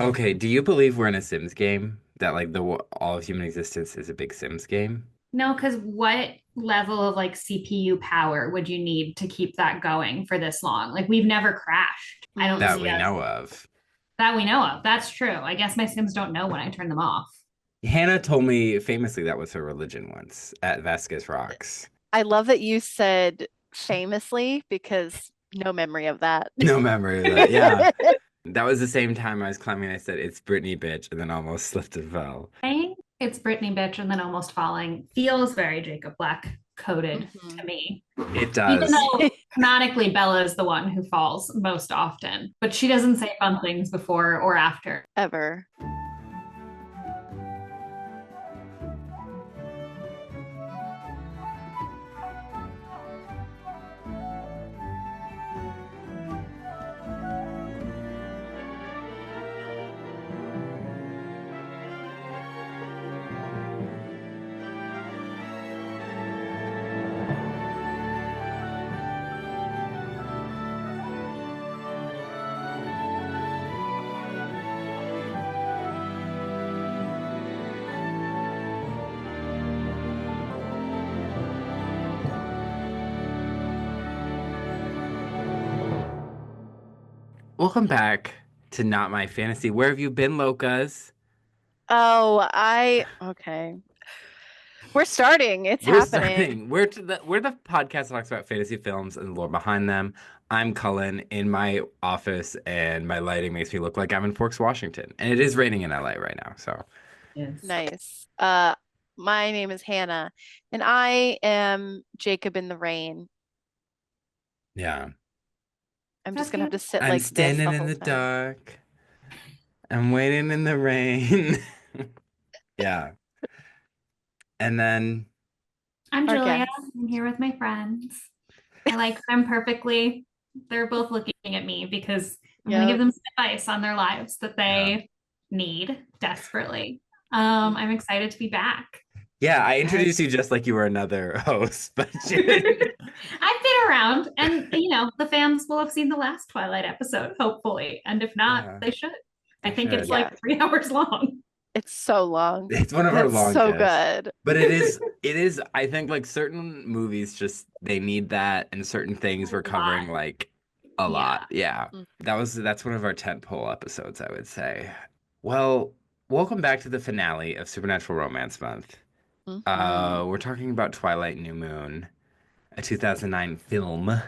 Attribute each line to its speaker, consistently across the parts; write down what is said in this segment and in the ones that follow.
Speaker 1: Okay, do you believe we're in a Sims game? That like the all of human existence is a big Sims game?
Speaker 2: No, because what level of like CPU power would you need to keep that going for this long? Like we've never crashed. I don't
Speaker 1: That
Speaker 2: see
Speaker 1: we
Speaker 2: us
Speaker 1: know of.
Speaker 2: that we know of. That's true. I guess my Sims don't know when I turn them off.
Speaker 1: Hannah told me famously that was her religion once at Vasquez Rocks.
Speaker 3: I love that you said famously because no memory of that.
Speaker 1: No memory of that. Yeah. That was the same time I was climbing. I said, it's Britney, bitch, and then almost slipped and fell.
Speaker 2: Saying it's Brittany bitch and then almost falling feels very Jacob Black coded
Speaker 3: Mhm.
Speaker 2: to me.
Speaker 1: It
Speaker 2: Even
Speaker 1: does.
Speaker 2: though canonically Bella is the one who falls most often, but she doesn't say fun things before or after.
Speaker 3: Ever.
Speaker 1: Welcome back to Not My Fantasy. Where have you been, Locas?
Speaker 3: Okay. We're starting. It's
Speaker 1: We're
Speaker 3: happening.
Speaker 1: starting. We're the podcast that talks about fantasy films and the lore behind them. I'm Cullen in my office, and my lighting makes me look like I'm in Forks, Washington. And it is raining in LA right now, so
Speaker 2: Yes.
Speaker 3: Nice. My name is Hannah, and I am Jacob in the rain.
Speaker 1: yeah.
Speaker 3: I'm just
Speaker 2: That's
Speaker 3: gonna have
Speaker 2: cute.
Speaker 3: to sit
Speaker 1: I'm
Speaker 3: like this
Speaker 1: standing
Speaker 3: the
Speaker 1: in
Speaker 3: whole
Speaker 1: the
Speaker 3: time.
Speaker 1: dark. I'm waiting in the rain. Yeah. And then
Speaker 2: I'm
Speaker 3: Our
Speaker 2: Julia.
Speaker 3: guest.
Speaker 2: I'm here with my friends. I like them perfectly. They're both looking at me because I'm going to give
Speaker 3: Yep.
Speaker 2: them some advice on their lives that
Speaker 1: yeah.
Speaker 2: they need desperately. I'm excited to be back.
Speaker 1: Yeah, I introduced you
Speaker 3: Yes.
Speaker 1: just like you were another host, but you didn't.
Speaker 2: I've been around, and the fans will have seen the last Twilight episode, hopefully. And if not,
Speaker 1: Yeah,
Speaker 2: they should. I
Speaker 1: they
Speaker 2: think it's
Speaker 1: should.
Speaker 3: Yeah.
Speaker 2: like 3 hours long.
Speaker 3: It's so long.
Speaker 1: It's one of our
Speaker 3: That's so
Speaker 1: longest.
Speaker 3: good.
Speaker 1: But it is, I think like certain movies just they need that and certain things we're
Speaker 2: A lot.
Speaker 1: covering like a lot.
Speaker 2: Yeah.
Speaker 1: Yeah. That's one of our tentpole episodes, I would say. Well, welcome back to the finale of Supernatural Romance Month.
Speaker 3: Mm-hmm.
Speaker 1: We're talking about Twilight New Moon, a 2009 film.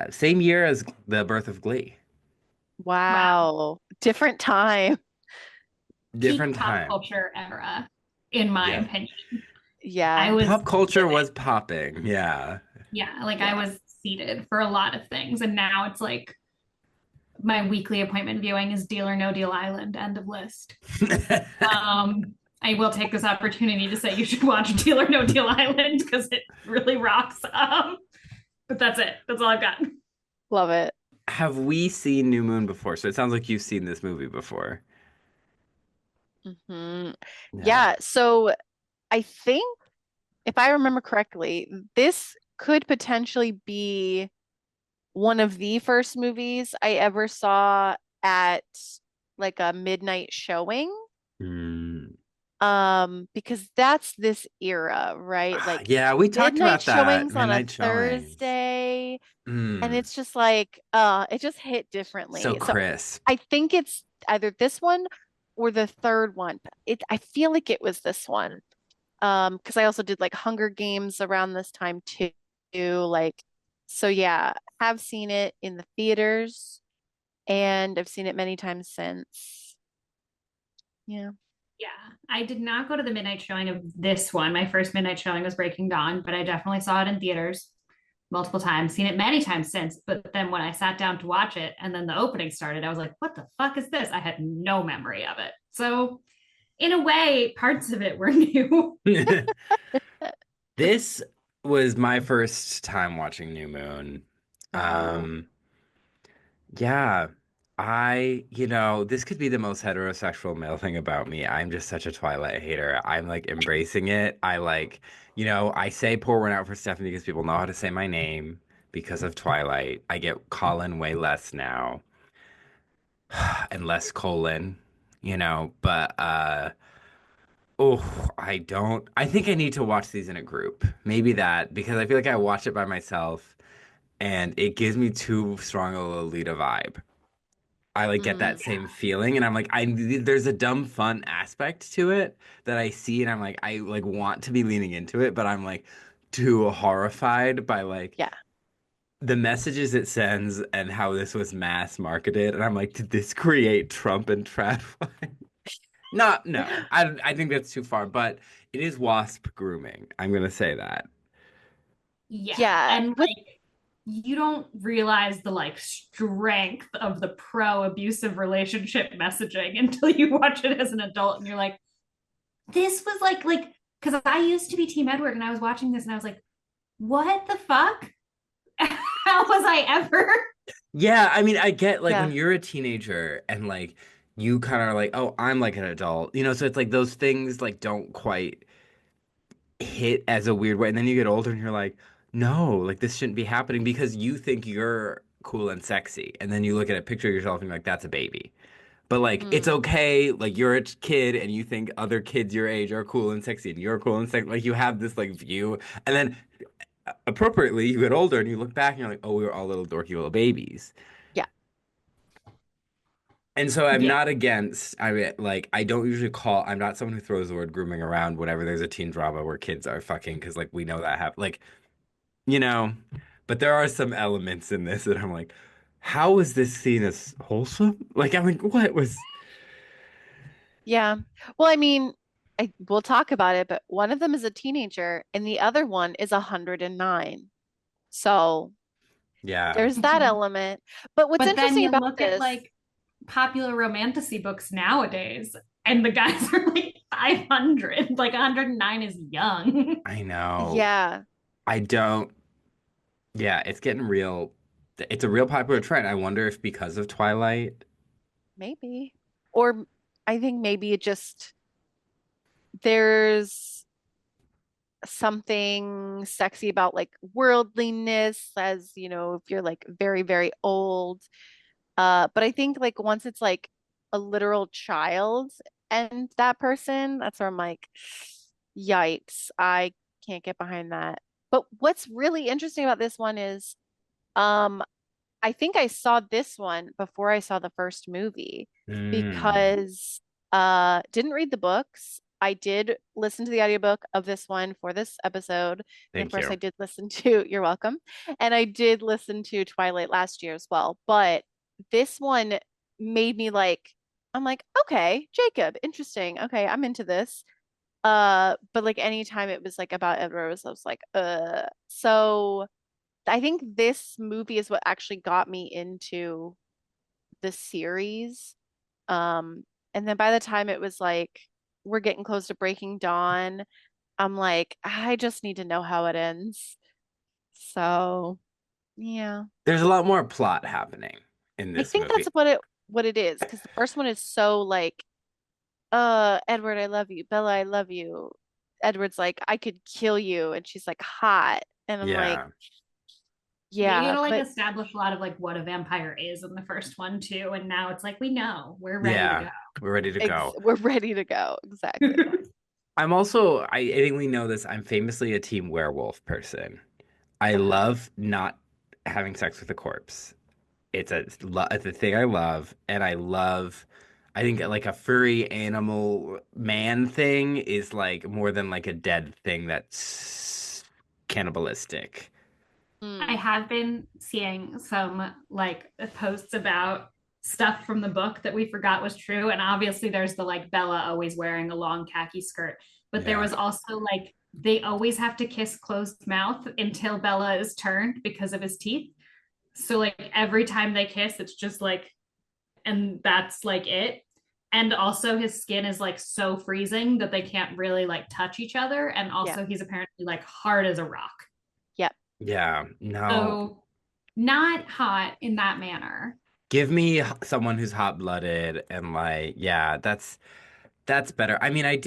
Speaker 1: Same year as the birth of Glee.
Speaker 2: Wow.
Speaker 3: Wow. Different time.
Speaker 2: Peak
Speaker 1: Different
Speaker 2: pop
Speaker 1: time.
Speaker 2: culture era, in my
Speaker 1: Yeah.
Speaker 2: opinion. I
Speaker 3: Yeah.
Speaker 2: was
Speaker 1: Pop culture
Speaker 2: living.
Speaker 1: was popping. Yeah.
Speaker 2: Yeah, like I
Speaker 3: Yeah.
Speaker 2: was seated for a lot of things. And now it's like my weekly appointment viewing is Deal or No Deal Island, end of list. Um, I will take this opportunity to say you should watch Deal or No Deal Island because it really rocks. But that's it. That's all I've got.
Speaker 3: Love it.
Speaker 1: Have we seen New Moon before? So it sounds like you've seen this movie before.
Speaker 3: Hmm.
Speaker 1: Yeah.
Speaker 3: Yeah. So I think if I remember correctly, this could potentially be one of the first movies I ever saw at like a midnight showing.
Speaker 1: Mm.
Speaker 3: Because that's this era, right? Like
Speaker 1: Yeah, we talked
Speaker 3: midnight
Speaker 1: about that.
Speaker 3: showings on a
Speaker 1: Midnight showings.
Speaker 3: Thursday, and
Speaker 1: Mm.
Speaker 3: it's just like, it just hit
Speaker 1: So
Speaker 3: differently. So
Speaker 1: crisp.
Speaker 3: I think it's either this one or the third one. I feel like it was this one. Because I also did like Hunger Games around this time too. Like, so yeah, have seen it in the theaters and I've seen it many times since. Yeah.
Speaker 2: Yeah, I did not go to the midnight showing of this one. My first midnight showing was Breaking Dawn, but I definitely saw it in theaters multiple times, seen it many times since. But then when I sat down to watch it and then the opening started, I was like, what the fuck is this? I had no memory of it. So, in a way, parts of it were new.
Speaker 1: This was my first time watching New Moon.
Speaker 3: Oh.
Speaker 1: Um, yeah, this could be the most heterosexual male thing about me. I'm just such a Twilight hater. I'm like embracing it. I say pour one out for Stephanie because people know how to say my name because of Twilight. I get Colin way less now. and less colon, but oh, I think I need to watch these in a group. Maybe that because I feel like I watch it by myself and it gives me too strong a Lolita vibe. I like get that
Speaker 3: Mm,
Speaker 1: same feeling and I'm like there's a dumb fun aspect to it that I see and I'm like I like want to be leaning into it, but I'm like too horrified by like
Speaker 3: yeah.
Speaker 1: the messages it sends and how this was mass marketed and I'm like did this create Trump and TradFi? Not, no. I think that's too far, but it is wasp grooming. I'm gonna say that.
Speaker 2: Yeah.
Speaker 3: Yeah.
Speaker 2: And
Speaker 3: With
Speaker 2: like you don't realize the like strength of the pro abusive relationship messaging until you watch it as an adult and you're like, this was like because I used to be Team Edward and I was watching this and I was like, what the fuck? How was I ever?
Speaker 1: Yeah, I mean, I get like when
Speaker 3: yeah.
Speaker 1: you're a teenager and like you kind of are like, oh, I'm like an adult, so it's like those things like don't quite hit as a weird way. And then you get older and you're like, no, like this shouldn't be happening because you think you're cool and sexy. And then you look at a picture of yourself and you're like, that's a baby. But like it's
Speaker 3: Mm,
Speaker 1: okay, like you're a kid and you think other kids your age are cool and sexy and you're cool and sexy. Like you have this like view. And then appropriately you get older and you look back and you're like, oh, we were all little dorky little babies.
Speaker 3: yeah.
Speaker 1: And so I'm
Speaker 2: Yeah.
Speaker 1: not against, I mean, like, I don't usually I'm not someone who throws the word grooming around whenever there's a teen drama where kids are fucking, because, like, we know that like, you know, but there are some elements in this that I'm like, how is this seen as wholesome? Like, I mean, what was,
Speaker 3: Yeah. Well, I mean, we'll talk about it, but one of them is a teenager and the other one is 109. So
Speaker 1: yeah,
Speaker 3: there's that
Speaker 2: Mhm.
Speaker 3: element. But what's
Speaker 2: But then
Speaker 3: interesting
Speaker 2: you
Speaker 3: about
Speaker 2: look at
Speaker 3: this,
Speaker 2: like popular romantasy books nowadays, and the guys are like 500. Like 109 is young.
Speaker 1: I know.
Speaker 3: yeah,
Speaker 1: I don't, yeah, it's getting real. It's a real popular trend. I wonder if because of Twilight.
Speaker 3: maybe. Or I think maybe it just there's something sexy about like worldliness as, if you're like very, very old. But I think like once it's like a literal child and that person, that's where I'm like, yikes, I can't get behind that. But what's really interesting about this one is, um, I think I saw this one before I saw the first movie
Speaker 1: Mm,
Speaker 3: because didn't read the books. I did listen to the audiobook of this one for this episode. And of
Speaker 1: thank
Speaker 3: course I
Speaker 1: you.
Speaker 3: did listen to, you're welcome. And I did listen to Twilight last year as well. But this one made me like, I'm like, okay, Jacob, interesting. Okay, I'm into this. But like anytime it was like about Ed Rose, I was like, so I think this movie is what actually got me into the series. Um, and then by the time it was like we're getting close to Breaking Dawn, I'm like, I just need to know how it ends. So, yeah.
Speaker 1: There's a lot more plot happening in
Speaker 3: I
Speaker 1: this
Speaker 3: think
Speaker 1: movie.
Speaker 3: that's what it is because the first one is so like, Edward, I love you. Bella, I love you. Edward's like, I could kill you, and she's like hot. And I'm like,
Speaker 1: Yeah.
Speaker 2: They
Speaker 3: yeah,
Speaker 2: gotta like
Speaker 3: but
Speaker 2: establish a lot of like what a vampire is in the first one too, and now it's like we know we're ready to
Speaker 1: Yeah.
Speaker 2: go.
Speaker 1: We're ready to
Speaker 3: ex
Speaker 1: go.
Speaker 3: we're ready to go. Exactly.
Speaker 1: I think we know this. I'm famously a team werewolf person. I
Speaker 3: Uh-huh.
Speaker 1: love not having sex with a corpse. It's a thing I love, and I think like a furry animal man thing is like more than like a dead thing that's cannibalistic.
Speaker 2: I
Speaker 3: Mm,
Speaker 2: have been seeing some like posts about stuff from the book that we forgot was true. And obviously, there's the like Bella always wearing a long khaki skirt, but there
Speaker 1: Yeah.
Speaker 2: was also like they always have to kiss closed mouth until Bella is turned because of his teeth. So, like, every time they kiss, it's just like, and that's like it. And also, his skin is like so freezing that they can't really like touch each other. And
Speaker 3: yeah.
Speaker 2: also, he's apparently like hard as a rock.
Speaker 3: Yep.
Speaker 1: Yeah. No.
Speaker 2: So not hot in that manner.
Speaker 1: Give me someone who's hot-blooded and like, yeah, that's better. I mean, I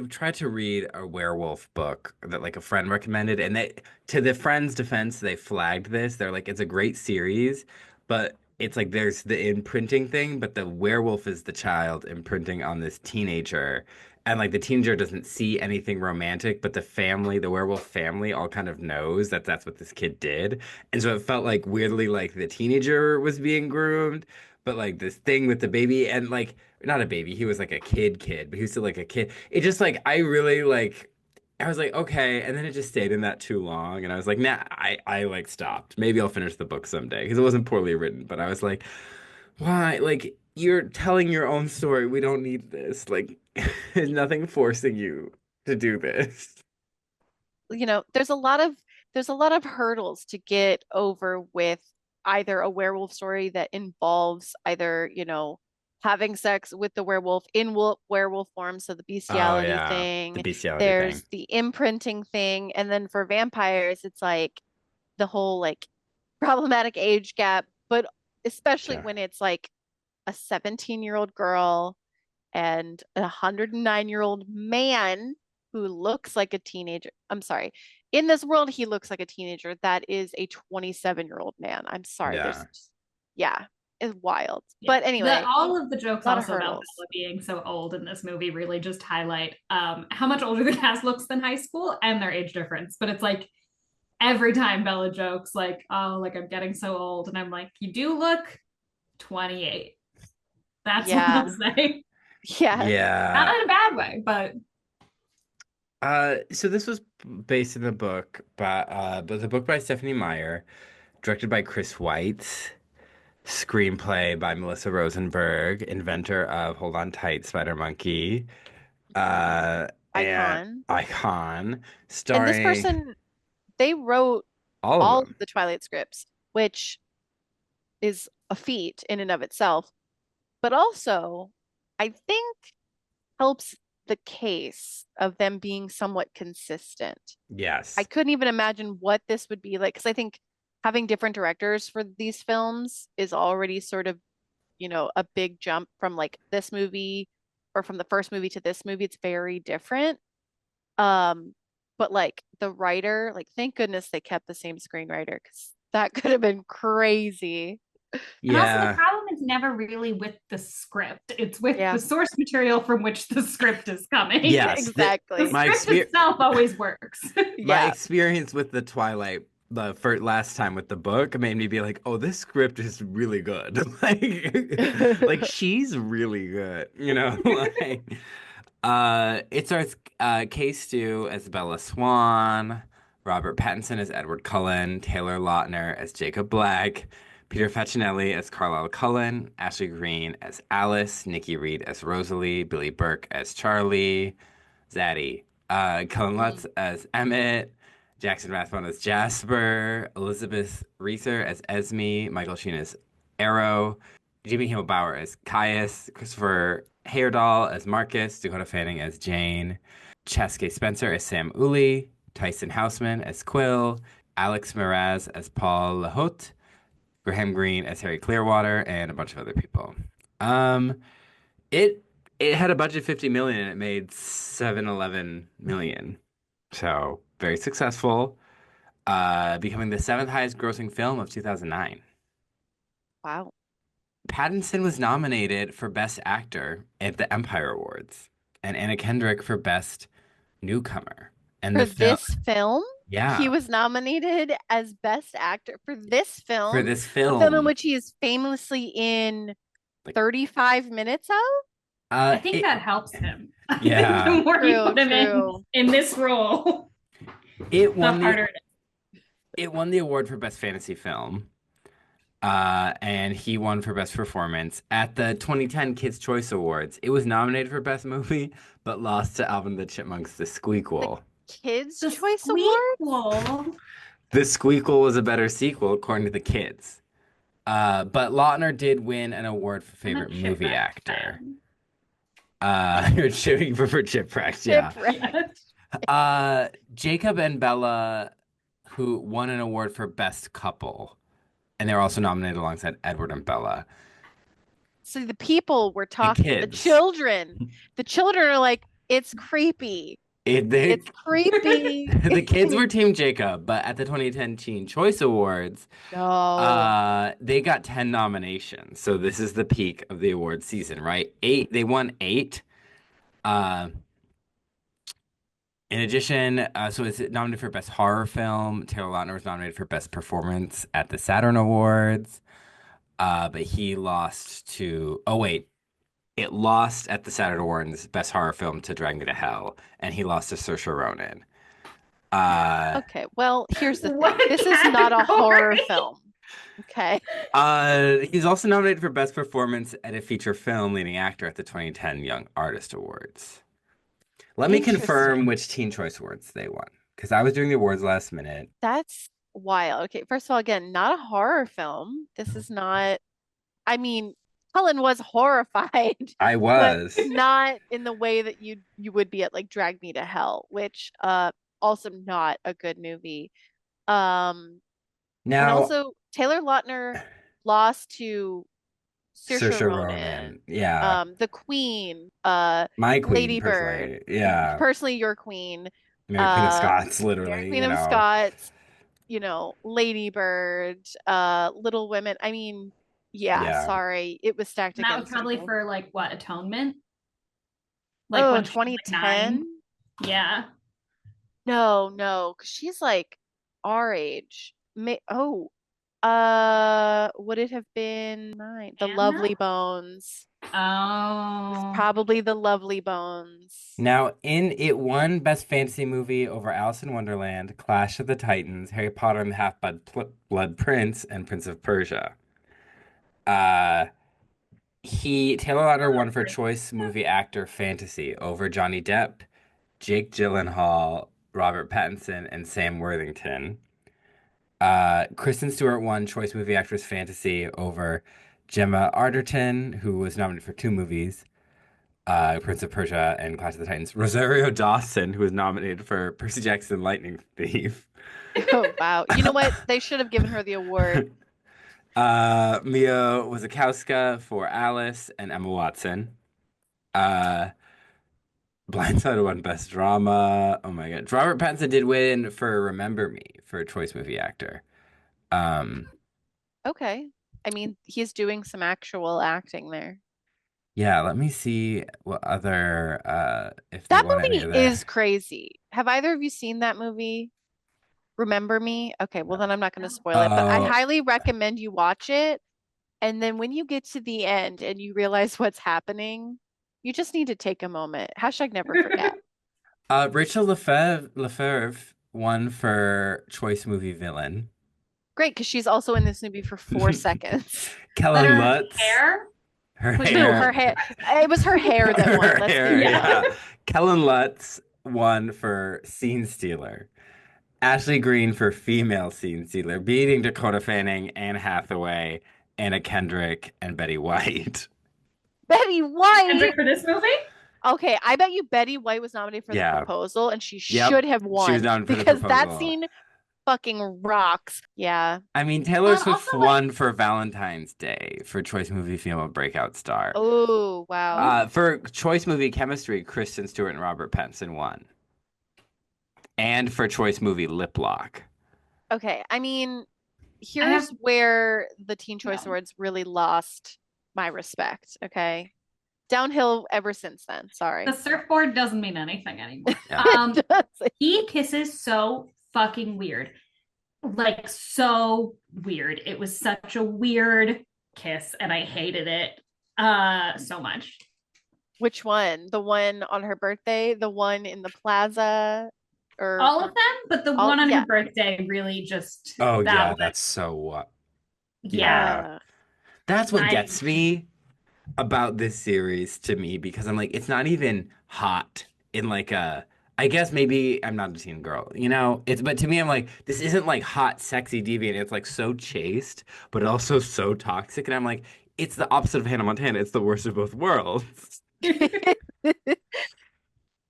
Speaker 1: tried to read a werewolf book that like a friend recommended, and to the friend's defense, they flagged this. They're like, it's a great series, but it's like there's the imprinting thing, but the werewolf is the child imprinting on this teenager. And like the teenager doesn't see anything romantic, but the family, the werewolf family, all kind of knows that that's what this kid did. And so it felt like weirdly like the teenager was being groomed, but like this thing with the baby and like not a baby, he was like a kid, but he was still like a kid. It just like I really like I was like, okay, and then it just stayed in that too long, and I was like, nah, I like stopped. Maybe I'll finish the book someday because it wasn't poorly written, but I was like, why? Like, you're telling your own story. We don't need this. Like, there's nothing forcing you to do this.
Speaker 3: You know, there's a lot of hurdles to get over with either a werewolf story that involves either, having sex with the werewolf in werewolf form, so the
Speaker 1: Oh
Speaker 3: bestiality
Speaker 1: yeah, the
Speaker 3: thing,
Speaker 1: bestiality thing.
Speaker 3: there's the imprinting thing, and then for vampires, it's like the whole like problematic age gap, but especially
Speaker 1: Sure.
Speaker 3: when it's like a 17-year-old girl and a 109-year-old man who looks like a teenager. I'm sorry. In this world, he looks like a teenager. That is a 27-year-old man. I'm sorry.
Speaker 1: Yeah.
Speaker 3: Yeah, it's wild.
Speaker 2: Yeah.
Speaker 3: But
Speaker 2: The
Speaker 3: anyway,
Speaker 2: all of the jokes
Speaker 3: a lot of
Speaker 2: also about
Speaker 3: hurdles.
Speaker 2: Bella being so old in this movie really just highlight how much older the cast looks than high school and their age difference. But it's like every time Bella jokes, like, oh, like I'm getting so old. And I'm like, you do look 28. That's what I'll
Speaker 3: Yeah.
Speaker 2: say.
Speaker 3: Yeah.
Speaker 1: Yeah.
Speaker 2: Not in a bad way, but
Speaker 1: So this was based in the book, but the book by Stephanie Meyer, directed by Chris Weitz, screenplay by Melissa Rosenberg, inventor of Hold On Tight, Spider Monkey, and
Speaker 3: Icon.
Speaker 1: Icon,
Speaker 3: And this
Speaker 1: starring
Speaker 3: person, they wrote
Speaker 1: all of
Speaker 3: all of
Speaker 1: them.
Speaker 3: the Twilight scripts, which is a feat in and of itself, but also I think helps the case of them being somewhat consistent. I
Speaker 1: Yes.
Speaker 3: couldn't even imagine what this would be like because I think having different directors for these films is already sort of, a big jump from like this movie or from the first movie to this movie. It's very different. Um, but like the writer, like thank goodness they kept the same screenwriter because that could have been crazy.
Speaker 2: and also the
Speaker 1: Yeah.
Speaker 2: problem is never really with the script. It's with
Speaker 3: Yeah,
Speaker 2: the source material from which the script is coming.
Speaker 1: Yes.
Speaker 2: The
Speaker 3: exactly.
Speaker 1: My
Speaker 2: script
Speaker 1: experience
Speaker 2: itself always works.
Speaker 1: my
Speaker 3: Yeah.
Speaker 1: experience with the Twilight the first last time with the book made me be like, oh, this script is really good. Like she's really good, like it starts Kay Stu as Bella Swan, Robert Pattinson as Edward Cullen, Taylor Lautner as Jacob Black, Peter Facinelli as Carlisle Cullen, Ashley Greene as Alice, Nikki Reed as Rosalie, Billy Burke as Charlie, Zaddy, Cullen Lutz
Speaker 3: Mm.
Speaker 1: as Emmett, Jackson Rathbone as Jasper, Elizabeth Reeser as Esme, Michael Sheen as Arrow, Jimmy Hill-Bauer as Caius, Christopher Heyerdahl as Marcus, Dakota Fanning as Jane, Cheske Spencer as Sam Uli, Tyson Houseman as Quill, Alex Miraz as Paul Lahotte, Graham Greene as Harry Clearwater, and a bunch of other people. Um, it it had a budget of 50 million and it made 711 million. So very successful, becoming the seventh highest grossing film of 2009.
Speaker 3: Wow.
Speaker 1: Pattinson was nominated for Best Actor at the Empire Awards, and Anna Kendrick for Best Newcomer. And
Speaker 3: For
Speaker 1: the film,
Speaker 3: this film, he
Speaker 1: yeah,
Speaker 3: was nominated as Best Actor for this
Speaker 1: for
Speaker 3: film,
Speaker 1: this
Speaker 3: a film in
Speaker 1: film,
Speaker 3: which he is famously in
Speaker 1: like,
Speaker 3: 35 minutes of.
Speaker 2: I think
Speaker 1: it,
Speaker 2: that helps him. I think
Speaker 1: yeah,
Speaker 2: the more you
Speaker 3: True,
Speaker 2: put him
Speaker 3: true.
Speaker 2: in this role,
Speaker 1: it
Speaker 2: the
Speaker 1: won the
Speaker 2: harder it
Speaker 1: it won the award for Best Fantasy Film. And he won for Best Performance at the 2010 Kids' Choice Awards. It was nominated for Best Movie, but lost to Alvin and the Chipmunks' The
Speaker 3: The
Speaker 1: Squeakquel.
Speaker 3: Kids'
Speaker 2: is.
Speaker 3: Choice
Speaker 2: The
Speaker 3: Awards?
Speaker 2: squeakquel.
Speaker 1: The Squeakquel was a better sequel, according to the kids. But Lautner did win an award for
Speaker 2: I'm a
Speaker 1: favorite movie
Speaker 2: shipwrecked
Speaker 1: actor.
Speaker 2: fan.
Speaker 1: You're shooting for Chipwrecks, yeah.
Speaker 3: Shipwreck.
Speaker 1: Jacob and Bella, who won an award for Best Couple, and they were also nominated alongside Edward and Bella.
Speaker 3: So the people were
Speaker 1: The
Speaker 3: talking, the
Speaker 1: kids.
Speaker 3: children. The children are like, it's creepy.
Speaker 1: They
Speaker 3: It's creepy.
Speaker 1: the kids were Team Jacob, but at the 2010 Teen Choice Awards,
Speaker 3: No.
Speaker 1: they got 10 nominations. So this is the peak of the award season, right? Eight, they won eight. Uh, in addition, so it's nominated for Best Horror Film. Taylor Lautner was nominated for Best Performance at the Saturn Awards, but he lost to. Oh wait, it lost at the Saturn Awards Best Horror Film to Drag Me to Hell, and he lost to Saoirse Ronan. Uh,
Speaker 3: Okay, well, here's the
Speaker 2: What
Speaker 3: thing. This is not a horror
Speaker 2: category?
Speaker 3: film. Okay.
Speaker 1: he's also nominated for Best Performance at a Feature Film Leading Actor at the 2010 Young Artist Awards. Let me confirm
Speaker 3: Interesting.
Speaker 1: which Teen Choice Awards they won, because I was doing the awards last minute.
Speaker 3: That's wild. Okay, first of all, again, not a horror film. This is not, I mean, Cullen was horrified,
Speaker 1: I
Speaker 3: but
Speaker 1: was.
Speaker 3: not in the way that you would be at like Drag Me to Hell, which also not a good movie. Um and
Speaker 1: Now,
Speaker 3: also Taylor Lautner lost to Saoirse
Speaker 1: Saoirse
Speaker 3: Ronan,
Speaker 1: Ronan. Yeah.
Speaker 3: the Queen,
Speaker 1: My queen,
Speaker 3: Lady Bird,
Speaker 1: personally. Yeah.
Speaker 3: personally your queen,
Speaker 1: Mary Queen of
Speaker 3: uh,
Speaker 1: Scots,
Speaker 3: Mary
Speaker 1: literally,
Speaker 3: Queen
Speaker 1: you
Speaker 3: of
Speaker 1: know.
Speaker 3: Scots, Lady Bird, Little Women. I mean, yeah,
Speaker 1: Yeah.
Speaker 3: sorry, it was stacked
Speaker 2: And that was
Speaker 3: against
Speaker 2: probably
Speaker 3: you.
Speaker 2: for like what, Atonement? Like
Speaker 3: Oh,
Speaker 2: when she was like 9.
Speaker 3: 2010?
Speaker 2: Yeah.
Speaker 3: No, no, because she's like our age. Would it have been nine? The
Speaker 2: Anna?
Speaker 3: Lovely Bones. It's
Speaker 2: Oh.
Speaker 3: probably The Lovely Bones.
Speaker 1: Now, it won Best Fantasy Movie over Alice in Wonderland, Clash of the Titans, Harry Potter and the Half-Blood Prince, and Prince of Persia. Uh, Taylor Lautner won for Choice Movie Actor Fantasy over Johnny Depp, Jake Gyllenhaal, Robert Pattinson, and Sam Worthington. Kristen Stewart won Choice Movie Actress Fantasy over Gemma Arterton, who was nominated for two movies, Prince of Persia and Clash of the Titans. Rosario Dawson, who was nominated for Percy Jackson Lightning Thief.
Speaker 3: Oh, wow. You know what? They should have given her the award.
Speaker 1: Mia Wasikowska for Alice and Emma Watson. Uh, Blindside won Best Drama. Oh my God. Robert Pattinson did win for Remember Me for Choice Movie Actor. Um,
Speaker 3: Okay. I mean, he's doing some actual acting there.
Speaker 1: yeah, let me see what other if they
Speaker 3: That
Speaker 1: won any
Speaker 3: movie
Speaker 1: other.
Speaker 3: is crazy. Have either of you seen that movie? Remember Me? Okay, well then I'm not going to spoil it, but I
Speaker 1: Oh,
Speaker 3: highly recommend you watch it. And then when you get to the end and you realize what's happening, you just need to take a moment. Hashtag never forget.
Speaker 1: Rachel Lefevre won for Choice Movie Villain.
Speaker 3: Great, because she's also in this movie for 4 seconds.
Speaker 2: But
Speaker 1: Kellen
Speaker 2: her
Speaker 1: Lutz,
Speaker 2: hair
Speaker 1: her
Speaker 2: was
Speaker 3: Who?
Speaker 1: hair,
Speaker 3: Her hair. It was her hair that won.
Speaker 1: her
Speaker 3: Let's be
Speaker 1: hair,
Speaker 3: real.
Speaker 2: yeah.
Speaker 1: yeah. Kellen Lutz won for Scene Stealer. Ashley Greene for Female Scene Stealer, beating Dakota Fanning, Anne Hathaway, Anna Kendrick, and Betty White.
Speaker 3: Betty White.
Speaker 2: Kendrick for this movie?
Speaker 3: Okay, I bet you Betty White was nominated for The
Speaker 1: Yeah.
Speaker 3: Proposal and she
Speaker 1: Yep.
Speaker 3: should have
Speaker 1: She was
Speaker 3: won
Speaker 1: nominated for The
Speaker 3: because that
Speaker 1: Proposal.
Speaker 3: scene fucking rocks. Yeah.
Speaker 1: I mean, Taylor Swift
Speaker 2: Also, like,
Speaker 1: won for Valentine's Day for Choice Movie Female Breakout Star.
Speaker 3: Oh, wow.
Speaker 1: For Choice Movie Chemistry, Kristen Stewart and Robert Pattinson won. And for Choice Movie Lip Lock.
Speaker 3: Okay, I mean,
Speaker 2: I have
Speaker 3: here's where the Teen Choice
Speaker 2: no.
Speaker 3: Awards really lost my respect. Okay. Downhill ever since then.
Speaker 2: The
Speaker 3: Sorry.
Speaker 2: surfboard doesn't mean anything anymore.
Speaker 1: Yeah.
Speaker 3: It does.
Speaker 2: He kisses so fucking weird. Like so weird. It was such a weird kiss and I hated it so much.
Speaker 3: Which one? The one on her birthday? The one in the plaza? Or
Speaker 2: All of them, but the
Speaker 3: all?
Speaker 2: one on
Speaker 3: Yeah.
Speaker 2: her birthday really just
Speaker 1: Oh,
Speaker 2: that
Speaker 1: yeah,
Speaker 2: was,
Speaker 1: that's so.
Speaker 2: yeah.
Speaker 1: Yeah. That's what
Speaker 2: I
Speaker 1: gets me about this series to me because I'm like, it's not even hot in like a. I guess maybe I'm not a teen girl, you know? But to me, I'm like, this isn't like hot, sexy, deviant. It's like so chaste, but also so toxic. And I'm like, it's the opposite of Hannah Montana. It's the worst of both worlds.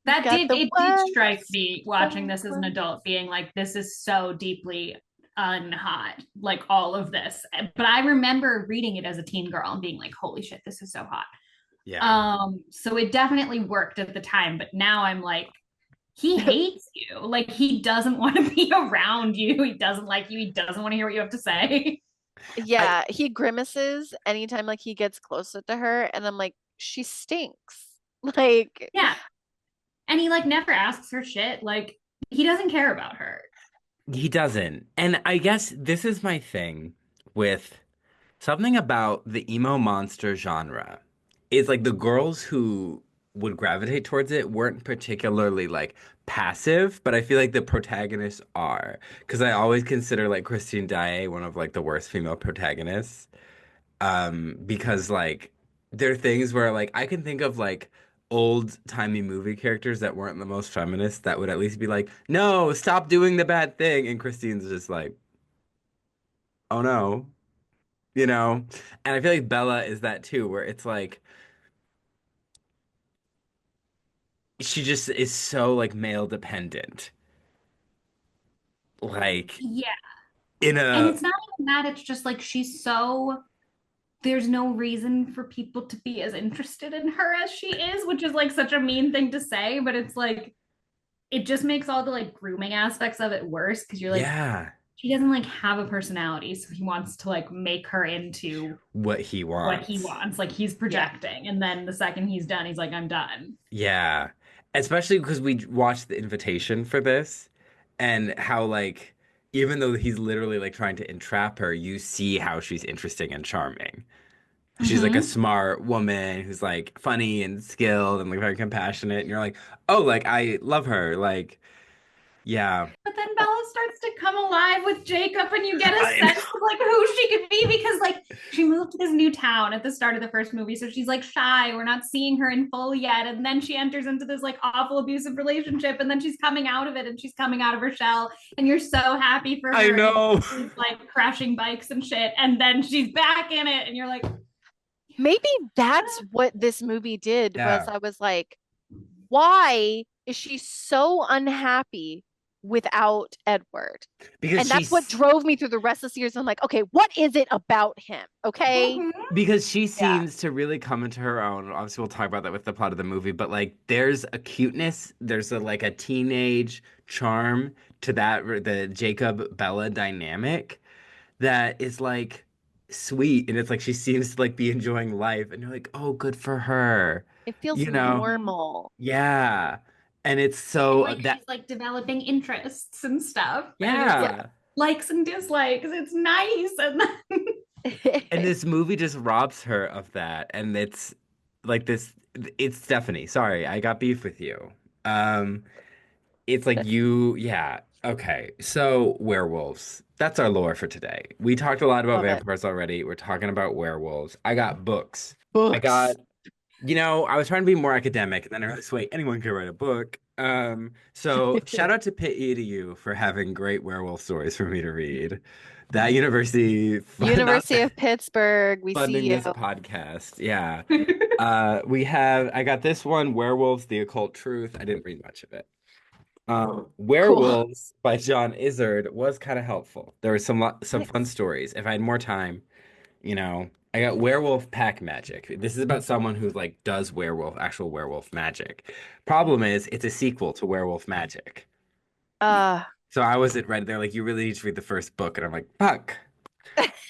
Speaker 2: That
Speaker 3: Got
Speaker 2: did
Speaker 3: the
Speaker 2: it did
Speaker 3: one.
Speaker 2: strike me watching this as an adult, being like, this is so deeply unhot, like all of this. But I remember reading it as a teen girl and being like, holy shit, this is so hot.
Speaker 1: Yeah.
Speaker 2: So it definitely worked at the time, but now I'm like, he hates you. Like he doesn't want to be around you. He doesn't like you. He doesn't want to hear what you have to say.
Speaker 1: I
Speaker 3: Yeah, he grimaces anytime like he gets closer to her, and I'm like, she stinks. Like,
Speaker 2: Yeah. And he like never asks her shit. Like he doesn't care about her.
Speaker 1: he doesn't. And I guess this is my thing with something about the emo monster genre is like the girls who would gravitate towards it weren't particularly like passive, but I feel like the protagonists are. Because I always consider like Christine Daae one of like the worst female protagonists. Because like there are things where like I can think of like old-timey movie characters that weren't the most feminist that would at least be like, no, stop doing the bad thing. And Christine's just like, oh no, you know? And I feel like Bella is that too, where it's like she just is so like male dependent. Like
Speaker 2: Yeah.
Speaker 1: in
Speaker 2: And
Speaker 1: a
Speaker 2: it's not even that, it's just like she's so there's no reason for people to be as interested in her as she is, which is like such a mean thing to say, but it's like it just makes all the like grooming aspects of it worse because you're like,
Speaker 1: yeah,
Speaker 2: she doesn't like have a personality, so he wants to like make her into
Speaker 1: what he
Speaker 2: what he
Speaker 1: wants.
Speaker 2: wants. Like he's
Speaker 3: yeah.
Speaker 2: projecting, and then the second he's done, he's like, I'm done.
Speaker 1: Yeah. Especially because we watched the invitation for this and how like even though he's literally like trying to entrap her, you see how she's interesting and charming. She's like a
Speaker 2: Mm-hmm.
Speaker 1: smart woman who's like funny and skilled and like very compassionate. And you're like, oh, like I love her. Like, yeah.
Speaker 2: But then Bella starts to come alive with Jacob, and you get a
Speaker 1: I
Speaker 2: sense
Speaker 1: know.
Speaker 2: of like who she could be because like she moved to this new town at the start of the first movie, so she's like shy. We're not seeing her in full yet, and then she enters into this like awful abusive relationship, and then she's coming out of it, and she's coming out of her shell, and you're so happy for
Speaker 1: I
Speaker 2: her, and
Speaker 1: know.
Speaker 2: she's like crashing bikes and shit, and then she's back in it, and you're like,
Speaker 3: Maybe that's what this movie did was
Speaker 1: Yeah.
Speaker 3: I was like, why is she so unhappy without Edward?
Speaker 1: Because
Speaker 3: And that's what
Speaker 1: she's
Speaker 3: drove me through the rest of the series. I'm like, okay, what is it about him? Okay.
Speaker 2: mm-hmm.
Speaker 1: Because she
Speaker 3: Yeah.
Speaker 1: seems to really come into her own. Obviously, we'll talk about that with the plot of the movie, but like there's a cuteness, there's a like a teenage charm to that the Jacob Bella dynamic that is like sweet and it's like she seems to like be enjoying life and you're like, "Oh, good for her."
Speaker 3: It feels
Speaker 1: You know?
Speaker 3: normal.
Speaker 1: Yeah. And it's
Speaker 2: And
Speaker 1: so
Speaker 2: like
Speaker 1: that
Speaker 2: she's like developing interests and stuff, and it's like
Speaker 3: Yeah.
Speaker 1: yeah.
Speaker 2: likes and dislikes. It's nice, and then
Speaker 1: And this movie just robs her of that. And it's like this, it's Stephanie. Sorry, I got beef with you. Um, it's like you, yeah. Okay, so werewolves. That's our lore for today. We talked a lot about
Speaker 3: Love it.
Speaker 1: vampires already. We're talking about werewolves. I got books. I got,
Speaker 3: Books.
Speaker 1: I was trying to be more academic, and then I realized, wait, anyone can write a book. So shout out to Pitt EDU for having great werewolf stories for me to read. That university, not
Speaker 3: University of Pittsburgh, we
Speaker 1: funding
Speaker 3: see you.
Speaker 1: this podcast. Yeah. I got this one, Werewolves, The Occult Truth. I didn't read much of it.
Speaker 3: Cool.
Speaker 1: Werewolves by Jon Izzard was kind of helpful. There were some fun
Speaker 3: Nice.
Speaker 1: stories. If I had more time, I got Werewolf Pack Magic. This is about someone who like does actual werewolf magic. Problem is, it's a sequel to Werewolf Magic.
Speaker 3: Uh,
Speaker 1: So I wasn't ready. They're like, you really need to read the first book, and I'm like, fuck.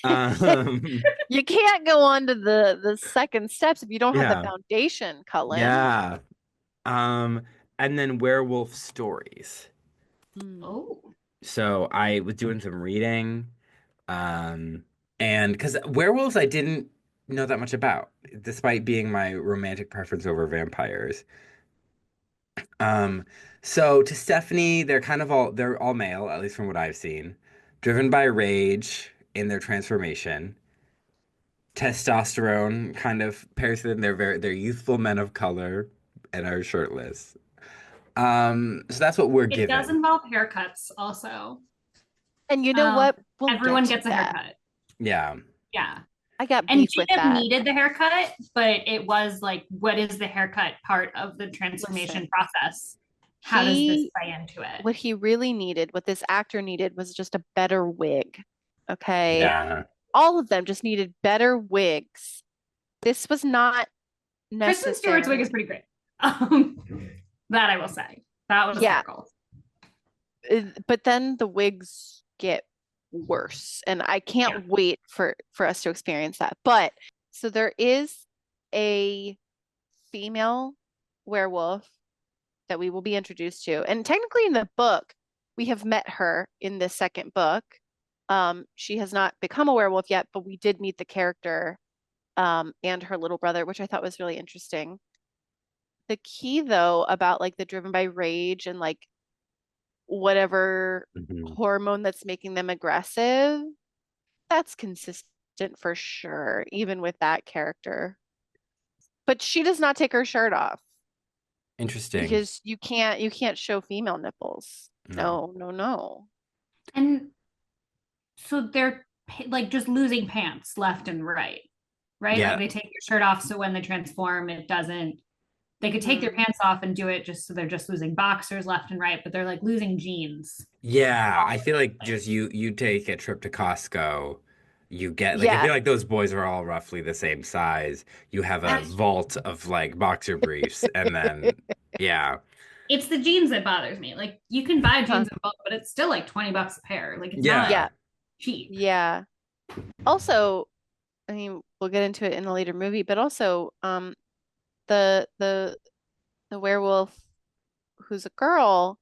Speaker 1: Um,
Speaker 3: you can't go on to the second steps if you don't have the
Speaker 1: yeah,
Speaker 3: foundation, Cullen.
Speaker 1: yeah. Um, and then Werewolf Stories.
Speaker 3: Hmm.
Speaker 2: oh,
Speaker 1: So I was doing some reading, um, and because werewolves I didn't know that much about, despite being my romantic preference over vampires. Um, so to Stephanie, they're all male, at least from what I've seen, driven by rage in their transformation. Testosterone kind of pairs them. They're youthful men of color and are shirtless. So that's what we're
Speaker 2: it does
Speaker 1: given.
Speaker 2: involve haircuts also.
Speaker 3: And you know
Speaker 2: Um,
Speaker 3: what? We'll get
Speaker 2: everyone
Speaker 3: to
Speaker 2: gets a
Speaker 3: that.
Speaker 2: haircut.
Speaker 1: Yeah.
Speaker 2: Yeah.
Speaker 3: I got
Speaker 2: And
Speaker 3: beef with
Speaker 2: Jacob
Speaker 3: that.
Speaker 2: needed the haircut, but it was like, what is the haircut part of the transformation
Speaker 3: Listen,
Speaker 2: process? How does this
Speaker 3: he,
Speaker 2: play into it?
Speaker 3: what he really needed, what this actor needed was just a better wig. Okay.
Speaker 2: Yeah.
Speaker 1: Yeah.
Speaker 3: All of them just needed better wigs. This was not
Speaker 2: Kristen Stewart's wig
Speaker 3: necessary.
Speaker 2: is pretty great. Um, that I will say. That was
Speaker 3: Yeah,
Speaker 2: difficult.
Speaker 3: but then the wigs get worse, and I
Speaker 2: Yeah.
Speaker 3: can't wait for us to experience that. But so there is a female werewolf that we will be introduced to, and technically in the book, we have met her in the second book. She has not become a werewolf yet, but we did meet the character, and her little brother, which I thought was really interesting. The key, though, about like the driven by rage and like whatever
Speaker 1: Mhm.
Speaker 3: hormone that's making them aggressive, that's consistent for sure, even with that character. But she does not take her shirt off
Speaker 1: Interesting.
Speaker 3: because you can't show female nipples.
Speaker 1: No.
Speaker 3: No, no, no.
Speaker 2: And so they're like just losing pants left and right? Like
Speaker 1: Yeah.
Speaker 2: they take their shirt off so when they transform, it doesn't. They could take their
Speaker 3: Mm.
Speaker 2: pants off and do it just so they're just losing boxers left and right, but they're like losing jeans
Speaker 1: Yeah,
Speaker 2: all
Speaker 1: I
Speaker 2: over
Speaker 1: feel like
Speaker 2: the
Speaker 1: just
Speaker 2: place.
Speaker 1: you take a trip to Costco, you get like I
Speaker 3: Yeah.
Speaker 1: feel like those boys are all roughly the same size. You have a
Speaker 2: That's
Speaker 1: vault of like boxer briefs and then yeah.
Speaker 2: it's the jeans that bothers me. Like you can buy
Speaker 3: Huh.
Speaker 2: jeans in bulk, but it's still like $20 a pair. Like it's not
Speaker 1: Yeah.
Speaker 3: Yeah.
Speaker 2: cheap.
Speaker 3: Yeah. Also, I mean, we'll get into it in a later movie, but also, the the the werewolf who's a girl,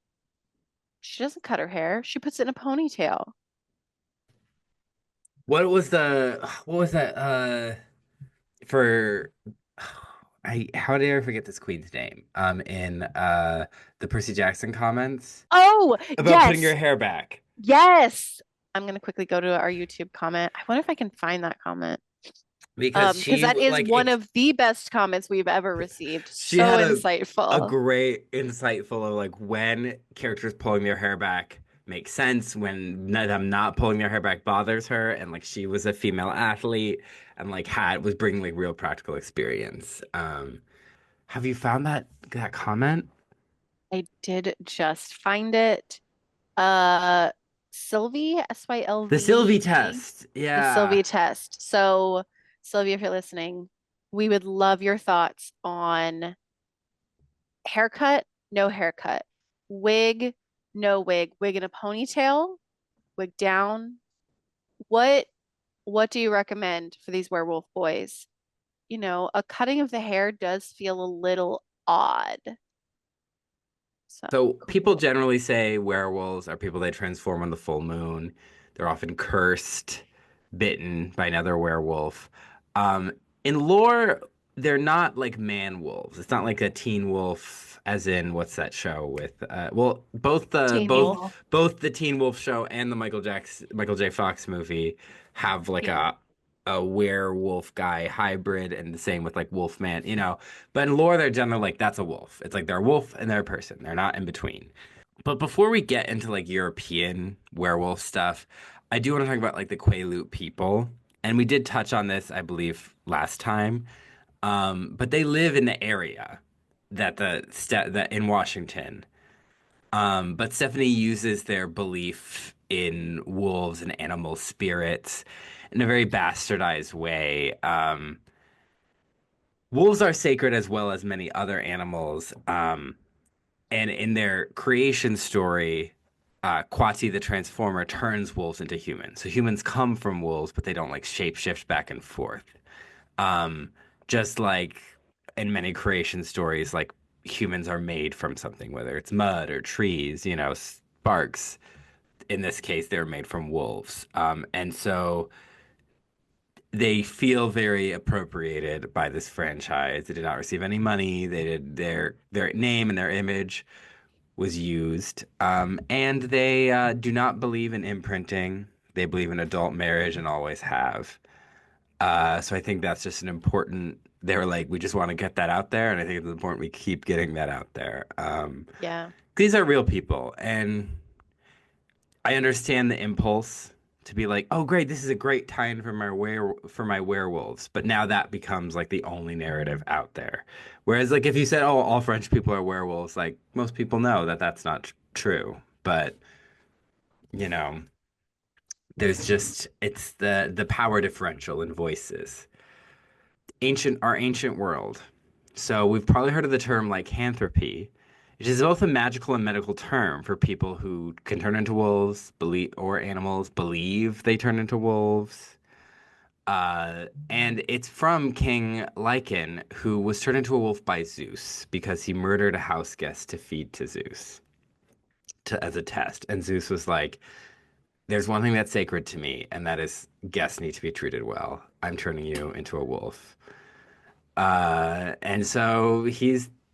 Speaker 3: she doesn't cut her hair. She puts it in a ponytail.
Speaker 1: What was that for I how did I forget this queen's name? In the Percy Jackson comments
Speaker 3: Oh,
Speaker 1: about putting your
Speaker 3: yes.
Speaker 1: hair back.
Speaker 3: Yes. I'm gonna quickly go to our YouTube comment. I wonder if I can find that comment.
Speaker 1: Because
Speaker 3: Because
Speaker 1: she
Speaker 3: that is
Speaker 1: like
Speaker 3: one of the best comments we've ever received.
Speaker 1: she
Speaker 3: So
Speaker 1: had a
Speaker 3: insightful.
Speaker 1: great insightful of like when characters pulling their hair back makes sense, when them not pulling their hair back bothers her, and like she was a female athlete and like had was bringing like real practical experience. Have you found that comment?
Speaker 3: I did just find it. Uh, Sylvie,
Speaker 1: The Sylvie
Speaker 3: Sylvie,
Speaker 1: test.
Speaker 3: the
Speaker 1: Yeah.
Speaker 3: Sylvie test. So, Sylvie, if you're listening, we would love your thoughts on haircut, no haircut, wig, no wig, wig in a ponytail, wig down. What what do you recommend for these werewolf boys? A cutting of the hair does feel a little odd. So,
Speaker 1: So people
Speaker 3: cool.
Speaker 1: generally say werewolves are people that transform on the full moon. They're often cursed, bitten by another werewolf. Um, in lore, they're not like man wolves. It's not like a teen wolf, as in what's that show with? Well,
Speaker 3: Teen
Speaker 2: Teen
Speaker 3: Wolf.
Speaker 2: Wolf.
Speaker 1: both the Teen Wolf show and the Michael J. Fox movie have like
Speaker 2: Yeah.
Speaker 1: a werewolf guy hybrid, and the same with like Wolfman, you know. But in lore, they're generally like that's a wolf. It's like they're a wolf and they're a person. They're not in between. But before we get into like European werewolf stuff, I do want to talk about like the Quaalude people. And we did touch on this, I believe, last time. But they live in the area that in Washington. But Stephanie uses their belief in wolves and animal spirits in a very bastardized way. Wolves are sacred as well as many other animals. And in their creation story, Quati the Transformer turns wolves into humans. So humans come from wolves, but they don't like shapeshift back and forth. Um, just like in many creation stories, like humans are made from something, whether it's mud or trees, you know, sparks. In this case, they're made from wolves. And so they feel very appropriated by this franchise. They did not receive any money. They did their name and their image was used. And they do not believe in imprinting. They believe in adult marriage and always have. So I think that's just an important. They were like, we just want to get that out there, and I think it's important we keep getting that out there.
Speaker 3: Yeah.
Speaker 1: These are real people, and I understand the impulse to be like, oh, great, this is a great tie-in for my werewolves. But now that becomes like the only narrative out there. Whereas, like, if you said, oh, all French people are werewolves, like most people know that that's not true. But you know, there's just it's the power differential in voices. Ancient world. So we've probably heard of the term lycanthropy. It is both a magical and medical term for people who can turn into wolves, believe, or animals believe they turn into wolves. And it's from King Lycan, who was turned into a wolf by Zeus because he murdered a house guest to feed to Zeus as a test. And Zeus was like, "There's one thing that's sacred to me, and that is guests need to be treated well. I'm turning you into a wolf." And so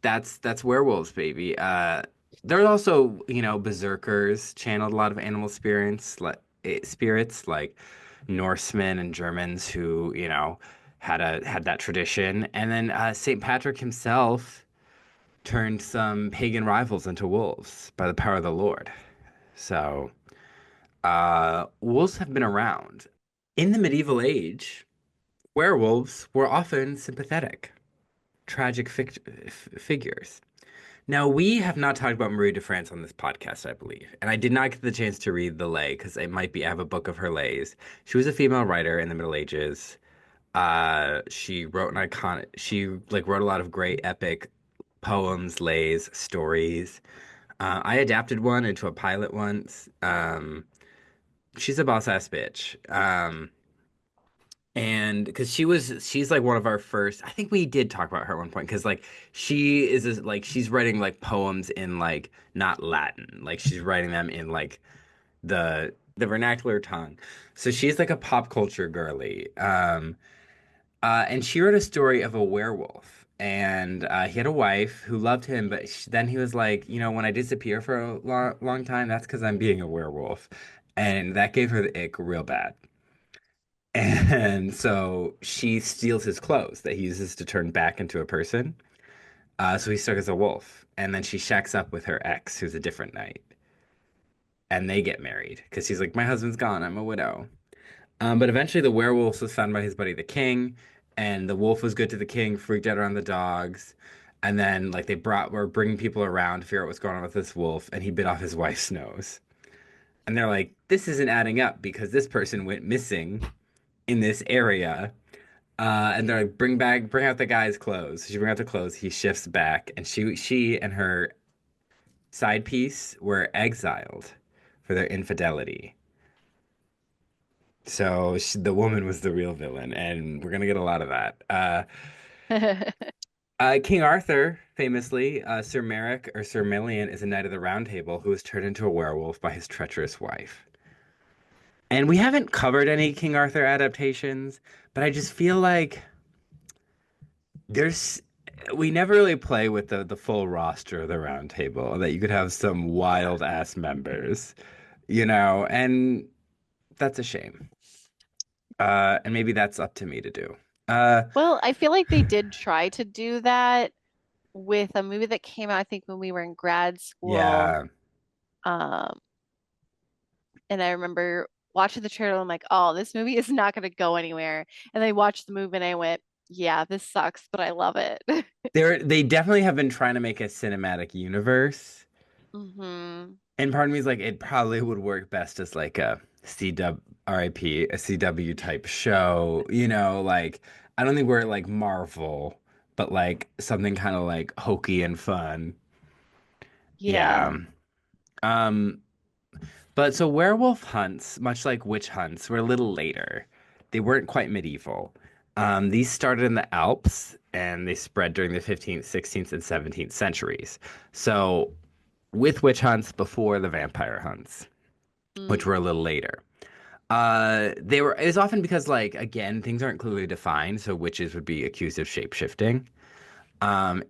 Speaker 1: that's werewolves, baby. There's also, berserkers channeled a lot of animal spirits like Norsemen and Germans who, had that tradition. And then St. Patrick himself turned some pagan rivals into wolves by the power of the Lord. So, wolves have been around. In the medieval age, werewolves were often sympathetic tragic figures. Now, we have not talked about Marie de France on this podcast, I believe, and I did not get the chance to read the lay because it might be I have a book of her lays. She was a female writer in the Middle Ages. She wrote an iconic. She like wrote a lot of great epic poems, lays, stories. I adapted one into a pilot once. She's a boss ass bitch. And because she's like one of our first, I think we did talk about her at one point because like like she's writing like poems in like not Latin, like she's writing them in like the vernacular tongue. So she's like a pop culture girly. And she wrote a story of a werewolf, and he had a wife who loved him, but then he was like, when I disappear for a long time, that's because I'm being a werewolf, and that gave her the ick real bad. And so she steals his clothes that he uses to turn back into a person. So he's stuck as a wolf. And then she shacks up with her ex, who's a different knight. And they get married because he's like, my husband's gone. I'm a widow. But eventually the werewolf was found by his buddy, the king. And the wolf was good to the king, freaked out around the dogs. And then, like, were bringing people around to figure out what's going on with this wolf. And he bit off his wife's nose. And they're like, this isn't adding up because this person went missing in this area. And they're like, bring out the guy's clothes. She bring out the clothes. He shifts back, and she and her side piece were exiled for their infidelity. So the woman was the real villain, and we're gonna get a lot of that. King Arthur, famously, Sir Merrick or Sir Melian is a knight of the Round Table who was turned into a werewolf by his treacherous wife. And we haven't covered any King Arthur adaptations, but I just feel like there's we never really play with the full roster of the round table that you could have some wild ass members, and that's a shame. And maybe that's up to me to do. Uh
Speaker 3: Well, I feel like they did try to do that with a movie that came out, I think, when we were in grad school.
Speaker 1: yeah.
Speaker 3: Um, and I remember watching the trailer, I'm like, oh, this movie is not going to go anywhere. And I watched the movie and I went, yeah, this sucks, but I love it.
Speaker 1: They definitely have been trying to make a cinematic universe.
Speaker 3: Hmm.
Speaker 1: And part of me is like it probably would work best as like a CW RIP, a CW type show, like I don't think we're like Marvel, but like something kind of like hokey and fun.
Speaker 3: Yeah.
Speaker 1: Yeah. Um, but so werewolf hunts, much like witch hunts, were a little later. They weren't quite medieval. These started in the Alps and they spread during the 15th, 16th, and 17th centuries. So with witch hunts before the vampire hunts, which were
Speaker 3: Mm.
Speaker 1: a little later. They were it was often because like again, things aren't clearly defined, so witches would be accused of shape-shifting.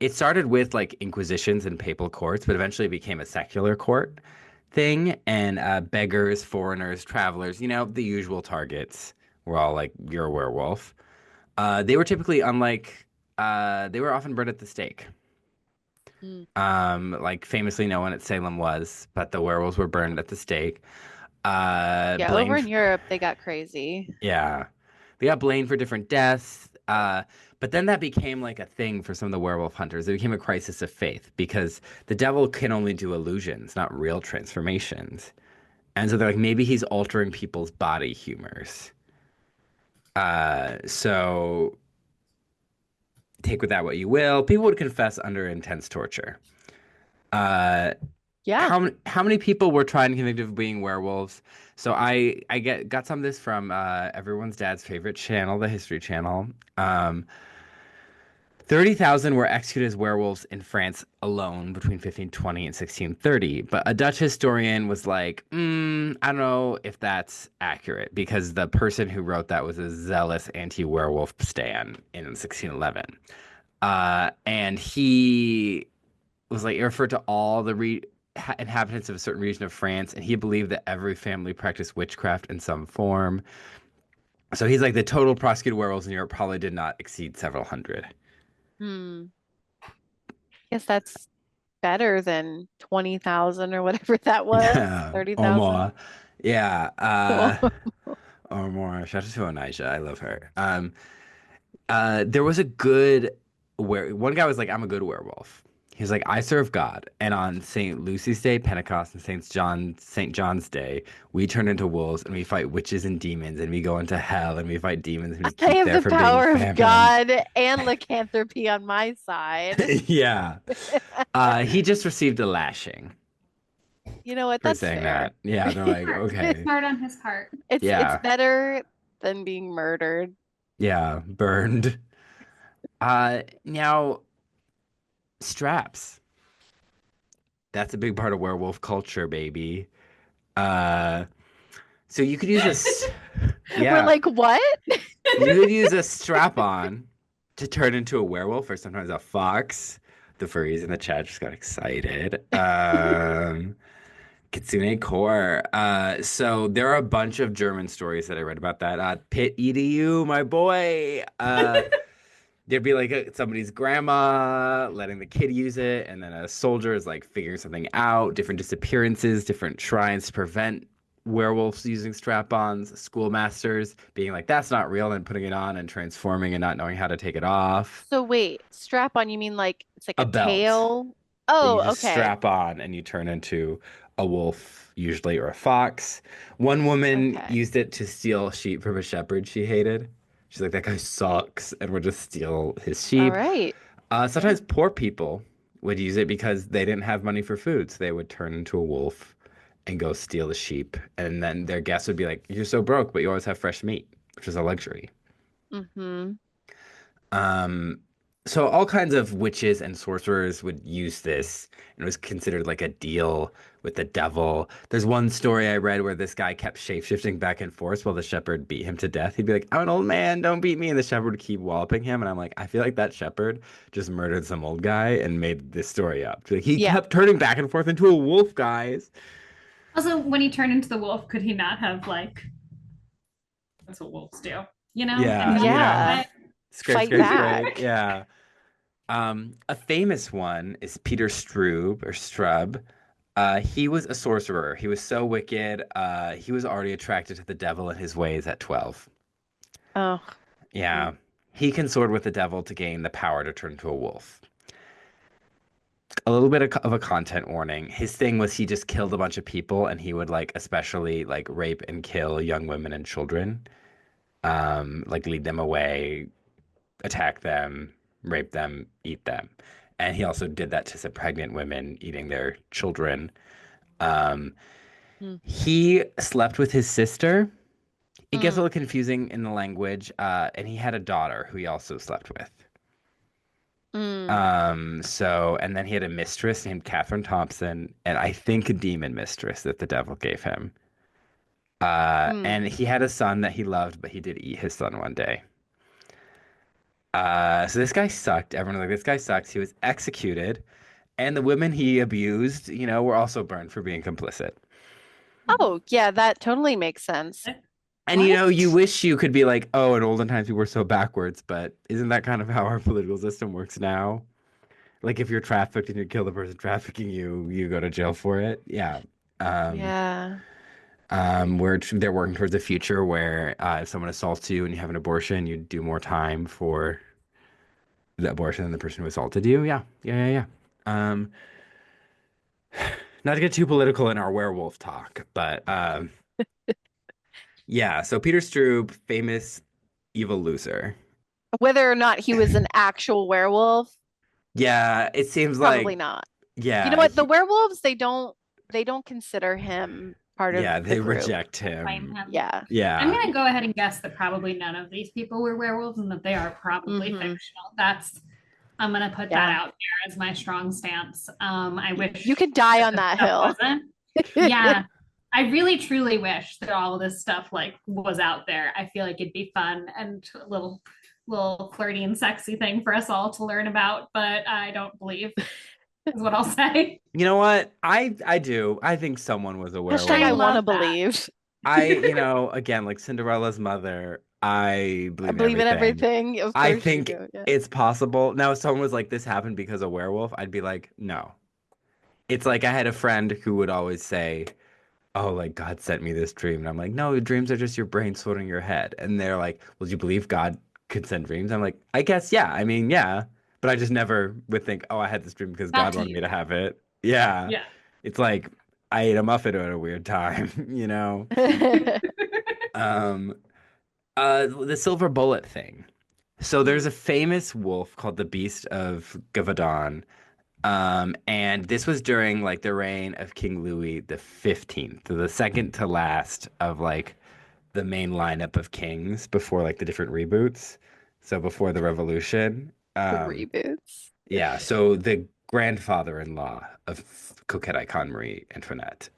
Speaker 1: It started with like inquisitions and papal courts, but eventually it became a secular court thing, and beggars, foreigners, travelers, the usual targets were all like, you're a werewolf. They were typically unlike they were often burned at the stake.
Speaker 3: Mm.
Speaker 1: Like famously no one at Salem was, but the werewolves were burned at the stake.
Speaker 3: Yeah, over
Speaker 1: Blamed
Speaker 3: in Europe, they got crazy.
Speaker 1: Yeah. They got blamed for different deaths. But then that became like a thing for some of the werewolf hunters. It became a crisis of faith because the devil can only do illusions, not real transformations. And so they're like, maybe he's altering people's body humors. So take with that what you will. People would confess under intense torture. Uh,
Speaker 3: Yeah.
Speaker 1: how many people were tried and convicted of being werewolves? So I got some of this from everyone's dad's favorite channel, the History Channel. Um, 30,000 were executed as werewolves in France alone between 1520 and 1630. But a Dutch historian was like, I don't know if that's accurate because the person who wrote that was a zealous anti-werewolf stan in 1611. And he was like, it referred to all the inhabitants of a certain region of France, and he believed that every family practiced witchcraft in some form. So he's like, the total prosecuted werewolves in Europe probably did not exceed several hundred.
Speaker 3: Hmm. Guess that's better than 20,000 or whatever that was.
Speaker 1: Yeah, or
Speaker 3: 30,000.
Speaker 1: more. Yeah, or more. Shout out to Onisha. I love her. There was a good where one guy was like, "I'm a good werewolf." He was like, "I serve God," and on Saint Lucy's Day, Pentecost, and Saint John's Day, we turn into wolves and we fight witches and demons, and we go into hell and we fight demons and we
Speaker 3: I
Speaker 1: keep
Speaker 3: have
Speaker 1: there
Speaker 3: the
Speaker 1: from being
Speaker 3: power of
Speaker 1: famine.
Speaker 3: God and lycanthropy on my side.
Speaker 1: Yeah. He just received a lashing
Speaker 3: You know what?
Speaker 1: for
Speaker 3: That's
Speaker 1: saying
Speaker 3: fair.
Speaker 1: that. Yeah, they're like,
Speaker 2: Smart.
Speaker 1: okay.
Speaker 2: Smart on his part.
Speaker 3: It's
Speaker 1: Yeah.
Speaker 3: better than being murdered.
Speaker 1: Yeah, burned. Now straps. That's a big part of werewolf culture, baby. Uh, so you could use
Speaker 3: We're
Speaker 1: yeah,
Speaker 3: like, what?
Speaker 1: you could use a strap on to turn into a werewolf or sometimes a fox. The furries in the chat just got excited. Kitsune Core. So there are a bunch of German stories that I read about that. Pit edu, my boy. There'd be like somebody's grandma letting the kid use it, and then a soldier is like figuring something out, different disappearances, different shrines to prevent werewolves using strap-ons, schoolmasters being like, that's not real, and putting it on and transforming and not knowing how to take it off.
Speaker 3: So wait, strap on, you mean like it's like
Speaker 1: A
Speaker 3: a
Speaker 1: belt
Speaker 3: tail?
Speaker 1: that you
Speaker 3: Oh,
Speaker 1: just
Speaker 3: okay.
Speaker 1: strap on and you turn into a wolf, usually, or a fox. One woman
Speaker 3: Okay.
Speaker 1: used it to steal sheep from a shepherd she hated. She's like, that guy sucks, and would just steal his
Speaker 3: All
Speaker 1: sheep.
Speaker 3: right. Yeah.
Speaker 1: Sometimes poor people would use it because they didn't have money for food, so they would turn into a wolf and go steal the sheep, and then their guests would be like, "You're so broke, but you always have fresh meat," which is a luxury.
Speaker 3: Mm-hmm.
Speaker 1: Um, so all kinds of witches and sorcerers would use this, and it was considered like a deal with the devil. There's one story I read where this guy kept shapeshifting back and forth while the shepherd beat him to death. He'd be like, "I'm an old man, don't beat me," and the shepherd would keep walloping him. And I'm like, I feel like that shepherd just murdered some old guy and made this story up. Like he
Speaker 3: Yeah.
Speaker 1: kept turning back and forth into a wolf, guys.
Speaker 2: Also, when he turned into the wolf, could he not have like that's what wolves do, and
Speaker 1: Yeah,
Speaker 2: not
Speaker 1: you know,
Speaker 3: Yeah.
Speaker 2: like,
Speaker 1: scrape,
Speaker 3: Fight
Speaker 1: scrape,
Speaker 3: back.
Speaker 1: scrape. Yeah. A famous one is Peter Strub or Strub. He was a sorcerer. He was so wicked. He was already attracted to the devil and his ways at 12.
Speaker 3: Oh.
Speaker 1: Yeah. He consorted with the devil to gain the power to turn into a wolf. A little bit of a content warning. His thing was he just killed a bunch of people and he would like especially like rape and kill young women and children. Like lead them away, attack them, rape them, eat them. And he also did that to some pregnant women, eating their children. Um,
Speaker 3: Mm.
Speaker 1: he slept with his sister. It gets a
Speaker 3: Mm.
Speaker 1: little confusing in the language. And he had a daughter who he also slept with.
Speaker 3: Mm.
Speaker 1: And then he had a mistress named Catherine Thompson, and I think a demon mistress that the devil gave him.
Speaker 3: Mm.
Speaker 1: And he had a son that he loved, but he did eat his son one day. So this guy sucked. Everyone was like, this guy sucks. He was executed. And the women he abused, were also burned for being complicit.
Speaker 3: Oh, yeah, that totally makes sense.
Speaker 1: And
Speaker 2: what?
Speaker 1: you wish you could be like, oh, in olden times we were so backwards, but isn't that kind of how our political system works now? Like if you're trafficked and you kill the person trafficking you, you go to jail for it. Yeah. Um,
Speaker 3: Yeah.
Speaker 1: they're working towards a future where if someone assaults you and you have an abortion, you do more time for the abortion than the person who assaulted you. Yeah. Yeah, yeah, yeah. Um, Not to get too political in our werewolf talk, but yeah. So Peter Stroob, famous evil loser.
Speaker 3: Whether or not he was an actual werewolf,
Speaker 1: Yeah, it seems
Speaker 3: probably
Speaker 1: like
Speaker 3: not. You know
Speaker 1: Yeah,
Speaker 3: what? The werewolves, they don't consider him part of
Speaker 1: yeah,
Speaker 3: the
Speaker 1: they
Speaker 3: group.
Speaker 1: reject
Speaker 2: Claim
Speaker 1: him.
Speaker 2: him.
Speaker 3: Yeah.
Speaker 2: I'm
Speaker 1: Yeah.
Speaker 2: gonna go ahead and guess that probably none of these people were werewolves and that they are probably
Speaker 3: Hmm.
Speaker 2: fictional. I'm gonna put that
Speaker 3: Yeah.
Speaker 2: out there as my strong stance. I
Speaker 3: You
Speaker 2: wish
Speaker 3: could die
Speaker 2: that
Speaker 3: on
Speaker 2: this
Speaker 3: that
Speaker 2: stuff
Speaker 3: hill.
Speaker 2: wasn't. Yeah, I really truly wish that all of this stuff like was out there. I feel like it'd be fun and a little flirty and sexy thing for us all to learn about, but I don't believe is what I'll say.
Speaker 1: You know what? I do. I think someone was a
Speaker 3: Hashtag
Speaker 2: I
Speaker 3: I
Speaker 1: werewolf.
Speaker 3: want to
Speaker 2: love that.
Speaker 3: believe.
Speaker 1: Again, like Cinderella's mother, I
Speaker 3: I
Speaker 1: believe in
Speaker 3: believe in
Speaker 1: everything.
Speaker 3: everything. Of
Speaker 1: I
Speaker 3: course you
Speaker 1: think
Speaker 3: do. Yeah.
Speaker 1: it's possible. Now, if someone was like, this happened because of werewolf, I'd be like, no. It's like I had a friend who would always say, oh, like God sent me this dream. And I'm like, no, dreams are just your brain sorting your head. And they're like, well, do you believe God could send dreams? I'm like, I guess, yeah. I mean, yeah. But I just never would think, oh, I had this dream because
Speaker 2: Not
Speaker 1: God
Speaker 2: to
Speaker 1: wanted me
Speaker 2: you.
Speaker 1: to have it. Yeah.
Speaker 2: Yeah.
Speaker 1: It's like I ate a muffin at a weird time, you know? Um, the silver bullet thing. So there's
Speaker 3: Mm.
Speaker 1: a famous wolf called the Beast of Gavadon. And this was during like the reign of King Louis the 15th, the second to last of like the main lineup of kings before like the different reboots. So before the revolution.
Speaker 3: The reboots.
Speaker 1: Yeah, so the grandfather-in-law of Coquette icon Marie Antoinette,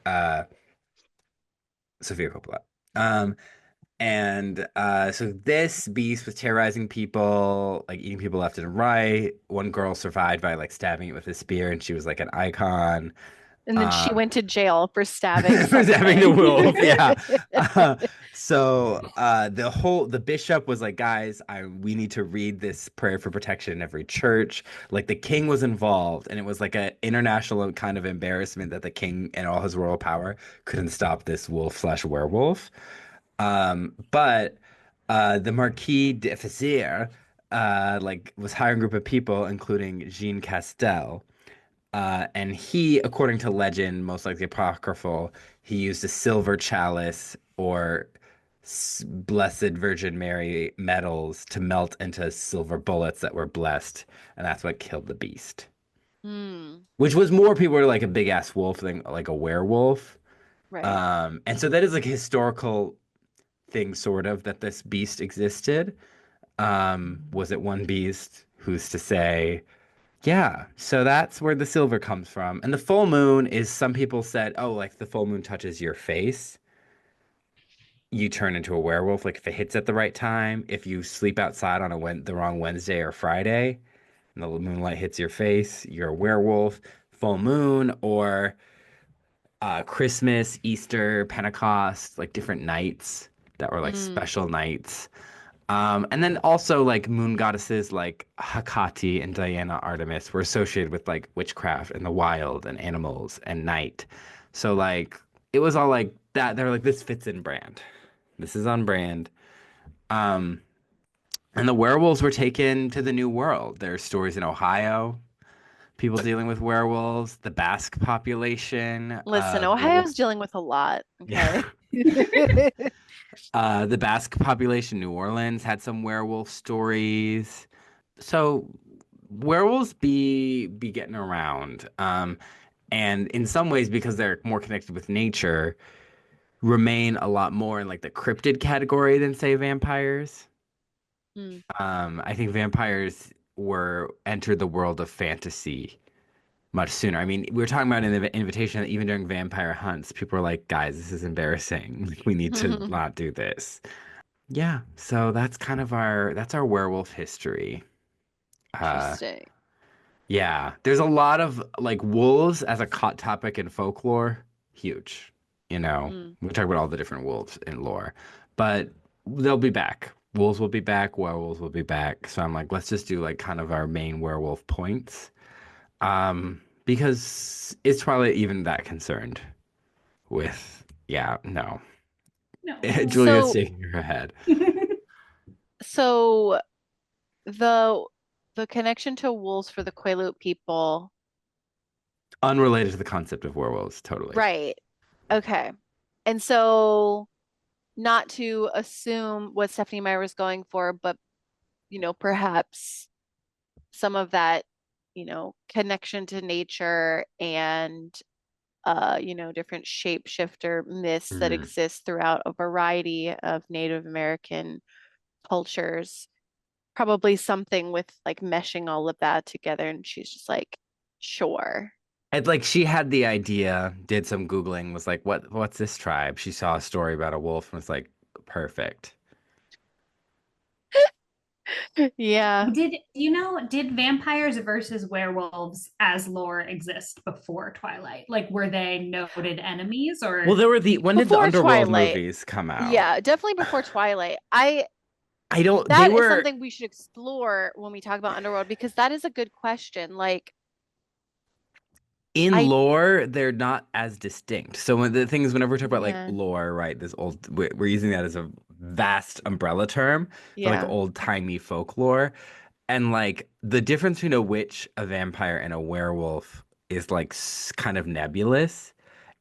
Speaker 1: Sophia Coppola. Um, so this beast was terrorizing people, like eating people left and right. One girl survived by like stabbing it with a spear, and she was like an icon.
Speaker 3: And then she
Speaker 1: Um,
Speaker 3: went to jail for stabbing
Speaker 1: for stabbing the
Speaker 3: something.
Speaker 1: wolf, yeah. The bishop was like, guys, we need to read this prayer for protection in every church. Like the king was involved, and it was like an international kind of embarrassment that the king and all his royal power couldn't stop this wolf/werewolf. But the Marquis de Fezzier like was hiring a group of people, including Jean Castel. And he, according to legend, most likely apocryphal, he used a silver chalice or Blessed Virgin Mary medals to melt into silver bullets that were blessed, and that's what killed the beast.
Speaker 3: Hmm.
Speaker 1: Which was more people were like a big ass wolf thing, like a werewolf.
Speaker 3: Right.
Speaker 1: And so that is like a historical thing, sort of, that this beast existed. Was it one beast? Who's to say? Yeah, so that's where the silver comes from. And the full moon is some people said, oh, like the full moon touches your face, you turn into a werewolf. Like if it hits at the right time, if you sleep outside on the wrong Wednesday or Friday, and the moonlight hits your face, you're a werewolf. Full moon or Christmas, Easter, Pentecost, like different nights that were like
Speaker 3: Mm.
Speaker 1: special nights. And then also like moon goddesses like Hecate and Diana Artemis were associated with like witchcraft and the wild and animals and night. So like it was all like that. They're like, this fits in brand. This is on brand. Um, and the werewolves were taken to the New World. There's stories in Ohio, people dealing with werewolves, the Basque population,
Speaker 3: Listen,
Speaker 1: werewolf.
Speaker 3: Ohio's dealing with a lot.
Speaker 1: Yeah.
Speaker 3: Okay.
Speaker 1: The Basque population, New Orleans, had some werewolf stories. So werewolves be getting around. And in some ways, because they're more connected with nature, remain a lot more in like the cryptid category than say vampires.
Speaker 3: Mm.
Speaker 1: I think vampires were entered the world of fantasy much sooner. I mean, we were talking about in the invitation that even during vampire hunts, people were like, guys, this is embarrassing. Like, we need to not do this. Yeah, so that's our werewolf history. Uh
Speaker 3: Interesting.
Speaker 1: yeah, there's a lot of like wolves as a hot topic in folklore, huge. You know,
Speaker 3: Mm.
Speaker 1: we talk about all the different wolves in lore, but they'll be back. Wolves will be back, werewolves will be back. So I'm like, let's just do like kind of our main werewolf points. Because is Twilight even that concerned with, yeah, no.
Speaker 2: No.
Speaker 1: Julia's
Speaker 3: So,
Speaker 1: shaking her head.
Speaker 3: so the the connection to wolves for the Quaalude people,
Speaker 1: Unrelated to the concept of werewolves, totally.
Speaker 3: right? Okay. And so, not to assume what Stephanie Meyer was going for, but perhaps some of that connection to nature and different shapeshifter myths that
Speaker 1: Mm.
Speaker 3: exist throughout a variety of Native American cultures. Probably something with like meshing all of that together. And she's just like, sure.
Speaker 1: And like she had the idea, did some Googling, was like, what's this tribe? She saw a story about a wolf and was like, perfect.
Speaker 3: Yeah.
Speaker 2: Did vampires versus werewolves as lore exist before Twilight? Like, were they noted enemies
Speaker 1: Well,
Speaker 2: or
Speaker 1: there were the when did the
Speaker 3: Before
Speaker 1: Underworld
Speaker 3: Twilight.
Speaker 1: movies come out?
Speaker 3: Yeah, definitely before Twilight. I
Speaker 1: I don't, they
Speaker 3: That is
Speaker 1: were
Speaker 3: something we should explore when we talk about Underworld because that is a good question. Like,
Speaker 1: in
Speaker 3: I,
Speaker 1: lore, they're not as distinct. So when the thing is, whenever we talk about like
Speaker 3: yeah,
Speaker 1: lore, right, we're using that as a vast umbrella term for like
Speaker 3: yeah,
Speaker 1: old-timey folklore. And like the difference between a vampire, and a werewolf is like kind of nebulous.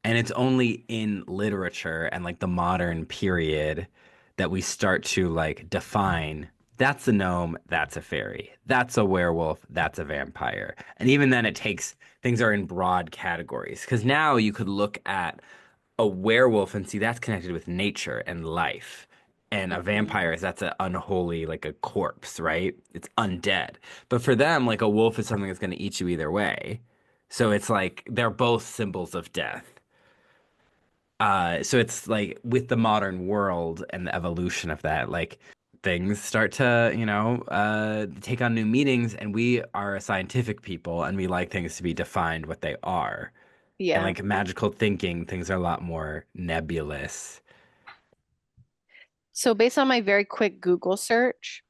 Speaker 1: And it's only in literature and like the modern period that we start to like define that's a gnome, that's a fairy, that's a werewolf, that's a vampire. And even then, things are in broad categories. Because now you could look at a werewolf and see that's connected with nature and life. And a
Speaker 3: mhm,
Speaker 1: vampire is that's an unholy, like a corpse, right? It's undead. But for them, like a wolf is something that's going to eat you either way. So it's like they're both symbols of death. So it's like with the modern world and the evolution of that, like things start to, take on new meanings, and we are a scientific people and we like things to be defined what they are. And
Speaker 3: yeah.
Speaker 1: like magical thinking, things are a lot more nebulous.
Speaker 3: So based on my very quick Google search,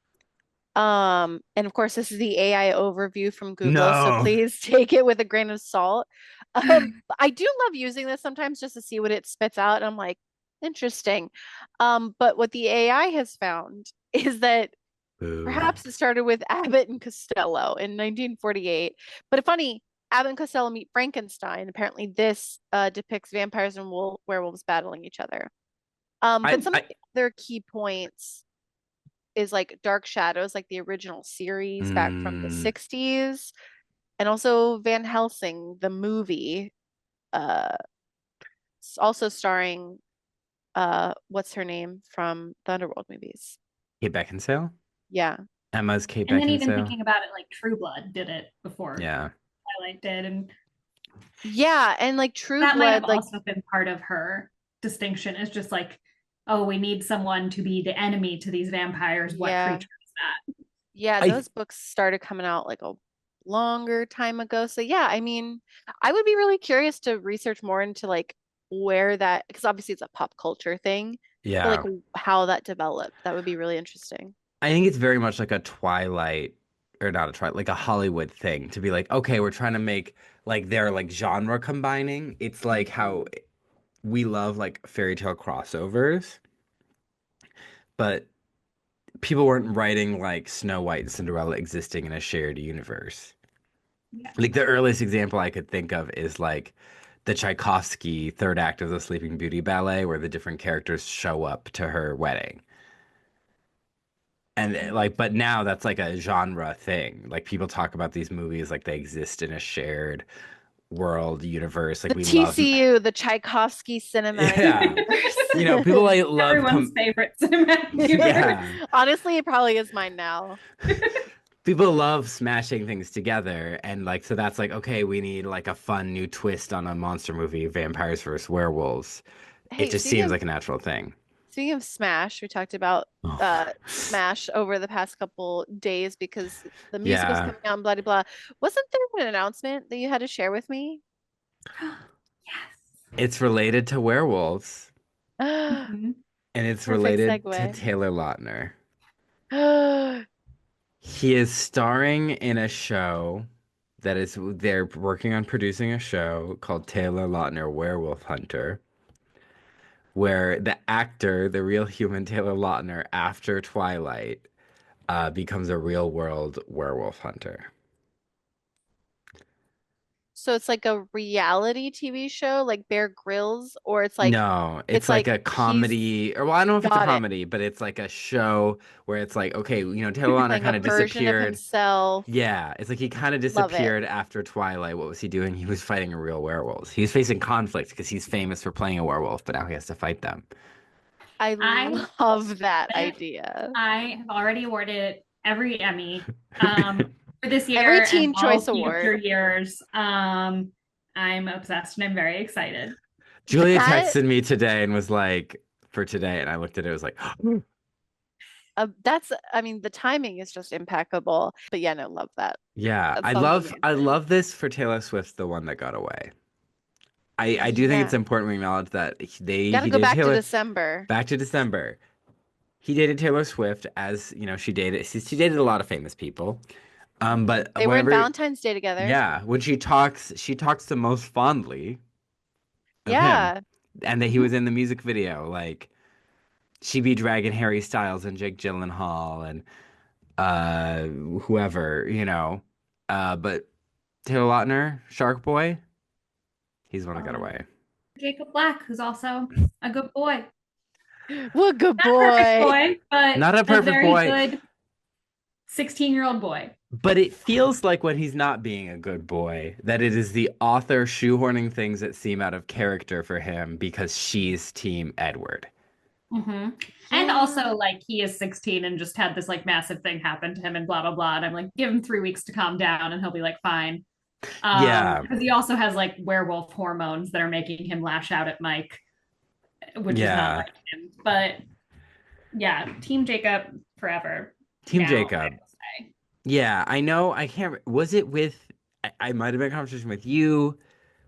Speaker 3: and of course this is the AI overview from Google, so
Speaker 1: No.
Speaker 3: please take it with a grain of salt. I do love using this sometimes just to see what it spits out, and I'm like, interesting. But what the AI has found is that
Speaker 1: Boo.
Speaker 3: perhaps it started with Abbott and Costello in 1948. But funny, Abbott and Costello meet Frankenstein. Apparently, this depicts vampires and werewolves battling each other. But some of
Speaker 1: I
Speaker 3: the other key points is like Dark Shadows, like the original series back from the
Speaker 1: mm,
Speaker 3: 60s, and also Van Helsing, the movie, uh, also starring what's her name from the Underworld movies?
Speaker 1: Kate Beckinsale?
Speaker 3: Yeah.
Speaker 1: Emma's Kate
Speaker 2: and then even
Speaker 1: Beckinsale?
Speaker 2: thinking about it, like True Blood did it before
Speaker 1: Yeah.
Speaker 2: Twilight did, and
Speaker 3: Yeah, and like True
Speaker 2: that might have
Speaker 3: Blood, like
Speaker 2: also been part of her distinction. Is just like, oh, we need someone to be the enemy to these vampires. What
Speaker 3: yeah.
Speaker 2: creature is that?
Speaker 3: Yeah,
Speaker 1: I
Speaker 3: those books started coming out like a longer time ago. So yeah, I mean, I would be really curious to research more into like where that, because obviously it's a pop culture thing, but like
Speaker 1: yeah.
Speaker 3: how that developed. That would be really interesting.
Speaker 1: I think it's very much like a Twilight, or not a Twilight, like a Hollywood thing to be like, okay, we're trying to make like their like genre combining. It's like how
Speaker 3: Mhm.
Speaker 1: we love like fairy tale crossovers, but people weren't writing like Snow White and Cinderella existing in a shared universe.
Speaker 2: Yeah.
Speaker 1: Like the earliest example I could think of is like the Tchaikovsky third act of the Sleeping Beauty ballet, where the different characters show up to her wedding. And like, but now that's like a genre thing. Like people talk about these movies like they exist in a shared world universe. Like
Speaker 3: The
Speaker 1: we love,
Speaker 3: TCU, the Tchaikovsky Cinematic
Speaker 1: yeah. People
Speaker 3: Universe.
Speaker 1: like love
Speaker 2: Everyone's favorite cinematic universe.
Speaker 1: yeah.
Speaker 3: Honestly, it probably is mine now.
Speaker 1: People love smashing things together, and like so that's like okay, we need like a fun new twist on a monster movie, vampires versus werewolves. It
Speaker 3: Hey,
Speaker 1: just seems like a natural thing.
Speaker 3: speaking of Smash, we talked about
Speaker 1: Oh.
Speaker 3: Smash over the past couple days because the musical's
Speaker 1: Yeah,
Speaker 3: coming out and blah blah blah. Wasn't there an announcement that you had to share with me?
Speaker 2: Yes.
Speaker 1: it's related to werewolves,
Speaker 2: Mhm.
Speaker 1: and it's
Speaker 3: Perfect
Speaker 1: related to
Speaker 3: segue.
Speaker 1: Taylor Lautner. He is starring in a show they're working on producing a show called Taylor Lautner Werewolf Hunter, where the actor, the real human Taylor Lautner, after Twilight, becomes a real world werewolf hunter.
Speaker 3: So it's like a reality TV show, like Bear Grylls, or
Speaker 1: No, it's
Speaker 3: it's
Speaker 1: like
Speaker 3: like
Speaker 1: a
Speaker 3: he's
Speaker 1: comedy, or well, I don't know if it's a
Speaker 3: got it.
Speaker 1: comedy, but it's like a show where it's like, okay, Taylor Lautner
Speaker 3: Playing a
Speaker 1: kind of
Speaker 3: version of
Speaker 1: disappeared.
Speaker 3: himself.
Speaker 1: Yeah, it's like he kind of
Speaker 3: Love it.
Speaker 1: disappeared after Twilight. What was he doing? He was fighting a real werewolf. He was facing conflict because he's famous for playing a werewolf, but now he has to fight them.
Speaker 3: I
Speaker 2: I
Speaker 3: love that
Speaker 2: love it.
Speaker 3: idea.
Speaker 2: I have already awarded every Emmy for this
Speaker 3: Every
Speaker 2: year and
Speaker 3: Teen Choice
Speaker 2: all future
Speaker 3: Award.
Speaker 2: years. I'm obsessed and I'm very excited.
Speaker 1: Julia
Speaker 3: That
Speaker 1: texted me today and was like, for today, and I looked at it, it was like,
Speaker 3: that's I mean the timing is just impeccable. But yeah, no, love that.
Speaker 1: yeah,
Speaker 3: That
Speaker 1: I
Speaker 3: sounds
Speaker 1: love I
Speaker 3: amazing.
Speaker 1: love this for Taylor Swift, the one that got away. I do think it's
Speaker 3: Yeah.
Speaker 1: important we acknowledge that
Speaker 3: Got to
Speaker 1: he
Speaker 3: go
Speaker 1: dated
Speaker 3: back to
Speaker 1: Taylor
Speaker 3: December.
Speaker 1: back to December. He dated Taylor Swift as, she dated a lot of famous people. But
Speaker 3: They were in
Speaker 1: whenever
Speaker 3: Valentine's Day together.
Speaker 1: yeah, when she talks the most fondly of him
Speaker 3: Yeah.
Speaker 1: and that he
Speaker 3: Hmm.
Speaker 1: was in the music video, like she be dragging Harry Styles and Jake Gyllenhaal and uh whoever, but Taylor Lautner, Shark Boy, he's the one that got
Speaker 2: Um,
Speaker 1: away.
Speaker 2: Jacob Black, who's also a good boy.
Speaker 3: What good
Speaker 2: Not a perfect
Speaker 3: boy.
Speaker 2: boy, but
Speaker 1: Not a
Speaker 2: a
Speaker 1: perfect
Speaker 2: very
Speaker 1: boy,
Speaker 2: good 16-year-old boy.
Speaker 1: but it feels like when he's not being a good boy, that it is the author shoehorning things that seem out of character for him because she's Team Edward.
Speaker 2: Hmm. And
Speaker 3: Yeah.
Speaker 2: also, like, he is 16 and just had this like massive thing happen to him and blah blah blah. And I'm like, give him 3 weeks to calm down and he'll be like fine.
Speaker 1: Yeah,
Speaker 2: Because he also has like werewolf hormones that are making him lash out at Mike, which is not
Speaker 1: yeah.
Speaker 2: like him. But yeah, Team Jacob forever.
Speaker 1: Team
Speaker 2: Now, I
Speaker 1: Jacob.
Speaker 2: will say.
Speaker 1: Yeah, I know. I can't. Was it with? I might have been in a conversation with you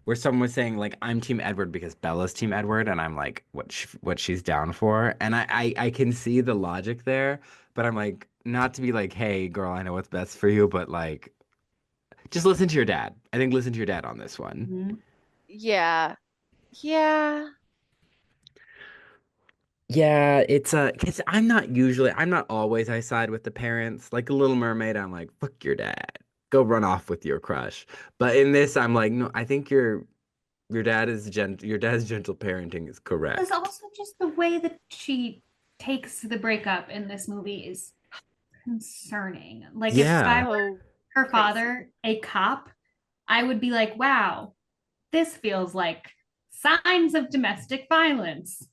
Speaker 1: where someone was saying like I'm Team Edward because Bella's Team Edward, and I'm like what she's down for, and I can see the logic there, but I'm like not to be like, hey girl, I know what's best for you, but like just listen to your dad. I think listen to your dad on this one.
Speaker 2: Mhm.
Speaker 3: Yeah. Yeah.
Speaker 1: Yeah, it's cause I'm not always I side with the parents. Like a Little Mermaid, I'm like, fuck your dad. Go run off with your crush. But in this, I'm like, no, I think your dad's gentle parenting is
Speaker 2: There's
Speaker 1: correct.
Speaker 2: also just the way that she takes the breakup in this movie is concerning. Like if Sky
Speaker 1: Yeah.
Speaker 2: were
Speaker 3: So
Speaker 2: her
Speaker 3: crazy.
Speaker 2: father, a cop, I would be like, wow, this feels like signs of domestic violence.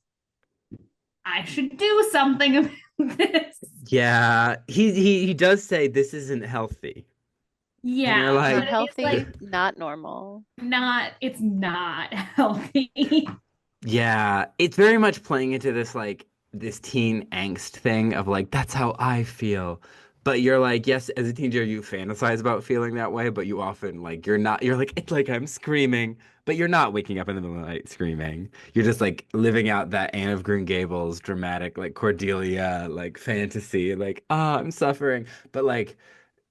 Speaker 2: I should do something about this.
Speaker 1: Yeah. He does say this isn't healthy. And you're
Speaker 2: Yeah,
Speaker 3: Not
Speaker 2: but
Speaker 1: like,
Speaker 2: it is like
Speaker 3: healthy, not normal.
Speaker 2: it's not healthy.
Speaker 1: yeah, it's very much playing into this like this teen angst thing of like that's how I feel. But you're like, yes, as a teenager you fantasize about feeling that way, but you often like you're like it's like I'm screaming, but you're not waking up in the middle of the night screaming. You're just like living out that Anne of Green Gables dramatic like Cordelia like fantasy like, ah, I'm suffering. But like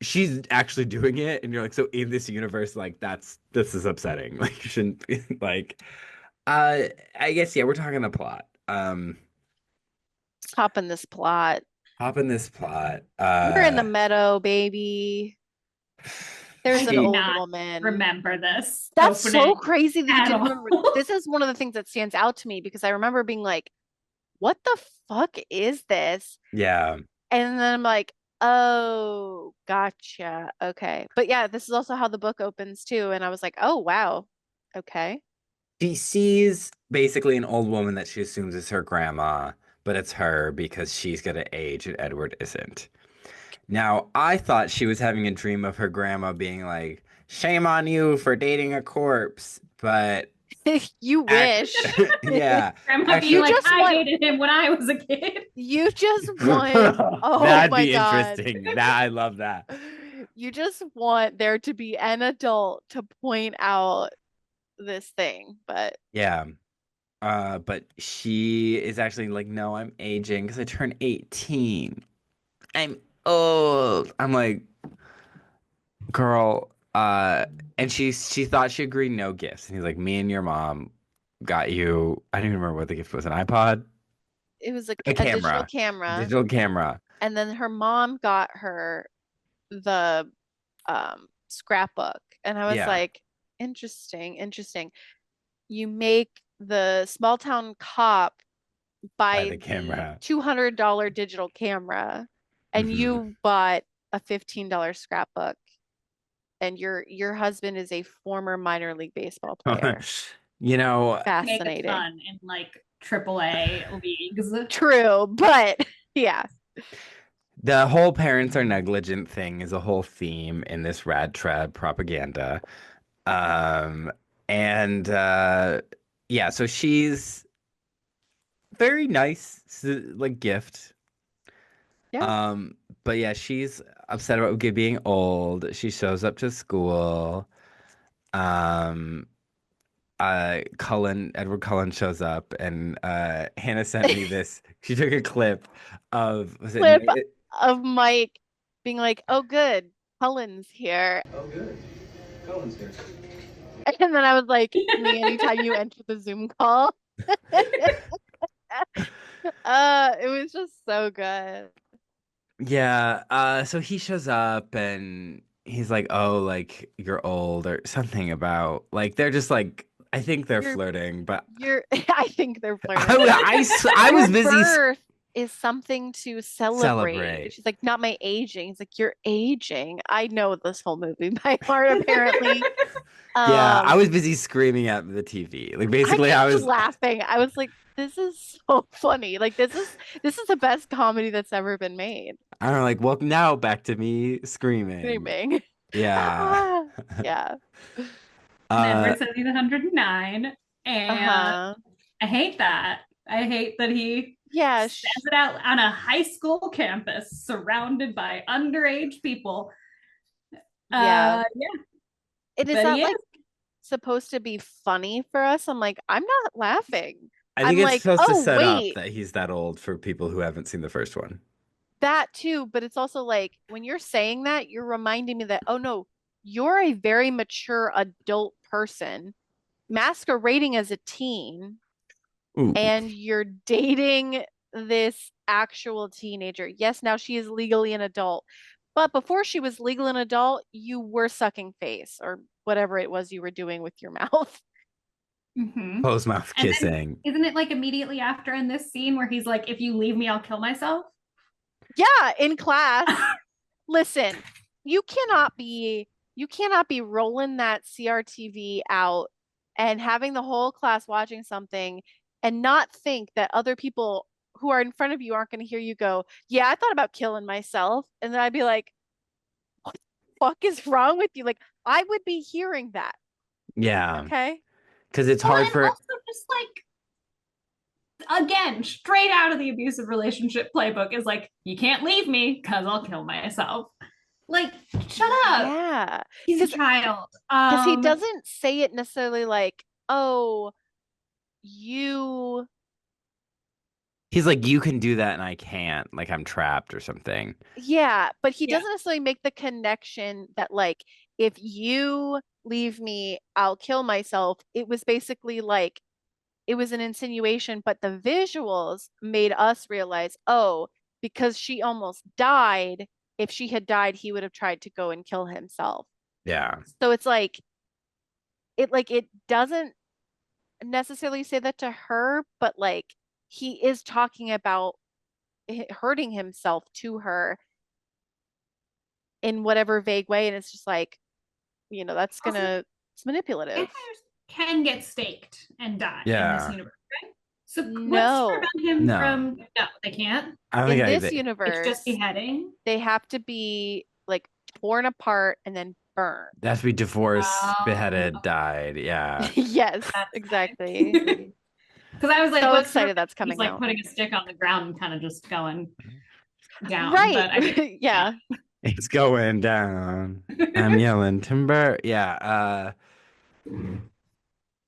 Speaker 1: she's actually doing it and you're like so in this universe like this is upsetting. Like you shouldn't be like uh, I guess yeah, we're talking the plot.
Speaker 3: Hop in this plot.
Speaker 1: Hop in this plot.
Speaker 3: We're in the meadow, baby.
Speaker 2: I
Speaker 3: There's an
Speaker 2: did
Speaker 1: She
Speaker 3: old
Speaker 2: not
Speaker 3: woman.
Speaker 2: remember this
Speaker 3: That's so
Speaker 2: opening
Speaker 3: crazy that you
Speaker 2: at
Speaker 3: didn't
Speaker 2: all.
Speaker 3: remember. This is one of the things that stands out to me because I remember being like, what the fuck is this?
Speaker 1: yeah.
Speaker 3: And then I'm like, oh, gotcha. Okay. But yeah, this is also how the book opens too. And I was like, oh, wow. Okay.
Speaker 1: She sees basically an old woman that she assumes is her grandma, but it's her because she's gonna age and Edward isn't. Now, I thought she was having a dream of her grandma being like, "Shame on you for dating a corpse," but
Speaker 3: You
Speaker 1: act
Speaker 3: wish.
Speaker 1: yeah,
Speaker 2: Grandma being
Speaker 3: You
Speaker 1: actually
Speaker 2: like,
Speaker 3: just
Speaker 2: I
Speaker 3: want,
Speaker 2: dated him when I was a kid.
Speaker 3: you just want, oh
Speaker 1: that'd
Speaker 3: my
Speaker 1: be
Speaker 3: God.
Speaker 1: interesting. That I love that.
Speaker 3: You just want there to be an adult to point out this thing, but
Speaker 1: Yeah. But she is actually like, no, I'm aging because I turned 18. I'm old. I'm like, girl, and she thought she agreed no gifts. And he's like, me and your mom got you. I don't even remember what the gift was, an iPod?
Speaker 3: it was
Speaker 1: A
Speaker 3: a digital
Speaker 1: camera.
Speaker 3: camera.
Speaker 1: Digital camera.
Speaker 3: And then her mom got her the scrapbook. And I was
Speaker 1: Yeah.
Speaker 3: like, Interesting. Interesting. You make the small town cop
Speaker 1: By
Speaker 3: buy
Speaker 1: the
Speaker 3: the
Speaker 1: camera.
Speaker 3: $200 digital camera, and
Speaker 1: Hmm.
Speaker 3: you bought a $15 scrapbook, and your husband is a former minor league baseball player.
Speaker 1: You know,
Speaker 2: Make a
Speaker 3: Fascinating.
Speaker 2: ton in like AAA leagues.
Speaker 3: True, but yeah.
Speaker 1: the whole parents are negligent thing is a whole theme in this rad trad propaganda. Um, and yeah, so she's very nice, like gift.
Speaker 3: Yeah.
Speaker 1: Um, but yeah, she's upset about being old. She shows up to school. Um, Edward Cullen shows up, and Hannah sent me this. She took a clip of was it,
Speaker 3: Clip of Mike being like, "Oh, good, Cullen's here,"
Speaker 1: Oh, good. Cullen's here.
Speaker 3: and then I was like, "Me, anytime you enter the Zoom call." It was just so good.
Speaker 1: Yeah, so he shows up and he's like, "Oh, like you're old," or something about like they're just like I think they're
Speaker 3: You're
Speaker 1: flirting, but
Speaker 3: I think they're flirting.
Speaker 1: I
Speaker 3: Your
Speaker 1: was busy
Speaker 3: birth is something to celebrate.
Speaker 1: celebrate.
Speaker 3: She's like, not my aging. He's like, you're aging. I know this whole movie by heart, apparently.
Speaker 1: Yeah, I was
Speaker 3: Um,
Speaker 1: busy screaming at the TV. Like
Speaker 3: I
Speaker 1: basically, I
Speaker 3: kept
Speaker 1: was
Speaker 3: laughing. I was like, this is so funny. Like this is the best comedy that's ever been made.
Speaker 1: I don't know, like, well, now back to me screaming.
Speaker 3: Screaming.
Speaker 1: Yeah.
Speaker 3: Ah, yeah.
Speaker 2: And
Speaker 1: Uh,
Speaker 2: Edward says he's 109. And
Speaker 3: Uh-huh.
Speaker 2: I hate that. I hate that he
Speaker 3: Yeah,
Speaker 2: says it out on a high school campus surrounded by underage people.
Speaker 3: yeah.
Speaker 2: Yeah,
Speaker 3: And is
Speaker 2: but
Speaker 3: that
Speaker 2: he is.
Speaker 3: like supposed to be funny for us? I'm like, I'm not laughing.
Speaker 1: I think
Speaker 3: I'm
Speaker 1: it's
Speaker 3: like,
Speaker 1: supposed to
Speaker 3: oh,
Speaker 1: set up
Speaker 3: wait,
Speaker 1: that he's that old for people who haven't seen the first one.
Speaker 3: that too. But it's also like when you're saying that, you're reminding me that, oh no, you're a very mature adult person masquerading as a teen
Speaker 1: Ooh.
Speaker 3: and you're dating this actual teenager. Yes, now she is legally an adult. But before she was legal an adult, you were sucking face or whatever it was you were doing with your mouth.
Speaker 2: Mm-hmm.
Speaker 1: Closed mouth
Speaker 2: And then
Speaker 1: kissing.
Speaker 2: isn't it like immediately after in this scene where he's like, if you leave me, I'll kill myself?
Speaker 3: Yeah, in class. Listen, you cannot be you cannot be rolling that CRTV out and having the whole class watching something and not think that other people who are in front of you aren't going to hear you go, "Yeah, I thought about killing myself." And then I'd be like, "What the fuck is wrong with you?" Like I would be hearing that,
Speaker 1: Yeah.
Speaker 3: okay?
Speaker 1: Because it's
Speaker 2: Well,
Speaker 1: hard
Speaker 2: and
Speaker 1: for
Speaker 2: also just like, again, straight out of the abusive relationship playbook is like, you can't leave me because I'll kill myself. Like, shut up.
Speaker 3: Yeah.
Speaker 2: He's a
Speaker 3: Cuz
Speaker 2: child.
Speaker 3: cuz he doesn't say it necessarily like, "Oh, you
Speaker 1: he's like, you can do that and I can't. Like I'm trapped or something.
Speaker 3: Yeah, but he
Speaker 2: Yeah.
Speaker 3: doesn't necessarily make the connection that like if you leave me, I'll kill myself. It was basically like it was an insinuation, but the visuals made us realize, oh, because she almost died, if she had died, he would have tried to go and kill himself.
Speaker 1: Yeah.
Speaker 3: So it's like it doesn't necessarily say that to her, but like he is talking about hurting himself to her in whatever vague way. And it's just like, that's
Speaker 2: Also,
Speaker 3: gonna, it's manipulative.
Speaker 2: vampires can get staked and die in this
Speaker 1: Yeah.
Speaker 2: universe, right? So what's to
Speaker 3: No,
Speaker 2: prevent him
Speaker 1: No.
Speaker 2: from? No, they can't.
Speaker 1: I don't think
Speaker 3: in this
Speaker 2: It's just
Speaker 3: universe,
Speaker 2: beheading.
Speaker 3: they have to be like torn apart and then burned.
Speaker 1: that has to be divorced, beheaded,
Speaker 2: Okay.
Speaker 1: died. Yeah.
Speaker 3: Yes,
Speaker 2: That's
Speaker 3: exactly.
Speaker 2: nice. Because I was like,
Speaker 3: So
Speaker 2: what's to
Speaker 3: excited
Speaker 2: prevent
Speaker 3: that's
Speaker 2: just
Speaker 3: coming
Speaker 2: like
Speaker 3: out.
Speaker 2: putting a stick on the ground and kind of just going down?
Speaker 3: Right.
Speaker 2: But I guess yeah.
Speaker 3: Yeah.
Speaker 1: It's going down. I'm yelling timber. Yeah.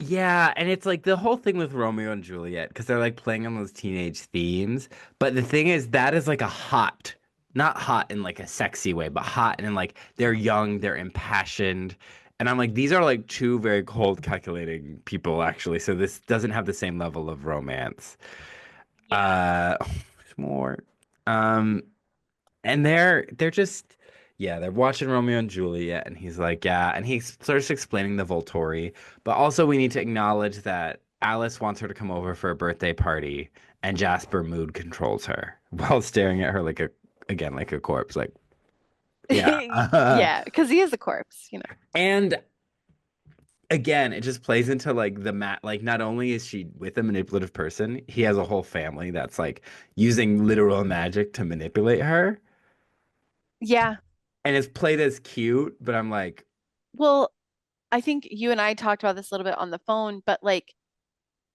Speaker 1: Yeah, and it's like the whole thing with Romeo and Juliet because they're like playing on those teenage themes. But the thing is, that is like a hot, not hot in like a sexy way, but hot and in like they're young, they're impassioned. And I'm like, these are like two very cold, calculating people, actually. So this doesn't have the same level of romance.
Speaker 2: Yeah.
Speaker 1: More. Um, and they're just, Yeah, they're watching Romeo and Juliet, and he's like, yeah, and he starts explaining the Volturi, but also we need to acknowledge that Alice wants her to come over for a birthday party, and Jasper mood controls her while staring at her like a, again, like a corpse, like, yeah.
Speaker 3: Yeah, because he is a corpse, you know.
Speaker 1: And again, it just plays into like the mat, like not only is she with a manipulative person, he has a whole family that's like using literal magic to manipulate her,
Speaker 3: Yeah.
Speaker 1: and it's played as cute, but I'm like,
Speaker 3: Well, I think you and I talked about this a little bit on the phone, but like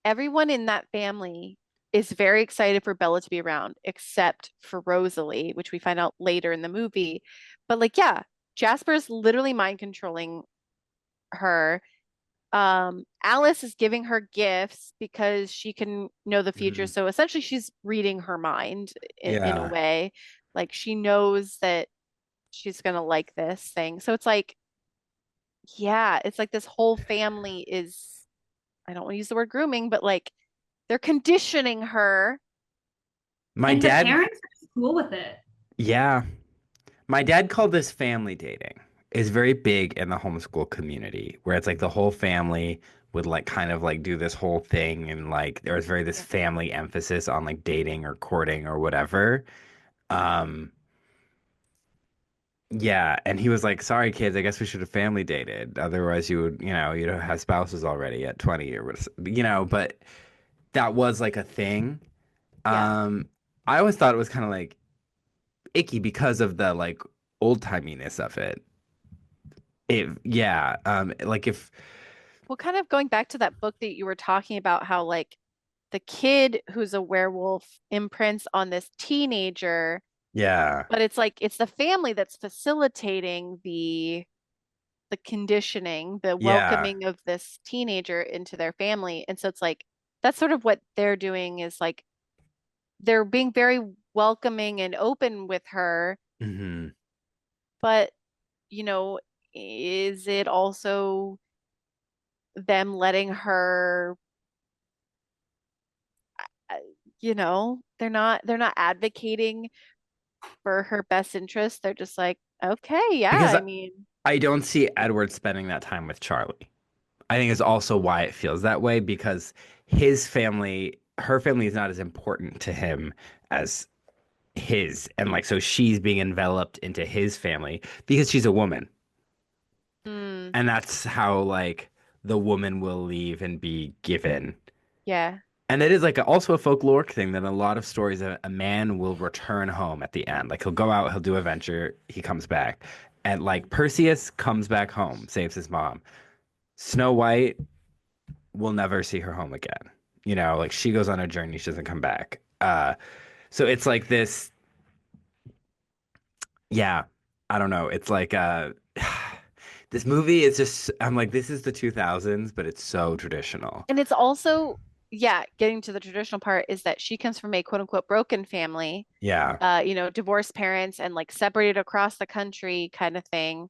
Speaker 3: everyone in that family is very excited for Bella to be around, except for Rosalie, which we find out later in the movie. But like, yeah, Jasper's literally mind controlling her. Alice is giving her gifts because she can know the future.
Speaker 1: mhm,
Speaker 3: So essentially, she's reading her mind in a
Speaker 1: yeah.
Speaker 3: way. Like she knows that she's gonna like this thing. So it's like, yeah, it's like this whole family is, I don't want to use the word grooming, but like they're conditioning her.
Speaker 1: My
Speaker 2: And the
Speaker 1: dad,
Speaker 2: parents are cool with it.
Speaker 1: yeah, my dad called this family dating. It's very big in the homeschool community where it's like the whole family would like kind of like do this whole thing and like there was very this
Speaker 3: Yeah.
Speaker 1: family emphasis on like dating or courting or whatever. Um, yeah, and he was like, "Sorry, kids, I guess we should have family dated. Otherwise, you would, you'd have spouses already at 20 or what, But that was like a thing.
Speaker 3: Yeah.
Speaker 1: Um, I always thought it was kind of like icky because of the like old timiness of it. Yeah, like if,
Speaker 3: Well, kind of going back to that book that you were talking about, how like the kid who's a werewolf imprints on this teenager,
Speaker 1: yeah,
Speaker 3: but it's like it's the family that's facilitating the conditioning, the
Speaker 1: yeah,
Speaker 3: welcoming of this teenager into their family. And so it's like that's sort of what they're doing is like they're being very welcoming and open with her,
Speaker 1: hmm
Speaker 3: but you know, is it also them letting her, uh, they're not advocating for her best interest. They're just like, okay, yeah,
Speaker 1: because
Speaker 3: I mean,
Speaker 1: I don't see Edward spending that time with Charlie. I think it's also why it feels that way because his family, her family is not as important to him as his. And like, so she's being enveloped into his family because she's a woman.
Speaker 3: mm,
Speaker 1: And that's how like the woman will leave and be given.
Speaker 3: yeah.
Speaker 1: And it is like also a folkloric thing that in a lot of stories, a man will return home at the end. Like he'll go out, he'll do a venture, he comes back. And like Perseus comes back home, saves his mom. Snow White will never see her home again. Like she goes on a journey, she doesn't come back. So it's like this, yeah, I don't know. It's like this movie is just I'm like, this is the 2000s, but it's so traditional.
Speaker 3: And it's also, yeah, getting to the traditional part is that she comes from a quote unquote broken family,
Speaker 1: Yeah.
Speaker 3: divorced parents and like separated across the country kind of thing.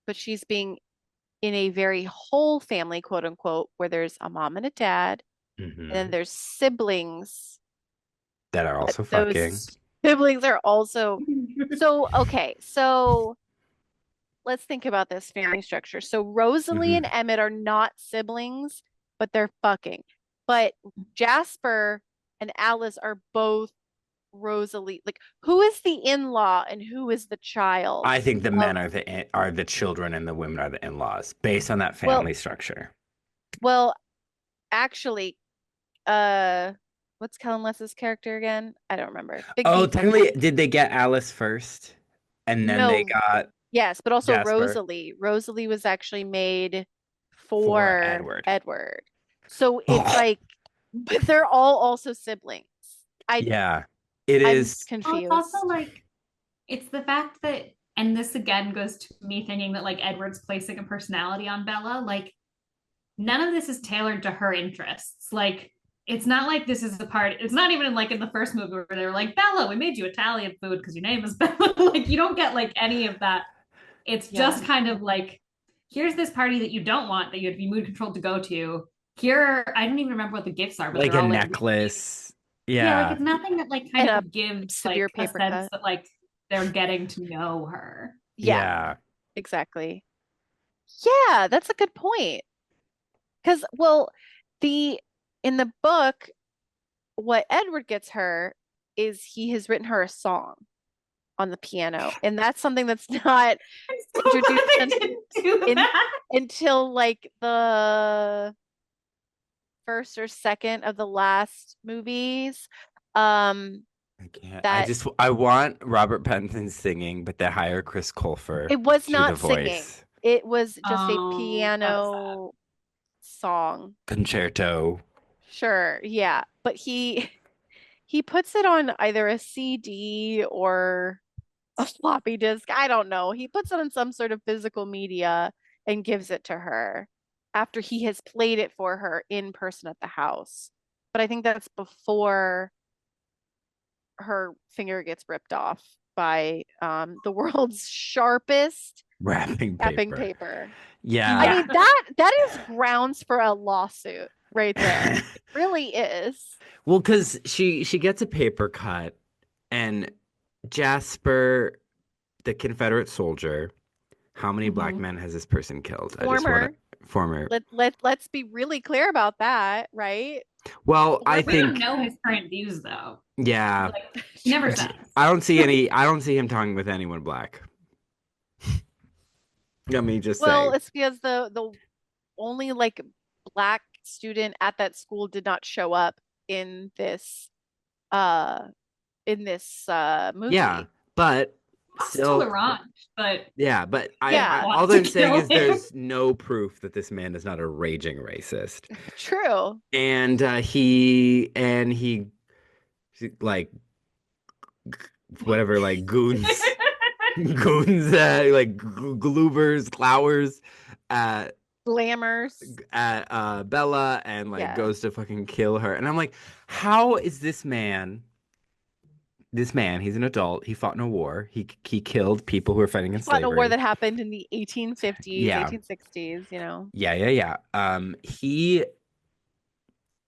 Speaker 3: But she's being in a very whole family, quote unquote, where there's a mom and a dad, and then
Speaker 1: hmm
Speaker 3: there's siblings,
Speaker 1: That are
Speaker 3: but
Speaker 1: also fucking.
Speaker 3: those siblings are also so okay. So let's think about this family structure. So Rosalie and
Speaker 1: hmm
Speaker 3: Emmett are not siblings, but they're fucking. But Jasper and Alice are both Rosalie. Like, who is the in-law and who is the child
Speaker 1: I think the
Speaker 3: of,
Speaker 1: men are the children and the women are the in-laws based on that
Speaker 3: well,
Speaker 1: family structure.
Speaker 3: well, actually, uh, what's Kellen Less's character again? I don't remember. Big
Speaker 1: Oh,
Speaker 3: beefy.
Speaker 1: technically, did they get Alice first and then they
Speaker 3: No,
Speaker 1: got
Speaker 3: yes, but also
Speaker 1: Jasper
Speaker 3: Rosalie. Rosalie was actually made
Speaker 1: for
Speaker 3: for
Speaker 1: Edward?
Speaker 3: Edward. So it's like, but they're all also siblings. I
Speaker 1: Yeah, it
Speaker 3: I'm
Speaker 1: is.
Speaker 2: Well, it's also
Speaker 3: confused.
Speaker 2: like it's the fact that, and this again goes to me thinking that like Edward's placing a personality on Bella. Like none of this is tailored to her interests. Like it's not like this is the part. It's not even like in the first movie where they're like, Bella, we made you Italian food because your name is Bella. Like you don't get like any of that. It's
Speaker 3: Yeah.
Speaker 2: just kind of like, here's this party that you don't want that you'd be mood controlled to go to. Here, I don't even remember what the gifts are, but
Speaker 1: Like
Speaker 2: they're
Speaker 1: a
Speaker 2: all like,
Speaker 1: necklace.
Speaker 2: yeah, like
Speaker 1: Yeah.
Speaker 2: it's nothing that like kind
Speaker 3: And a
Speaker 2: of gives
Speaker 3: severe
Speaker 2: like a
Speaker 3: paper
Speaker 2: sense
Speaker 3: cut.
Speaker 2: that like they're getting to know her.
Speaker 3: Yeah,
Speaker 1: Yeah.
Speaker 3: exactly. Yeah, that's a good point. Because, well, the in the book, what Edward gets her is he has written her a song on the piano, and that's something that's not
Speaker 2: I'm so glad
Speaker 3: introduced
Speaker 2: they didn't do
Speaker 3: in
Speaker 2: that.
Speaker 3: until like the first or second of the last movies. Um,
Speaker 1: I can't.
Speaker 3: that
Speaker 1: I want Robert Pattinson singing, but they hire Chris Colfer
Speaker 3: it was
Speaker 1: to do the
Speaker 3: not singing.
Speaker 1: voice.
Speaker 3: It was just a
Speaker 2: Oh, that was sad.
Speaker 3: piano song.
Speaker 1: Concerto.
Speaker 3: Sure, yeah, but he puts it on either a CD or a floppy disk. I don't know. He puts it on some sort of physical media and gives it to her after he has played it for her in person at the house. But I think that's before her finger gets ripped off by the world's sharpest
Speaker 1: Wrapping
Speaker 3: wrapping
Speaker 1: paper.
Speaker 3: paper. I
Speaker 1: Yeah.
Speaker 3: mean, that is grounds for a lawsuit right there. It really is.
Speaker 1: Well, because she gets a paper cut, and Jasper, the Confederate soldier, how many black
Speaker 2: Mhm.
Speaker 1: men has this person killed? I just want
Speaker 3: Former.
Speaker 1: to former.
Speaker 3: Let's be really clear about that, right?
Speaker 1: Well, I
Speaker 2: We don't
Speaker 1: think
Speaker 2: know his current views though.
Speaker 1: yeah.
Speaker 2: Like he never says.
Speaker 1: I don't see him talking with anyone black. Let me just
Speaker 3: Well,
Speaker 1: say.
Speaker 3: it's because the only like black student at that school did not show up in this uh
Speaker 1: Yeah,
Speaker 3: movie.
Speaker 1: but
Speaker 2: Talks to
Speaker 1: still
Speaker 2: Laurent, but
Speaker 1: yeah, but I
Speaker 3: Yeah,
Speaker 1: all
Speaker 2: wants to
Speaker 1: I'm saying
Speaker 2: kill
Speaker 1: is
Speaker 2: him.
Speaker 1: there's no proof that this man is not a raging racist.
Speaker 3: true.
Speaker 1: And he like whatever like goons goons like gloobers glowers at
Speaker 3: Glamours.
Speaker 1: Bella and like
Speaker 3: Yeah.
Speaker 1: goes to fucking kill her. And I'm like, how is this man, he's an adult. He fought in a war. He killed people who were fighting in
Speaker 3: Fought in a war
Speaker 1: slavery.
Speaker 3: that happened in the 1850s,
Speaker 1: Yeah.
Speaker 3: 1860s, you know.
Speaker 1: Yeah. He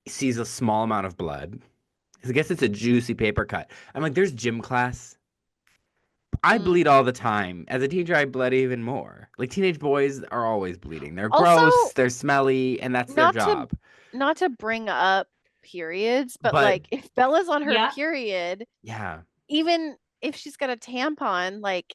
Speaker 1: sees a small amount of blood. I guess it's a juicy paper cut. I'm like, there's gym class. I
Speaker 3: Mm.
Speaker 1: bleed all the time. As a teenager, I bled even more. Like teenage boys are always bleeding. They're
Speaker 3: Also,
Speaker 1: gross, they're smelly, and that's their
Speaker 3: not to
Speaker 1: job.
Speaker 3: not to bring up periods, but
Speaker 1: But
Speaker 3: like if Bella's on her
Speaker 2: Yeah.
Speaker 3: period,
Speaker 1: yeah,
Speaker 3: even if she's got a tampon, like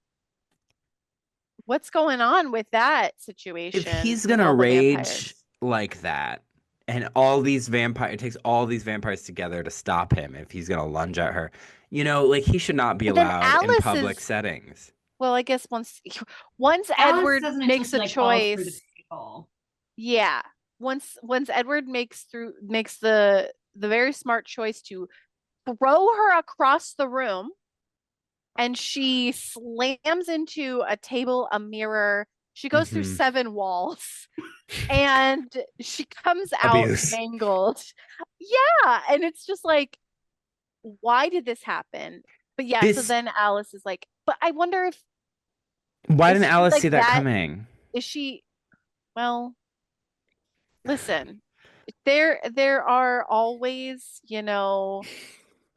Speaker 3: what's going on with that
Speaker 1: if
Speaker 3: situation
Speaker 1: he's
Speaker 3: with
Speaker 1: gonna
Speaker 3: all the
Speaker 1: rage
Speaker 3: vampires?
Speaker 1: like that, and it takes all these vampires together to stop him if he's gonna lunge at her, like he should not be
Speaker 3: But then
Speaker 1: allowed in
Speaker 3: Alice
Speaker 1: public
Speaker 3: is,
Speaker 1: settings.
Speaker 3: well, I guess once
Speaker 2: Alice
Speaker 3: Edward
Speaker 2: doesn't until
Speaker 3: makes
Speaker 2: she
Speaker 3: a
Speaker 2: like falls through the
Speaker 3: choice,
Speaker 2: table.
Speaker 3: yeah. Once Edward makes the very smart choice to throw her across the room and she slams into a table, a mirror. She goes through
Speaker 1: Hmm.
Speaker 3: 7 walls and she comes out
Speaker 1: Abuse.
Speaker 3: mangled. Yeah, and it's just like, why did this happen? But yeah, so
Speaker 1: This.
Speaker 3: then Alice is like, but I wonder if
Speaker 1: Why
Speaker 3: is
Speaker 1: didn't
Speaker 3: she
Speaker 1: Alice
Speaker 3: like
Speaker 1: see that
Speaker 3: that?
Speaker 1: coming?
Speaker 3: Is she, well, listen, there are always,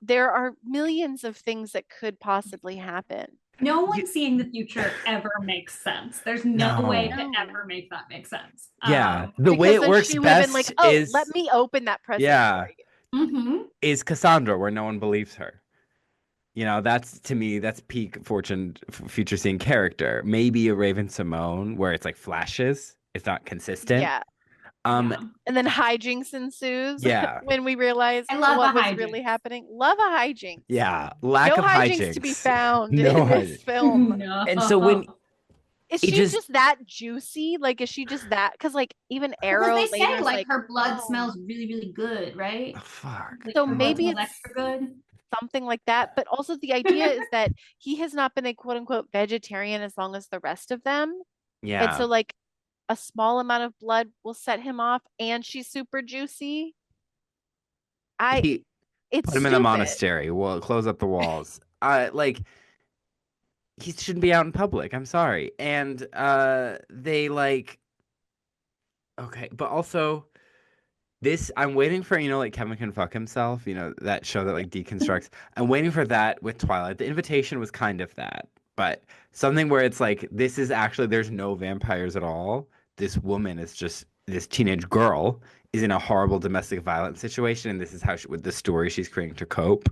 Speaker 3: there are millions of things that could possibly happen.
Speaker 2: No
Speaker 1: You,
Speaker 2: one seeing the future ever makes sense. There's no way
Speaker 1: no.
Speaker 2: to
Speaker 3: No.
Speaker 2: ever make that make sense.
Speaker 1: Yeah, the way
Speaker 3: Because
Speaker 1: it
Speaker 3: then
Speaker 1: works
Speaker 3: she would have been like,
Speaker 1: best
Speaker 3: "Oh, let
Speaker 1: is
Speaker 3: me open that present for
Speaker 1: yeah,
Speaker 3: you."
Speaker 2: Mhm.
Speaker 1: is Cassandra, where no one believes her. That's to me, that's peak Fortune future seeing character. Maybe a Raven Simone, where it's like flashes, it's not consistent.
Speaker 3: Yeah.
Speaker 1: Um,
Speaker 2: Yeah.
Speaker 3: And then hijinks ensues
Speaker 1: yeah,
Speaker 3: when we realize
Speaker 2: I love
Speaker 3: what
Speaker 2: a
Speaker 3: was really
Speaker 2: hijinks.
Speaker 3: happening. Love a hijinks.
Speaker 1: yeah, lack
Speaker 3: No
Speaker 1: of
Speaker 3: hijinks to be
Speaker 1: hijinks,
Speaker 3: found
Speaker 1: no
Speaker 3: in this
Speaker 1: hijinks.
Speaker 3: film.
Speaker 1: And so when
Speaker 2: No.
Speaker 3: Is
Speaker 1: it
Speaker 3: she
Speaker 1: just
Speaker 3: just that juicy? Like, is she just that? Because, like, even
Speaker 2: Because
Speaker 3: Arrow
Speaker 2: they
Speaker 3: later
Speaker 2: say
Speaker 3: is
Speaker 2: like
Speaker 3: like,
Speaker 2: her blood
Speaker 3: oh,
Speaker 2: smells really, really good, right?
Speaker 1: oh, fuck.
Speaker 2: Like
Speaker 3: so
Speaker 2: her blood
Speaker 3: maybe
Speaker 2: smells
Speaker 3: it's
Speaker 2: extra good.
Speaker 3: something like that. But also, the idea is that he has not been a quote unquote vegetarian as long as the rest of them. And
Speaker 1: Yeah,
Speaker 3: so, like, a small amount of blood will set him off, and she's super juicy. I,
Speaker 1: he
Speaker 3: it's
Speaker 1: put him in the
Speaker 3: stupid.
Speaker 1: monastery. We'll close up the walls. Like he shouldn't be out in public. I'm sorry. And they like okay, but also I'm waiting for, like Kevin Can Fuck Himself, that show that like deconstructs. I'm waiting for that with Twilight. The Invitation was kind of that, but something where it's like this is actually there's no vampires at all. This woman is just this teenage girl is in a horrible domestic violence situation, and this is how with the story she's creating to cope,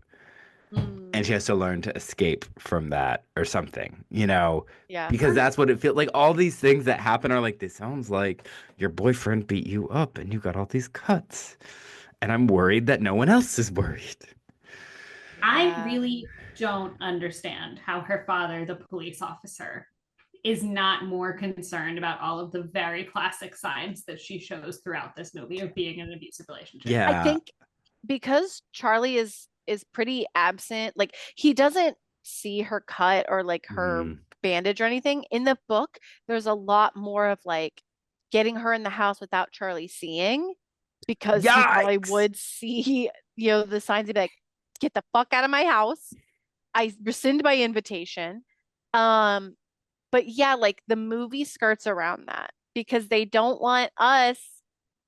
Speaker 1: and she
Speaker 3: Mm,
Speaker 1: has to learn to escape from that or something,
Speaker 3: yeah.
Speaker 1: because that's what it feels like. All these things that happen are like, this sounds like your boyfriend beat you up and you got all these cuts. And I'm worried that no one else is worried.
Speaker 2: I
Speaker 3: Yeah.
Speaker 2: really don't understand how her father, the police officer, is not more concerned about all of the very classic signs that she shows throughout this movie of being in an abusive relationship.
Speaker 3: I
Speaker 1: Yeah.
Speaker 3: think because Charlie is pretty absent, like he doesn't see her cut or like her
Speaker 1: Mhm.
Speaker 3: bandage or anything. In the book, there's a lot more of like getting her in the house without Charlie seeing because he probably
Speaker 1: Yikes.
Speaker 3: would see, the signs and be like, get the fuck out of my house. I rescind my invitation. Um, but yeah, like the movie skirts around that because they don't want us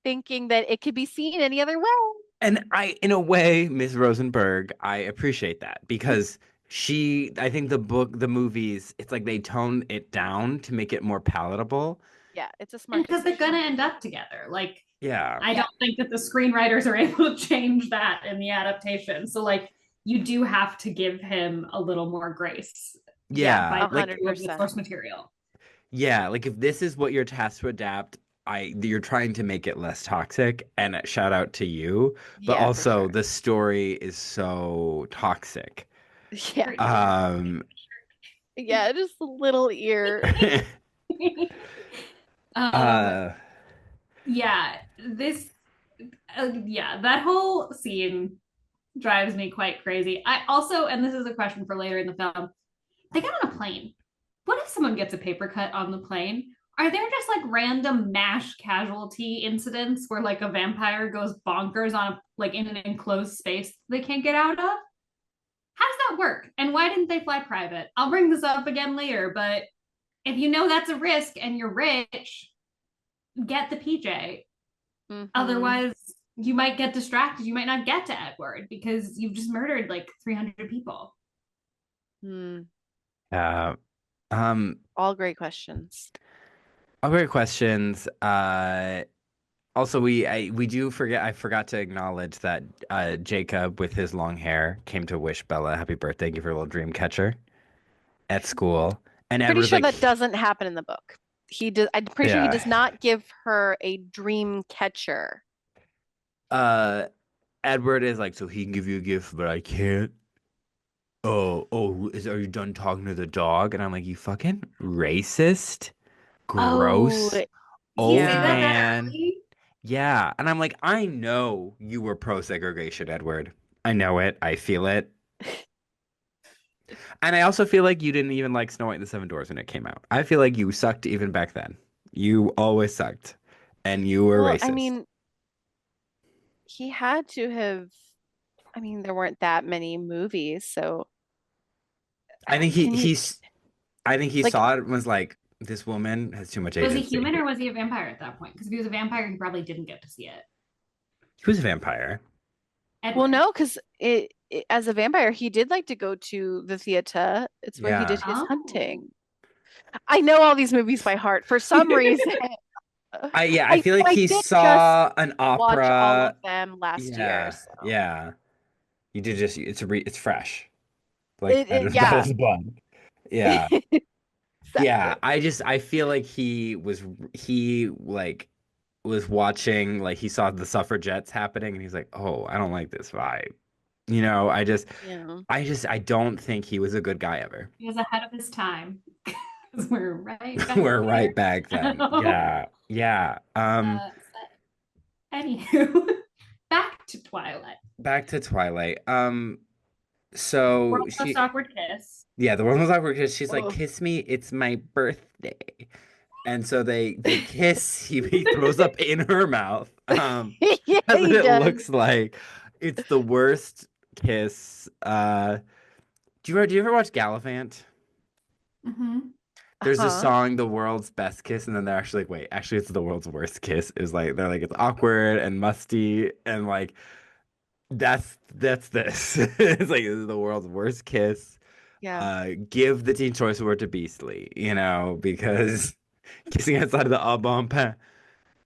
Speaker 3: thinking that it could be seen any other way.
Speaker 1: And in a way, Miss Rosenberg, I appreciate that because I think the movies, it's like they tone it down to make it more palatable.
Speaker 3: Yeah, it's a
Speaker 2: And
Speaker 3: smart
Speaker 2: because they're going
Speaker 3: decision.
Speaker 2: to end up together. Like,
Speaker 1: Yeah.
Speaker 2: I don't think that the screenwriters are able to change that in the adaptation. So, like, you do have to give him a little more grace. Yeah,
Speaker 1: Yeah.
Speaker 2: by
Speaker 3: A
Speaker 1: Like,
Speaker 2: virtue
Speaker 3: hundred
Speaker 2: of the
Speaker 3: percent.
Speaker 2: source material.
Speaker 1: yeah, like if this is what you're tasked to adapt, you're trying to make it less toxic, and shout out to you, but
Speaker 3: Yeah, for
Speaker 1: also
Speaker 3: sure.
Speaker 1: the story is so toxic.
Speaker 3: Yeah.
Speaker 2: Pretty good.
Speaker 1: Um,
Speaker 3: Yeah, just a little ear.
Speaker 2: um,
Speaker 1: uh,
Speaker 2: yeah, yeah, that whole scene drives me quite crazy. I also, and this is a question for later in the film, they get on a plane. What if someone gets a paper cut on the plane? Are there just like random mash casualty incidents where like a vampire goes bonkers on like in an enclosed space they can't get out of? How does that work? And why didn't they fly private? I'll bring this up again later, but if you know that's a risk and you're rich, get the PJ.
Speaker 3: Hmm.
Speaker 2: Otherwise, you might get distracted. You might not get to Edward because you've just murdered like 300 people.
Speaker 3: Hmm.
Speaker 1: uh, um,
Speaker 3: All great questions.
Speaker 1: other questions. Also, we do forget. I forgot to acknowledge that Jacob, with his long hair, came to wish Bella happy birthday, give her a little dream catcher at school, and
Speaker 3: Pretty
Speaker 1: Edward was
Speaker 3: sure
Speaker 1: like,
Speaker 3: that doesn't happen in the book. He does, I'm pretty sure he
Speaker 1: yeah.
Speaker 3: does not give her a dream catcher.
Speaker 1: Uh, Edward is like, so he can give you a gift, but I can't. Are you done talking to the dog? And I'm like, you fucking racist,
Speaker 2: Oh,
Speaker 1: gross,
Speaker 2: did he
Speaker 1: old
Speaker 2: say that
Speaker 3: Yeah.
Speaker 2: that
Speaker 1: man.
Speaker 2: early?
Speaker 1: Yeah. And I'm like, I know you were pro segregation, Edward. I know it. I feel it. And I also feel like you didn't even like Snow White and the Seven Dwarfs when it came out. I feel like you sucked even back then. You always sucked. And you were
Speaker 3: Well, I
Speaker 1: racist.
Speaker 3: mean, he had to have, I mean, there weren't that many movies, so
Speaker 1: I think
Speaker 3: can you
Speaker 1: I think he
Speaker 3: like
Speaker 1: saw it and was like, this woman has too much
Speaker 2: Was he
Speaker 1: agency.
Speaker 2: human or was he a vampire at that point? Because if he was a vampire, he probably didn't get to see it.
Speaker 1: Who's a vampire?
Speaker 3: well,
Speaker 2: Edward.
Speaker 3: no, because as a vampire, he did like to go to the theater. It's where he did
Speaker 1: Yeah.
Speaker 3: his
Speaker 2: Oh.
Speaker 3: hunting. I know all these movies by heart for some reason.
Speaker 1: I feel like
Speaker 3: I
Speaker 1: he
Speaker 3: did just
Speaker 1: saw an
Speaker 3: watch all of
Speaker 1: opera.
Speaker 3: them last year,
Speaker 1: Yeah.
Speaker 3: so
Speaker 1: Yeah. You did just it's fresh. Like
Speaker 3: yeah,
Speaker 1: Bella's blood. Yeah. Yeah,
Speaker 3: exactly.
Speaker 1: I feel like he like was watching, like he saw the suffragettes happening and he's like, "Oh, I don't like this vibe."
Speaker 3: Yeah.
Speaker 1: I don't think he was a good guy ever.
Speaker 2: He was ahead of his time. Because we're right back
Speaker 1: We're
Speaker 2: here.
Speaker 1: right back then.
Speaker 2: uh,
Speaker 1: Yeah. Yeah.
Speaker 2: anywho, back to Twilight.
Speaker 1: Back to Twilight.
Speaker 2: World's
Speaker 1: So
Speaker 2: most
Speaker 1: she
Speaker 2: awkward kiss.
Speaker 1: yeah, the one was awkward because she's like,
Speaker 3: Oh.
Speaker 1: "Kiss me, it's my birthday." And so they kiss. He throws up in her mouth.
Speaker 3: Yeah,
Speaker 1: That's what
Speaker 3: he
Speaker 1: it
Speaker 3: does.
Speaker 1: looks like. It's the worst kiss. Do you ever watch Gallivant?
Speaker 2: Mm-hmm.
Speaker 1: there's this
Speaker 3: Uh-huh.
Speaker 1: song, "The World's Best Kiss," and then they're actually like, wait, actually, it's the world's worst kiss. Is like they're like it's awkward and musty and like that's this. It's like this is the world's worst kiss.
Speaker 3: Yeah.
Speaker 1: Give the Teen Choice Award to Beastly, because kissing outside of the au bon pain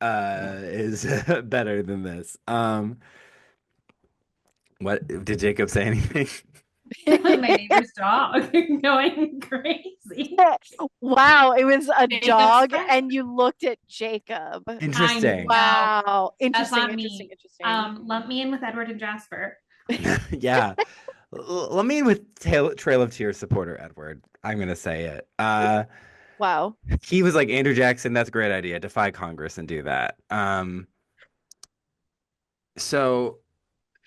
Speaker 1: is better than this. What did Jacob say anything?
Speaker 2: My neighbor's dog going crazy.
Speaker 3: Wow, it was a
Speaker 2: Jacob's
Speaker 3: dog
Speaker 2: friend.
Speaker 3: and you looked at Jacob.
Speaker 2: I
Speaker 1: Interesting.
Speaker 2: know.
Speaker 3: Wow.
Speaker 2: That's
Speaker 3: Interesting,
Speaker 2: on
Speaker 3: interesting,
Speaker 2: me.
Speaker 3: interesting.
Speaker 2: Lump me in with Edward and Jasper.
Speaker 1: Yeah. Let me in with Trail of Tears supporter Edward. I'm gonna say it.
Speaker 3: Wow.
Speaker 1: He was like Andrew Jackson. That's a great idea. Defy Congress and do that. So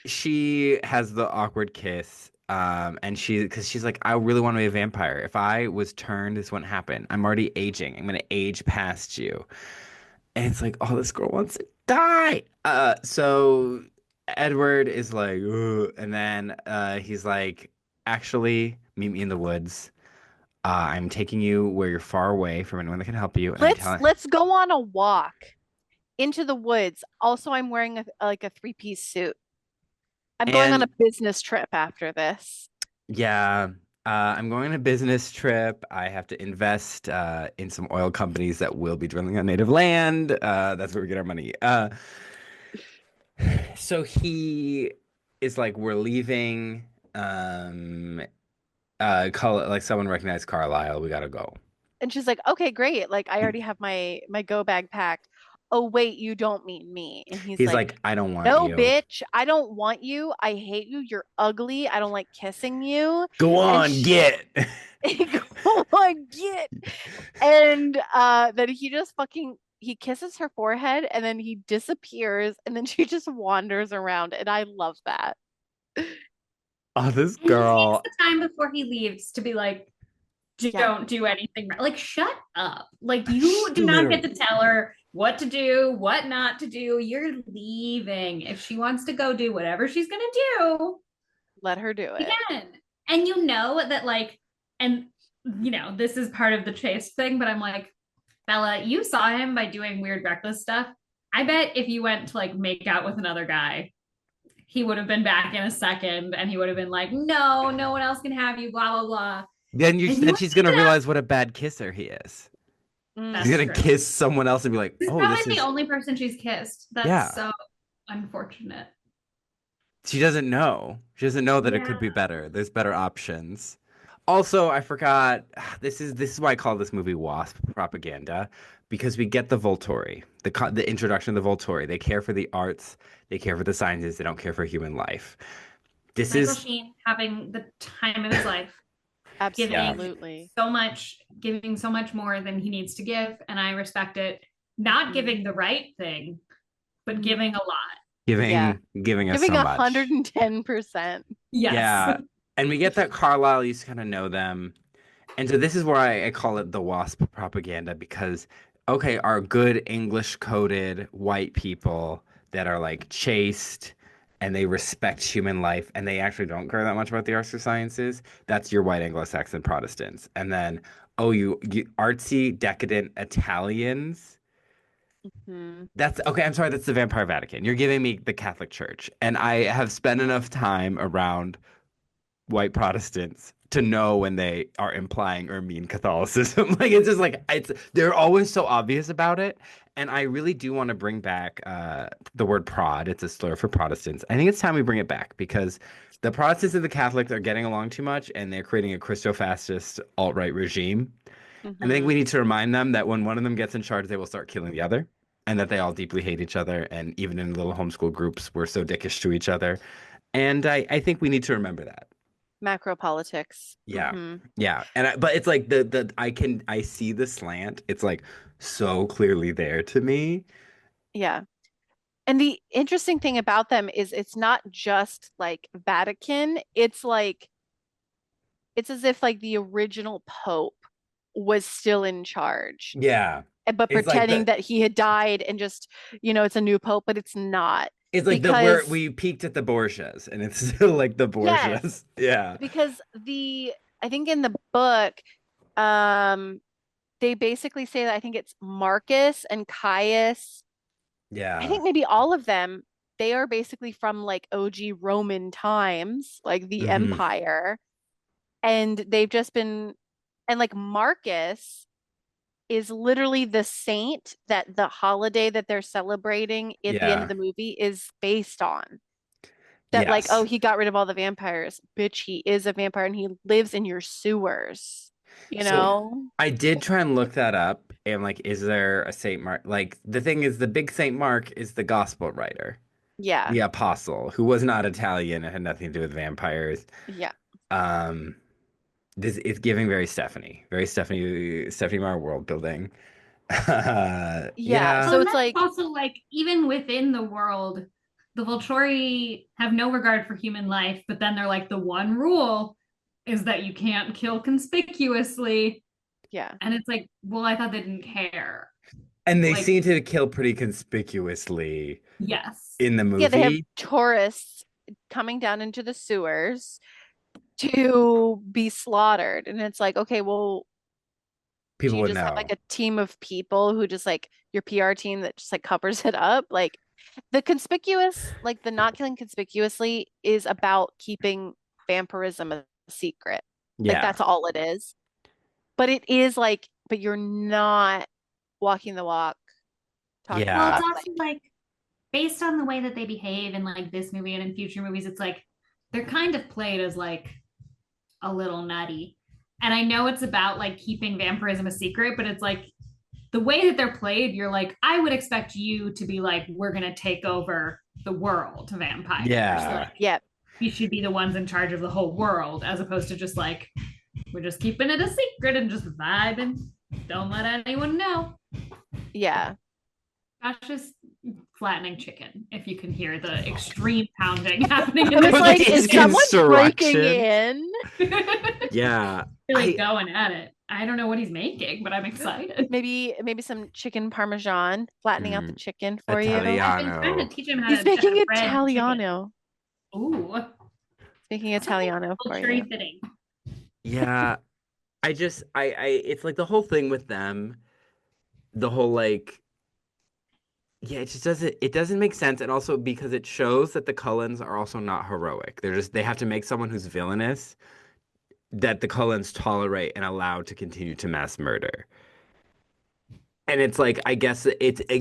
Speaker 1: she has the awkward kiss. And because she's like, I really want to be a vampire. If I was turned, this wouldn't happen. I'm already aging. I'm gonna age past you. And it's like, oh, this girl wants to die. So Edward is like, "Ugh," and then he's like, actually, meet me in the woods. I'm taking you where you're far away from anyone that can help you, and I'm
Speaker 3: Let's
Speaker 1: telling.
Speaker 3: let's go on a walk into the woods. Also, I'm wearing like a three-piece suit. I'm going on
Speaker 1: And
Speaker 3: a business trip after this.
Speaker 1: yeah, I'm going on a business trip. I have to invest in some oil companies that will be drilling on native land. That's where we get our money. So he is like, we're leaving. Call it like someone recognized Carlisle. We gotta go.
Speaker 3: And she's like, "Okay, great. Like I already have my go bag packed." "Oh, wait, you don't mean me." And he's
Speaker 1: He's
Speaker 3: like,
Speaker 1: like, I don't want
Speaker 3: "No,
Speaker 1: you.
Speaker 3: bitch. I don't want you. I hate you. You're ugly. I don't like kissing you."
Speaker 1: Go
Speaker 3: And
Speaker 1: on,
Speaker 3: she,
Speaker 1: get.
Speaker 3: oh my get. And then he just fucking he kisses her forehead and then he disappears and then she just wanders around and I love that.
Speaker 1: Oh, this
Speaker 2: And he takes
Speaker 1: girl.
Speaker 2: the time before he leaves to be like,
Speaker 3: Yeah.
Speaker 2: don't do anything. Like, shut up. Like, you do not get to
Speaker 1: Literally.
Speaker 2: tell her what to do, what not to do. You're leaving. If she wants to go do whatever she's going to do,
Speaker 3: Let her do
Speaker 2: she
Speaker 3: it.
Speaker 2: can. And you know that, like, and, this is part of the chase thing, but I'm like, Bella, you saw him by doing weird, reckless stuff. I bet if you went to, like, make out with another guy, he would have been back in a second and he would have been like, no, no one else can have you, blah, blah, blah. And you
Speaker 1: Then
Speaker 2: would
Speaker 1: she's
Speaker 2: keep
Speaker 1: gonna
Speaker 2: it up.
Speaker 1: realize what a bad kisser he is. She's
Speaker 2: That's
Speaker 1: gonna
Speaker 3: Mm.
Speaker 2: true.
Speaker 1: kiss someone else and be like,
Speaker 2: This is
Speaker 1: oh,
Speaker 2: probably
Speaker 1: this
Speaker 2: the
Speaker 1: is
Speaker 2: only person she's kissed. That's
Speaker 1: yeah.
Speaker 2: so unfortunate.
Speaker 1: She doesn't know. She doesn't know that it could
Speaker 2: Yeah.
Speaker 1: be better. There's better options. Also, I forgot. This is why I call this movie Wasp propaganda, because we get the Volturi, the introduction of the Volturi. They care for the arts, they care for the sciences, they don't care for human life. This
Speaker 2: Michael
Speaker 1: is
Speaker 2: Sheen having the time of his life,
Speaker 1: yeah,
Speaker 3: Absolutely.
Speaker 2: giving so much more than he needs to give. And I respect it. Not
Speaker 3: Mhm.
Speaker 2: giving the right thing, but
Speaker 3: Mhm.
Speaker 2: giving a lot.
Speaker 3: Yeah.
Speaker 1: giving us
Speaker 3: Giving
Speaker 1: so much.
Speaker 3: 110%.
Speaker 2: Yes.
Speaker 1: Yeah, and we get that Carlisle used to kind of know them. And so this is where I call it the WASP propaganda because, okay, our good English coded white people that are like chaste and they respect human life and they actually don't care that much about the arts or sciences, that's your white Anglo-Saxon Protestants. And then, oh, you artsy, decadent Italians.
Speaker 3: Mhm.
Speaker 1: That's okay. I'm sorry. That's the Vampire Vatican. You're giving me the Catholic Church. And I have spent enough time around white Protestants to know when they are implying or mean Catholicism. Like it's just like they're always so obvious about it. And I really do want to bring back the word prod. It's a slur for Protestants. I think it's time we bring it back because the Protestants and the Catholics are getting along too much and they're creating a Christo-fascist alt-right regime. And I think
Speaker 3: Mhm.
Speaker 1: we need to remind them that when one of them gets in charge, they will start killing the other. And that they all deeply hate each other. And even in little homeschool groups, we're so dickish to each other. And I think we need to remember that.
Speaker 3: Macro politics.
Speaker 1: Yeah.
Speaker 3: Mhm.
Speaker 1: Yeah. But it's like the I see the slant. It's like so clearly there to me.
Speaker 3: Yeah. And the interesting thing about them is it's not just like Vatican, it's like it's as if like the original Pope was still in charge,
Speaker 1: Yeah.
Speaker 3: but
Speaker 1: It's like
Speaker 3: pretending that he had died and just, it's a new Pope, but it's not.
Speaker 1: it's like
Speaker 3: Because
Speaker 1: we peaked at the Borgias and it's still like the
Speaker 3: yes,
Speaker 1: Borgias. Yeah.
Speaker 3: because I think in the book, um they basically say that I think it's Marcus and Caius. I
Speaker 1: Yeah.
Speaker 3: think maybe all of them, they are basically from like OG Roman times, like the
Speaker 1: Hmm.
Speaker 3: Empire. And they've just been, and like Marcus is literally the saint that the holiday that they're celebrating at the end of
Speaker 1: Yeah.
Speaker 3: the movie is based on. That like, oh,
Speaker 1: Yes.
Speaker 3: he got rid of all the vampires. Bitch, he is a vampire and he lives in your sewers, you
Speaker 1: So
Speaker 3: know?
Speaker 1: I did try and look that up and like, is there a Saint Mark? Like the thing is the big Saint Mark is the gospel writer,
Speaker 3: Yeah.
Speaker 1: the apostle, who was not Italian and had nothing to do with vampires.
Speaker 3: Yeah.
Speaker 1: Um, this is giving very Stephanie Meyer world building.
Speaker 3: Yeah.
Speaker 1: Yeah.
Speaker 2: Well,
Speaker 3: So
Speaker 2: and
Speaker 3: it's
Speaker 2: that's
Speaker 3: like,
Speaker 2: also like even within the world, the Volturi have no regard for human life, but then they're like the one rule is that you can't kill conspicuously.
Speaker 3: yeah.
Speaker 2: And it's like, well, I thought they didn't care.
Speaker 1: And they
Speaker 2: Like,
Speaker 1: seem to kill pretty conspicuously
Speaker 2: yes.
Speaker 1: in the
Speaker 3: Yeah, they have
Speaker 1: movie.
Speaker 3: tourists coming down into the sewers to be slaughtered. And it's like, okay, well, do
Speaker 1: People
Speaker 3: you
Speaker 1: would
Speaker 3: just have like
Speaker 1: know.
Speaker 3: a team of people who just like your PR team that just like covers it up? Like the conspicuous, like the not killing conspicuously is about keeping vampirism a secret. Like
Speaker 1: Yeah.
Speaker 3: that's all it is. But it is like, but you're not walking the walk, talking the
Speaker 2: Well, it's
Speaker 1: Yeah.
Speaker 3: talk.
Speaker 2: also
Speaker 3: Like,
Speaker 2: like based on the way that they behave in like this movie and in future movies, it's like they're kind of played as like a little nutty. And I know it's about like keeping vampirism a secret, but it's like the way that they're played, you're like, I would expect you to be like, we're gonna take over the world, vampires. Like
Speaker 1: Yeah.
Speaker 3: yeah,
Speaker 2: you should be the ones in charge of the whole world, as opposed to just like, we're just keeping it a secret and just vibing. Don't let anyone know.
Speaker 3: yeah.
Speaker 2: Josh is flattening chicken, if you can hear the extreme pounding happening in
Speaker 3: I was
Speaker 2: this
Speaker 3: like,
Speaker 1: Cookies
Speaker 3: is
Speaker 2: kitchen.
Speaker 3: someone breaking
Speaker 1: construction.
Speaker 3: in?
Speaker 1: Yeah.
Speaker 2: Really
Speaker 1: I
Speaker 2: going at it. I don't know what he's making, but I'm excited.
Speaker 3: Maybe some chicken parmesan, flattening out the
Speaker 1: mm,
Speaker 3: chicken for you.
Speaker 2: I've been trying to
Speaker 1: Italiano.
Speaker 2: teach him how
Speaker 3: He's
Speaker 2: to
Speaker 3: making
Speaker 2: bread chicken.
Speaker 3: Italiano.
Speaker 2: Ooh,
Speaker 3: Making
Speaker 2: something
Speaker 3: Italiano for
Speaker 2: culturally
Speaker 3: you.
Speaker 2: fitting.
Speaker 1: Yeah. I it's like the whole thing with them, the whole like yeah, it doesn't make sense and also because it shows that the Cullens are also not heroic. They have to make someone who's villainous that the Cullens tolerate and allow to continue to mass murder. And it's like, I guess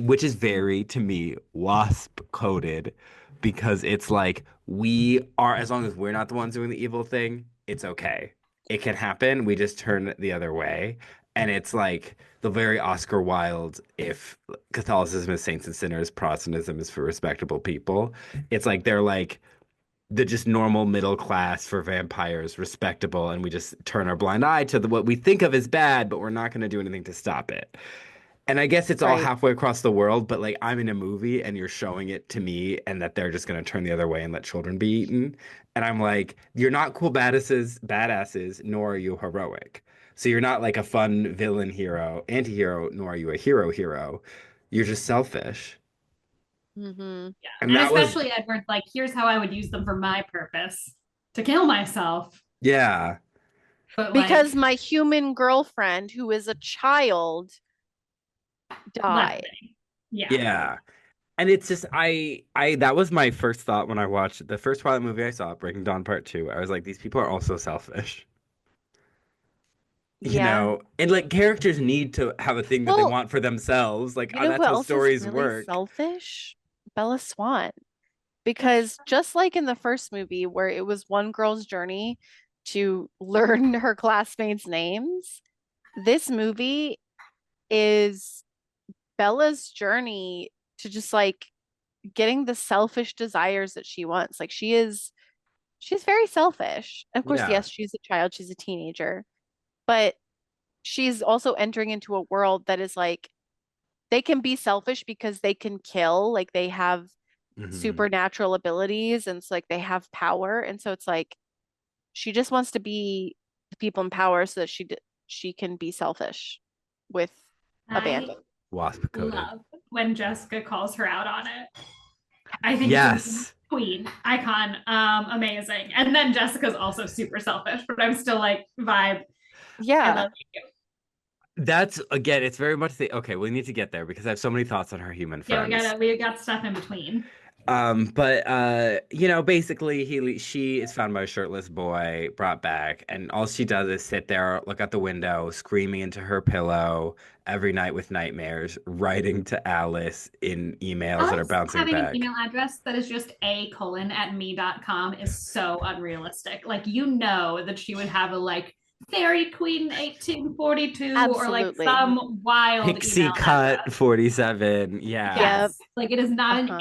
Speaker 1: which is very, to me, wasp coded because it's like, we are, as long as we're not the ones doing the evil thing, it's okay. It can happen. We just turn the other way. And it's like the very Oscar Wilde, if Catholicism is saints and sinners, Protestantism is for respectable people. It's like they're like the just normal middle class for vampires, respectable, and we just turn our blind eye to what we think of as bad, but we're not going to do anything to stop it. And I guess it's all
Speaker 3: Right.
Speaker 1: halfway across the world, but like I'm in a movie and you're showing it to me and that they're just gonna turn the other way and let children be eaten. And I'm like, you're not cool badasses, nor are you heroic. So you're not like a fun villain hero, anti-hero, nor are you a hero. You're just selfish.
Speaker 3: Hmm.
Speaker 2: Yeah.
Speaker 1: And
Speaker 2: And
Speaker 1: that was,
Speaker 2: especially Edward's like, here's how I would use them for my purpose to kill myself.
Speaker 1: yeah,
Speaker 2: But
Speaker 3: Because
Speaker 2: like
Speaker 3: my human girlfriend, who is a child,
Speaker 2: left
Speaker 3: died.
Speaker 2: thing. Yeah.
Speaker 1: yeah. And it's just that was my first thought when I watched the first Twilight movie I saw, Breaking Dawn Part 2. I was like, these people are also selfish.
Speaker 3: Yeah.
Speaker 1: And like characters need to have a thing that they
Speaker 3: Well,
Speaker 1: want for themselves. Like
Speaker 3: you know who
Speaker 1: that's how
Speaker 3: else is
Speaker 1: stories
Speaker 3: really
Speaker 1: work.
Speaker 3: selfish? Bella Swan. Because just like in the first movie, where it was one girl's journey to learn her classmates' names, this movie is Bella's journey to just like getting the selfish desires that she wants. Like she's very selfish. Of course,
Speaker 1: Yeah.
Speaker 3: yes, she's a child, she's a teenager, but she's also entering into a world that is like they can be selfish because they can kill, like they have
Speaker 1: Hmm.
Speaker 3: supernatural abilities and it's like they have power. And so it's like she just wants to be the people in power so that she can be selfish with
Speaker 2: I
Speaker 3: abandon.
Speaker 1: Wasp coded.
Speaker 2: love when Jessica calls her out on it. I think it's
Speaker 1: Yes.
Speaker 2: queen, icon, amazing. And then Jessica's also super selfish, but I'm still like vibe. I
Speaker 3: Yeah.
Speaker 2: love you.
Speaker 1: That's again, it's very much the okay, we need to get there because I have so many thoughts on her human
Speaker 2: Yeah,
Speaker 1: friends.
Speaker 2: we got stuff in between.
Speaker 1: But you know, basically she is found by a shirtless boy, brought back, and all she does is sit there, look out the window, screaming into her pillow every night with nightmares, writing to Alice in emails that are
Speaker 2: Us
Speaker 1: bouncing
Speaker 2: having an
Speaker 1: back.
Speaker 2: email address that is just a@me.com is so unrealistic. Like, you know that she would have a like Fairy Queen 1842 or like
Speaker 3: Absolutely.
Speaker 2: some wild
Speaker 1: Pixie
Speaker 2: email
Speaker 1: Cut
Speaker 2: address.
Speaker 1: 47. Yeah.
Speaker 3: Yep.
Speaker 2: Yes. Like, it is not an
Speaker 3: Uh-huh.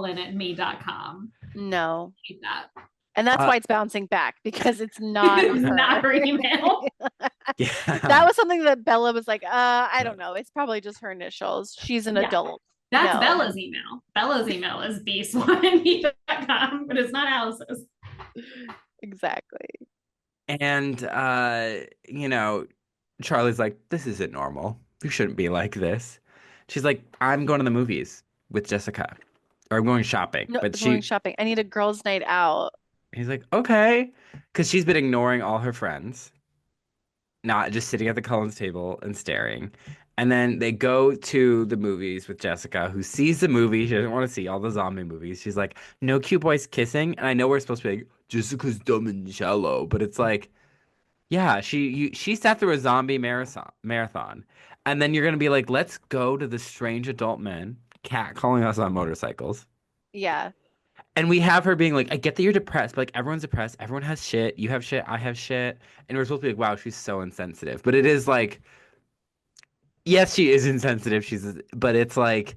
Speaker 2: a@me.com.
Speaker 3: No.
Speaker 2: Hate that.
Speaker 3: And that's
Speaker 1: Uh
Speaker 3: why it's bouncing back because it's not
Speaker 2: It's not
Speaker 3: her.
Speaker 2: her email.
Speaker 3: That
Speaker 1: yeah.
Speaker 3: was something that Bella was like, I don't know. It's probably just her initials. She's an
Speaker 2: Yeah.
Speaker 3: adult.
Speaker 2: That's
Speaker 3: No,
Speaker 2: Bella's email. Bella's email is b1me.com, but it's not Alice's.
Speaker 3: exactly.
Speaker 1: And you know, Charlie's like, this isn't normal. You shouldn't be like this. She's like, I'm going to the movies with Jessica. Or I'm going shopping.
Speaker 3: No,
Speaker 1: But
Speaker 3: going
Speaker 1: she
Speaker 3: shopping. I need a girls' night out.
Speaker 1: he's like, okay. Because she's been ignoring all her friends, not just sitting at the Cullen's table and staring. And then they go to the movies with Jessica, who sees the movie. She doesn't want to see all the zombie movies. She's like, no cute boys kissing. And I know we're supposed to be like, Jessica's dumb and shallow, but it's like, yeah, she sat through a zombie marathon. And then you're gonna be like, let's go to the strange adult men catcalling us on motorcycles.
Speaker 3: Yeah.
Speaker 1: And we have her being like, I get that you're depressed, but like everyone's depressed, everyone has shit, you have shit, I have shit. And we're supposed to be like, wow, she's so insensitive. But it is like, yes, she is insensitive, but it's like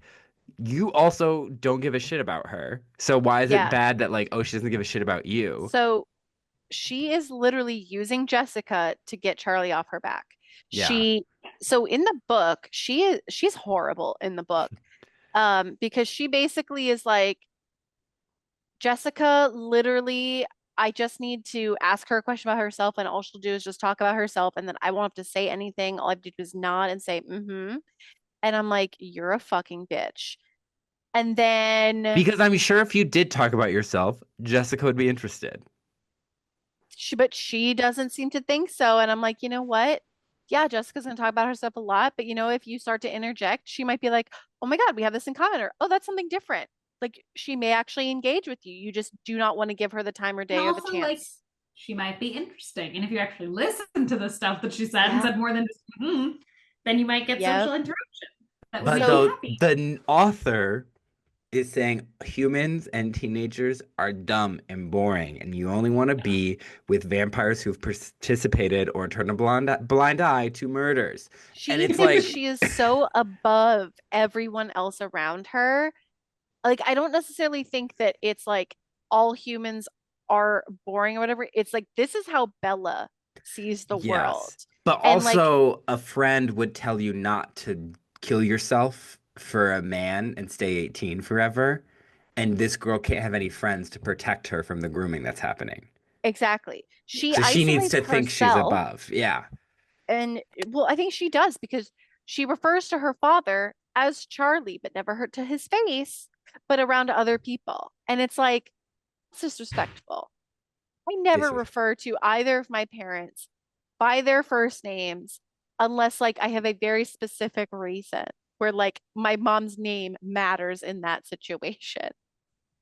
Speaker 1: you also don't give a shit about her. So why is it
Speaker 3: Yeah.
Speaker 1: bad that like, oh, she doesn't give a shit about you?
Speaker 3: So she is literally using Jessica to get Charlie off her back.
Speaker 1: Yeah.
Speaker 3: She, so in the book, she's horrible in the book. Because she basically is like, Jessica literally, I just need to ask her a question about herself, and all she'll do is just talk about herself, and then I won't have to say anything. All I have to do is nod and say, mm-hmm. And I'm like, you're a fucking bitch. And then
Speaker 1: Because I'm sure if you did talk about yourself, Jessica would be interested.
Speaker 3: but she doesn't seem to think so. And I'm like, you know what? Yeah, Jessica's gonna talk about herself a lot, but you know, if you start to interject, she might be like, oh my God, we have this in common, or oh, that's something different. Like she may actually engage with you. You just do not want to give her the time or
Speaker 2: And
Speaker 3: day or the
Speaker 2: also, like,
Speaker 3: chance.
Speaker 2: she might be interesting. And if you actually listen to the stuff that she said and
Speaker 3: Yeah.
Speaker 2: said more than just, then you might get
Speaker 3: Yep.
Speaker 2: social interaction that would
Speaker 1: But
Speaker 2: make you
Speaker 3: So
Speaker 2: happy.
Speaker 1: the author is saying humans and teenagers are dumb and boring, and you only want to be with vampires who've participated or turned a blind eye to murders. And
Speaker 3: she
Speaker 1: it's
Speaker 3: thinks
Speaker 1: like,
Speaker 3: she is so above everyone else around her. Like, I don't necessarily think that it's like all humans are boring or whatever. It's like this is how Bella sees the world.
Speaker 1: yes. But
Speaker 3: And like,
Speaker 1: also, a friend would tell you not to kill yourself for a man and stay 18 forever. And this girl can't have any friends to protect her from the grooming that's happening.
Speaker 3: exactly. She
Speaker 1: So she needs
Speaker 3: isolates
Speaker 1: to think she's
Speaker 3: herself.
Speaker 1: above. Yeah.
Speaker 3: And well, I think she does because she refers to her father as Charlie, but never her to his face, but around other people. And it's like, it's disrespectful. I never
Speaker 1: This is
Speaker 3: refer to either of my parents by their first names unless like I have a very specific reason where like my mom's name matters in that situation.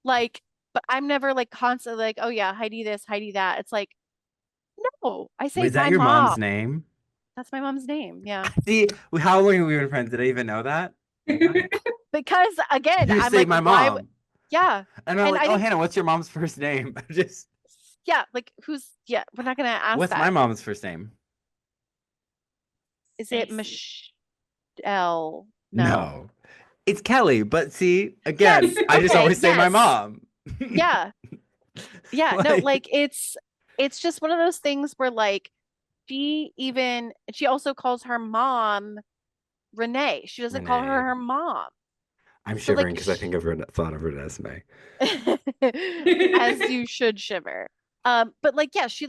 Speaker 3: Like, but I'm never like constantly like, oh yeah, Heidi this, Heidi that. It's like, no, I say
Speaker 1: was that
Speaker 3: my
Speaker 1: your
Speaker 3: mom.
Speaker 1: mom's name?
Speaker 3: That's my mom's name. Yeah.
Speaker 1: See, how long have we been friends? Did I even know that?
Speaker 3: Because again,
Speaker 1: You
Speaker 3: I'm
Speaker 1: say
Speaker 3: like,
Speaker 1: my
Speaker 3: why would,
Speaker 1: mom.
Speaker 3: yeah.
Speaker 1: And I'm
Speaker 3: And
Speaker 1: like,
Speaker 3: I
Speaker 1: oh,
Speaker 3: think,
Speaker 1: Hannah, what's your mom's first name? Just,
Speaker 3: yeah, like yeah, we're not gonna ask
Speaker 1: what's my
Speaker 3: that.
Speaker 1: mom's first name?
Speaker 3: Is it
Speaker 2: Stacy.
Speaker 3: Michelle? No.
Speaker 1: No. It's Kelly, but see, again,
Speaker 3: Yes.
Speaker 1: I just
Speaker 3: Okay.
Speaker 1: always say my
Speaker 3: Yes.
Speaker 1: mom.
Speaker 3: Yeah. Yeah. No,
Speaker 1: Like,
Speaker 3: like it's just one of those things where like she also calls her mom Renee. She doesn't call
Speaker 1: Renee.
Speaker 3: her mom.
Speaker 1: I'm
Speaker 3: So like
Speaker 1: shivering because I think I've thought of her as May.
Speaker 3: as you should shiver. But like yeah, she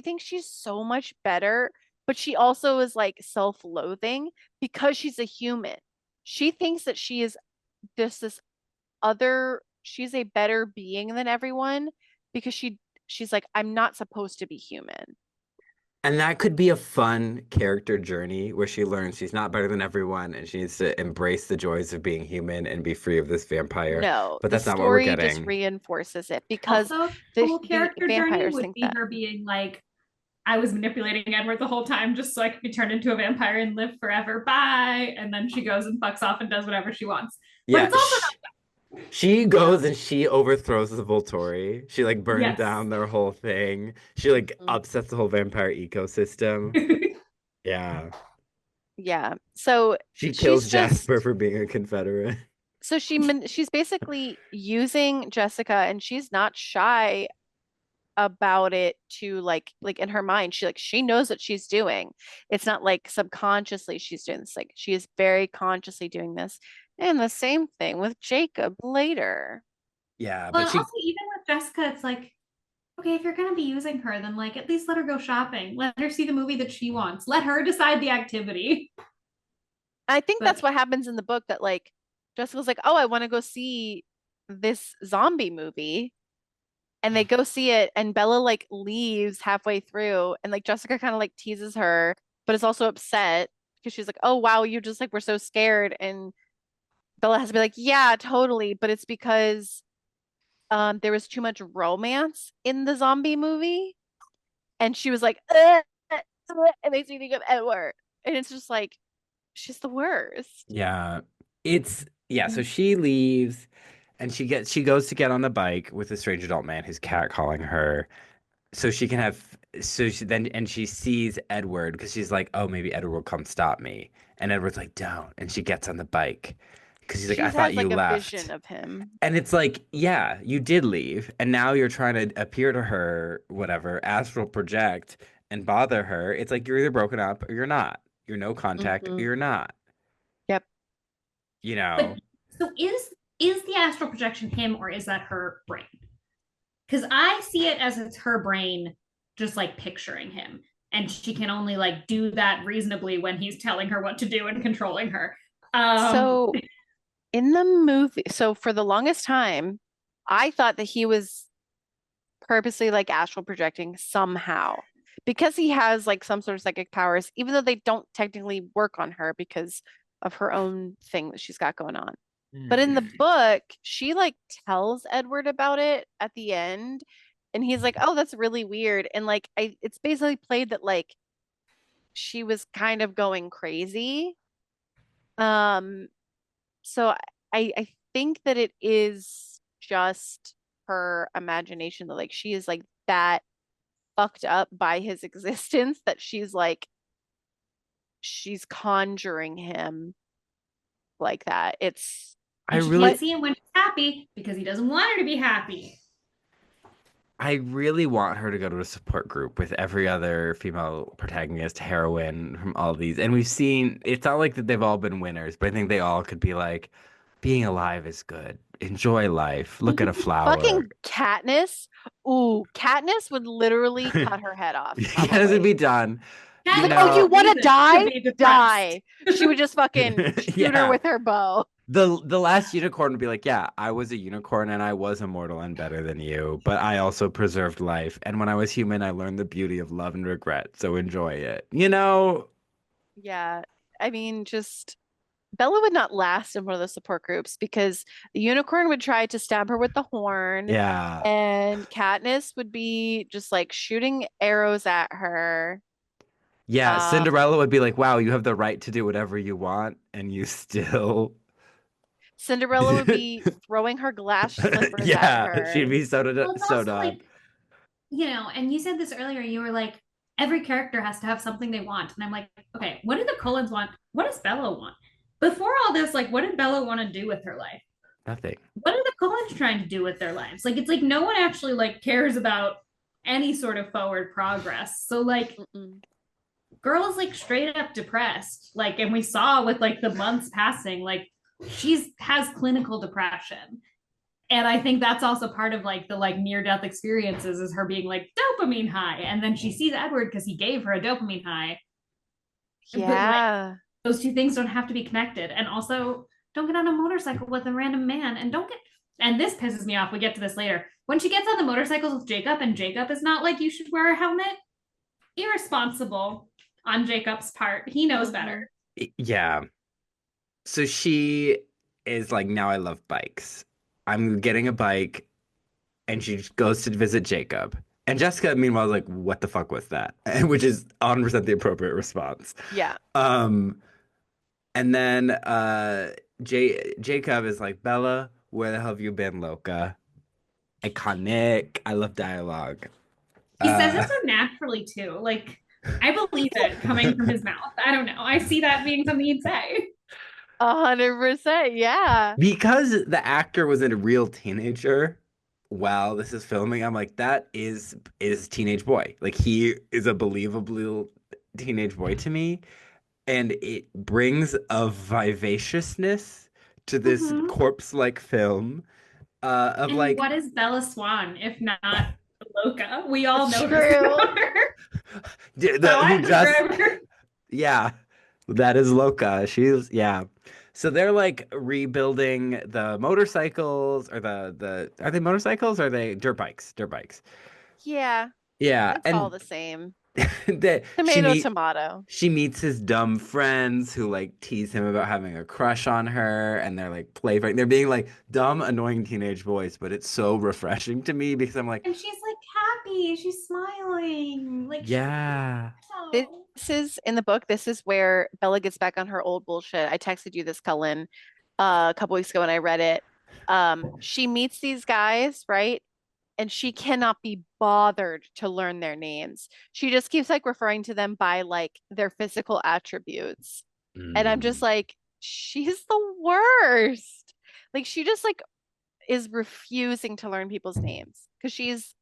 Speaker 3: thinks she's so much better, but she also is like self-loathing because she's a human. She thinks that she is this other she's a better being than everyone because she's like I'm not supposed to be human.
Speaker 1: And that could be a fun character journey where she learns she's not better than everyone and she needs to embrace the joys of being human and be free of this vampire.
Speaker 3: No,
Speaker 1: But
Speaker 3: the
Speaker 1: that's not what we're
Speaker 3: story just
Speaker 1: getting.
Speaker 3: reinforces it because
Speaker 2: Also,
Speaker 3: the
Speaker 2: cool
Speaker 3: the
Speaker 2: character journey
Speaker 3: vampires
Speaker 2: would
Speaker 3: think
Speaker 2: be
Speaker 3: that.
Speaker 2: her being like, I was manipulating Edward the whole time just so I could be turned into a vampire and live forever. Bye. And then she goes and fucks off and does whatever she wants. But
Speaker 1: Yeah,
Speaker 2: it's also
Speaker 1: she goes and she overthrows the Volturi. She like burns
Speaker 2: yes.
Speaker 1: down their whole thing. She like
Speaker 3: Mhm.
Speaker 1: upsets the whole vampire ecosystem. Yeah.
Speaker 3: Yeah. So
Speaker 1: She
Speaker 3: she's
Speaker 1: kills Jasper
Speaker 3: just
Speaker 1: for being a Confederate.
Speaker 3: she's basically using Jessica and she's not shy about it to like in her mind she knows what she's doing. It's not like subconsciously she's doing this. Like she is very consciously doing this. And the same thing with Jacob later.
Speaker 1: Yeah,
Speaker 2: Well,
Speaker 1: but
Speaker 2: and
Speaker 1: she
Speaker 2: also even with Jessica, it's like, okay, if you're gonna be using her, then like at least let her go shopping. Let her see the movie that she wants. Let her decide the activity.
Speaker 3: I think
Speaker 2: But
Speaker 3: that's what happens in the book that like Jessica's like, "Oh, I want to go see this zombie movie." And they go see it and Bella like leaves halfway through and like Jessica kind of like teases her, but is also upset because she's like, "Oh, wow, you just like were so scared." And Bella has to be like, "Yeah, totally, but it's because there was too much romance in the zombie movie." And she was like, it makes me think of Edward." And it's just like she's the worst.
Speaker 1: yeah. It's yeah, so
Speaker 3: Mm.
Speaker 1: she leaves and she goes to get on the bike with a strange adult man who's catcalling her. So she can have so she then and she sees Edward because she's like, oh, maybe Edward will come stop me. And Edward's like, don't. And she gets on the bike because he's like,
Speaker 3: She
Speaker 1: I thought
Speaker 3: has
Speaker 1: you
Speaker 3: like a vision
Speaker 1: left.
Speaker 3: of him.
Speaker 1: And it's like, yeah, you did leave, and now you're trying to appear to her, whatever, astral project and bother her. It's like you're either broken up or you're not. You're no contact or
Speaker 3: Hmm.
Speaker 1: you're not.
Speaker 3: Yep.
Speaker 1: You
Speaker 2: but
Speaker 1: know?
Speaker 2: so is the astral projection him or is that her brain? Because I see it as it's her brain just like picturing him. And she can only like do that reasonably when he's telling her what to do and controlling her. Um,
Speaker 3: So in the movie, so for the longest time, I thought that he was purposely like astral projecting somehow because he has like some sort of psychic powers, even though they don't technically work on her because of her own thing that she's got going on. But in the book, she like tells Edward about it at the end, and he's like, "Oh, that's really weird." And like, it's basically played that like she was kind of going crazy. Um, so I think that it is just her imagination that like she is like that fucked up by his existence that she's like she's conjuring him like that. It's
Speaker 1: I
Speaker 2: and she can't
Speaker 1: really
Speaker 3: but
Speaker 2: see him when she's happy because he doesn't want her to be happy.
Speaker 1: I really want her to go to a support group with every other female protagonist, heroine from all these. And we've seen it's not like that they've all been winners, but I think they all could be like, being alive is good. Enjoy life. Look at a flower.
Speaker 3: fucking Katniss, ooh, Katniss would literally cut her head off,
Speaker 1: Yes, it'd
Speaker 3: probably.
Speaker 1: be done.
Speaker 3: She's
Speaker 1: You
Speaker 3: like,
Speaker 2: Katniss
Speaker 3: "Oh,
Speaker 2: has
Speaker 3: you
Speaker 1: know,
Speaker 3: want to
Speaker 2: reason to
Speaker 3: die?
Speaker 2: be depressed.
Speaker 3: Die." She would just fucking shoot her
Speaker 1: yeah.
Speaker 3: with her bow.
Speaker 1: The last unicorn would be like, yeah, I was a unicorn and I was immortal and better than you, but I also preserved life. And when I was human, I learned the beauty of love and regret. So enjoy it. You know?
Speaker 3: Yeah, I mean, just Bella would not last in one of the support groups because the unicorn would try to stab her with the horn,
Speaker 1: Yeah.
Speaker 3: and Katniss would be just like shooting arrows at her.
Speaker 1: Yeah,
Speaker 3: Um,
Speaker 1: Cinderella would be like, wow, you have the right to do whatever you want, and you still.
Speaker 3: Cinderella would be throwing her glass slippers at
Speaker 1: Yeah, she'd
Speaker 3: her.
Speaker 1: be
Speaker 2: Well, it's
Speaker 1: so
Speaker 2: also
Speaker 1: done.
Speaker 2: like, and you said this earlier, you were like, every character has to have something they want. And I'm like, okay, what do the Cullens want? What does Bella want? Before all this, like, what did Bella want to do with her life?
Speaker 1: Nothing.
Speaker 2: What are the Cullens trying to do with their lives? Like, it's like no one actually like cares about any sort of forward progress. So like
Speaker 3: Mm-mm.
Speaker 2: girl is like straight up depressed. Like, and we saw with like the months passing, like she's has clinical depression. And I think that's also part of like the like near death experiences is her being like dopamine high. And then she sees Edward because he gave her a dopamine high. But like
Speaker 3: Yeah.
Speaker 2: those two things don't have to be connected. And also don't get on a motorcycle with a random man and don't get and this pisses me off. We get to this later. When she gets on the motorcycles with Jacob and Jacob is not like you should wear a helmet, irresponsible on Jacob's part. He knows
Speaker 3: Mhm.
Speaker 2: better.
Speaker 1: Yeah. So she is like, now I love bikes. I'm getting a bike, and she goes to visit Jacob. And Jessica, meanwhile, is like, what the fuck was that? Which is 100% the appropriate response.
Speaker 3: Yeah.
Speaker 1: Um, and then Jacob is like, Bella, where the hell have you been, Loca? Iconic. I love dialogue.
Speaker 2: He says it
Speaker 1: Uh,
Speaker 2: so naturally too. Like I believe it coming from his mouth. I don't know. I see that being something he'd say.
Speaker 3: 100%. Yeah.
Speaker 1: because the actor was a real teenager while this is filming, I'm like, that is teenage boy. Like he is a believable teenage boy to me. And it brings a vivaciousness to this
Speaker 2: Mm-hmm.
Speaker 1: corpse-like film of
Speaker 2: And
Speaker 1: like
Speaker 2: what is Bella Swan if not Loca? We all know this
Speaker 3: True.
Speaker 2: about her.
Speaker 1: who
Speaker 2: Thought
Speaker 1: just
Speaker 2: forever.
Speaker 1: yeah, that is Loca. She's yeah. So they're like rebuilding the motorcycles or the are they motorcycles or are they dirt bikes? Dirt bikes.
Speaker 3: Yeah.
Speaker 1: Yeah,
Speaker 3: It's all
Speaker 1: and
Speaker 3: the same.
Speaker 1: that
Speaker 3: Tomato, tomato.
Speaker 1: she meets his dumb friends who like tease him about having a crush on her, and they're like playfighting. They're being like dumb, annoying teenage boys, but it's so refreshing to me because I'm like,
Speaker 2: And she's like happy. She's smiling. Like she's
Speaker 1: yeah,
Speaker 3: This
Speaker 2: so.
Speaker 3: is in the book. This is where Bella gets back on her old bullshit. I texted you this, Cullen, a couple weeks ago when I read it. She meets these guys, right? And she cannot be bothered to learn their names. She just keeps like referring to them by like their physical attributes. And I'm just
Speaker 1: mm,
Speaker 3: like, she's the worst. Like she just like is refusing to learn people's names because she's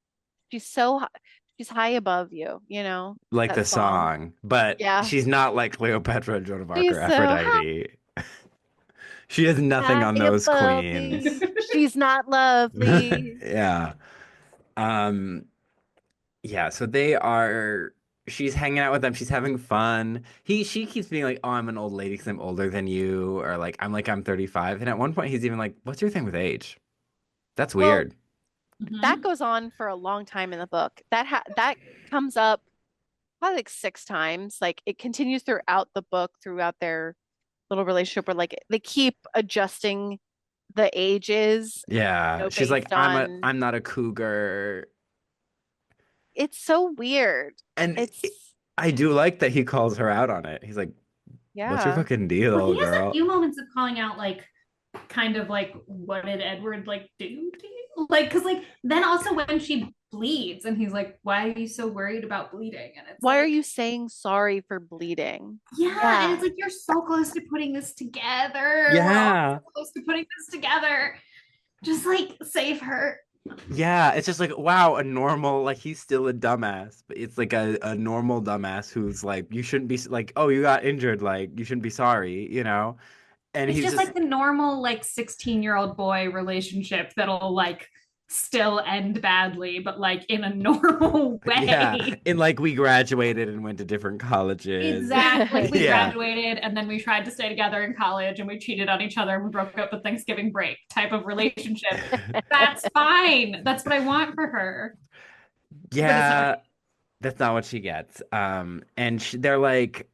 Speaker 3: so she's high above you, you know,
Speaker 1: like
Speaker 3: that
Speaker 1: the
Speaker 3: song.
Speaker 1: song, but
Speaker 3: Yeah.
Speaker 1: she's not like Cleopatra, Joan of Arc, or
Speaker 3: She's so high
Speaker 1: Aphrodite. She has nothing on those
Speaker 3: above me.
Speaker 1: queens.
Speaker 3: She's not lovely.
Speaker 1: Yeah. Um, Yeah, so they are she's hanging out with them, she's having fun. She keeps being like, "Oh, I'm an old lady because I'm older than you," or I'm 35. And at one point he's even like, "What's your thing with age?" That's
Speaker 3: Well,
Speaker 1: weird.
Speaker 3: that
Speaker 2: Mhm.
Speaker 3: goes on for a long time in the book. That comes up probably like 6 times. Like it continues throughout the book, throughout their little relationship where like they keep adjusting the ages,
Speaker 1: Yeah. She's like,
Speaker 3: based on
Speaker 1: I'm not a cougar."
Speaker 3: it's so weird.
Speaker 1: And
Speaker 3: It's
Speaker 1: I do like that he calls her out on it. He's like, "What's your
Speaker 3: yeah.
Speaker 1: fucking
Speaker 2: Well,
Speaker 1: deal,
Speaker 2: he has a
Speaker 1: girl?"
Speaker 2: few moments of calling out like kind of like what did Edward like do to you? Like because like then also when she bleeds and he's like, why are you so worried about bleeding? And it's
Speaker 3: Why are
Speaker 2: like,
Speaker 3: you saying sorry for bleeding?
Speaker 2: yeah, and it's
Speaker 3: Yeah.
Speaker 2: like you're so close to putting this together. We're all
Speaker 1: Yeah.
Speaker 2: so close to putting this together. Just like save her.
Speaker 1: Yeah, it's just like, wow, a normal, like he's still a dumbass, but it's like a normal dumbass who's like, you shouldn't be like, oh, you got injured, like you shouldn't be sorry, you know? And
Speaker 2: It's
Speaker 1: he's
Speaker 2: just
Speaker 1: just,
Speaker 2: like the normal like 16-year-old boy relationship that'll like still end badly, but like in a normal
Speaker 1: yeah.
Speaker 2: way.
Speaker 1: And like we graduated and went to different colleges.
Speaker 2: Exactly. We
Speaker 1: Yeah.
Speaker 2: graduated and then we tried to stay together in college and we cheated on each other and we broke up at Thanksgiving break type of relationship. That's fine. That's what I want for her. But it's not.
Speaker 1: Yeah, that's not what she gets. And they're like,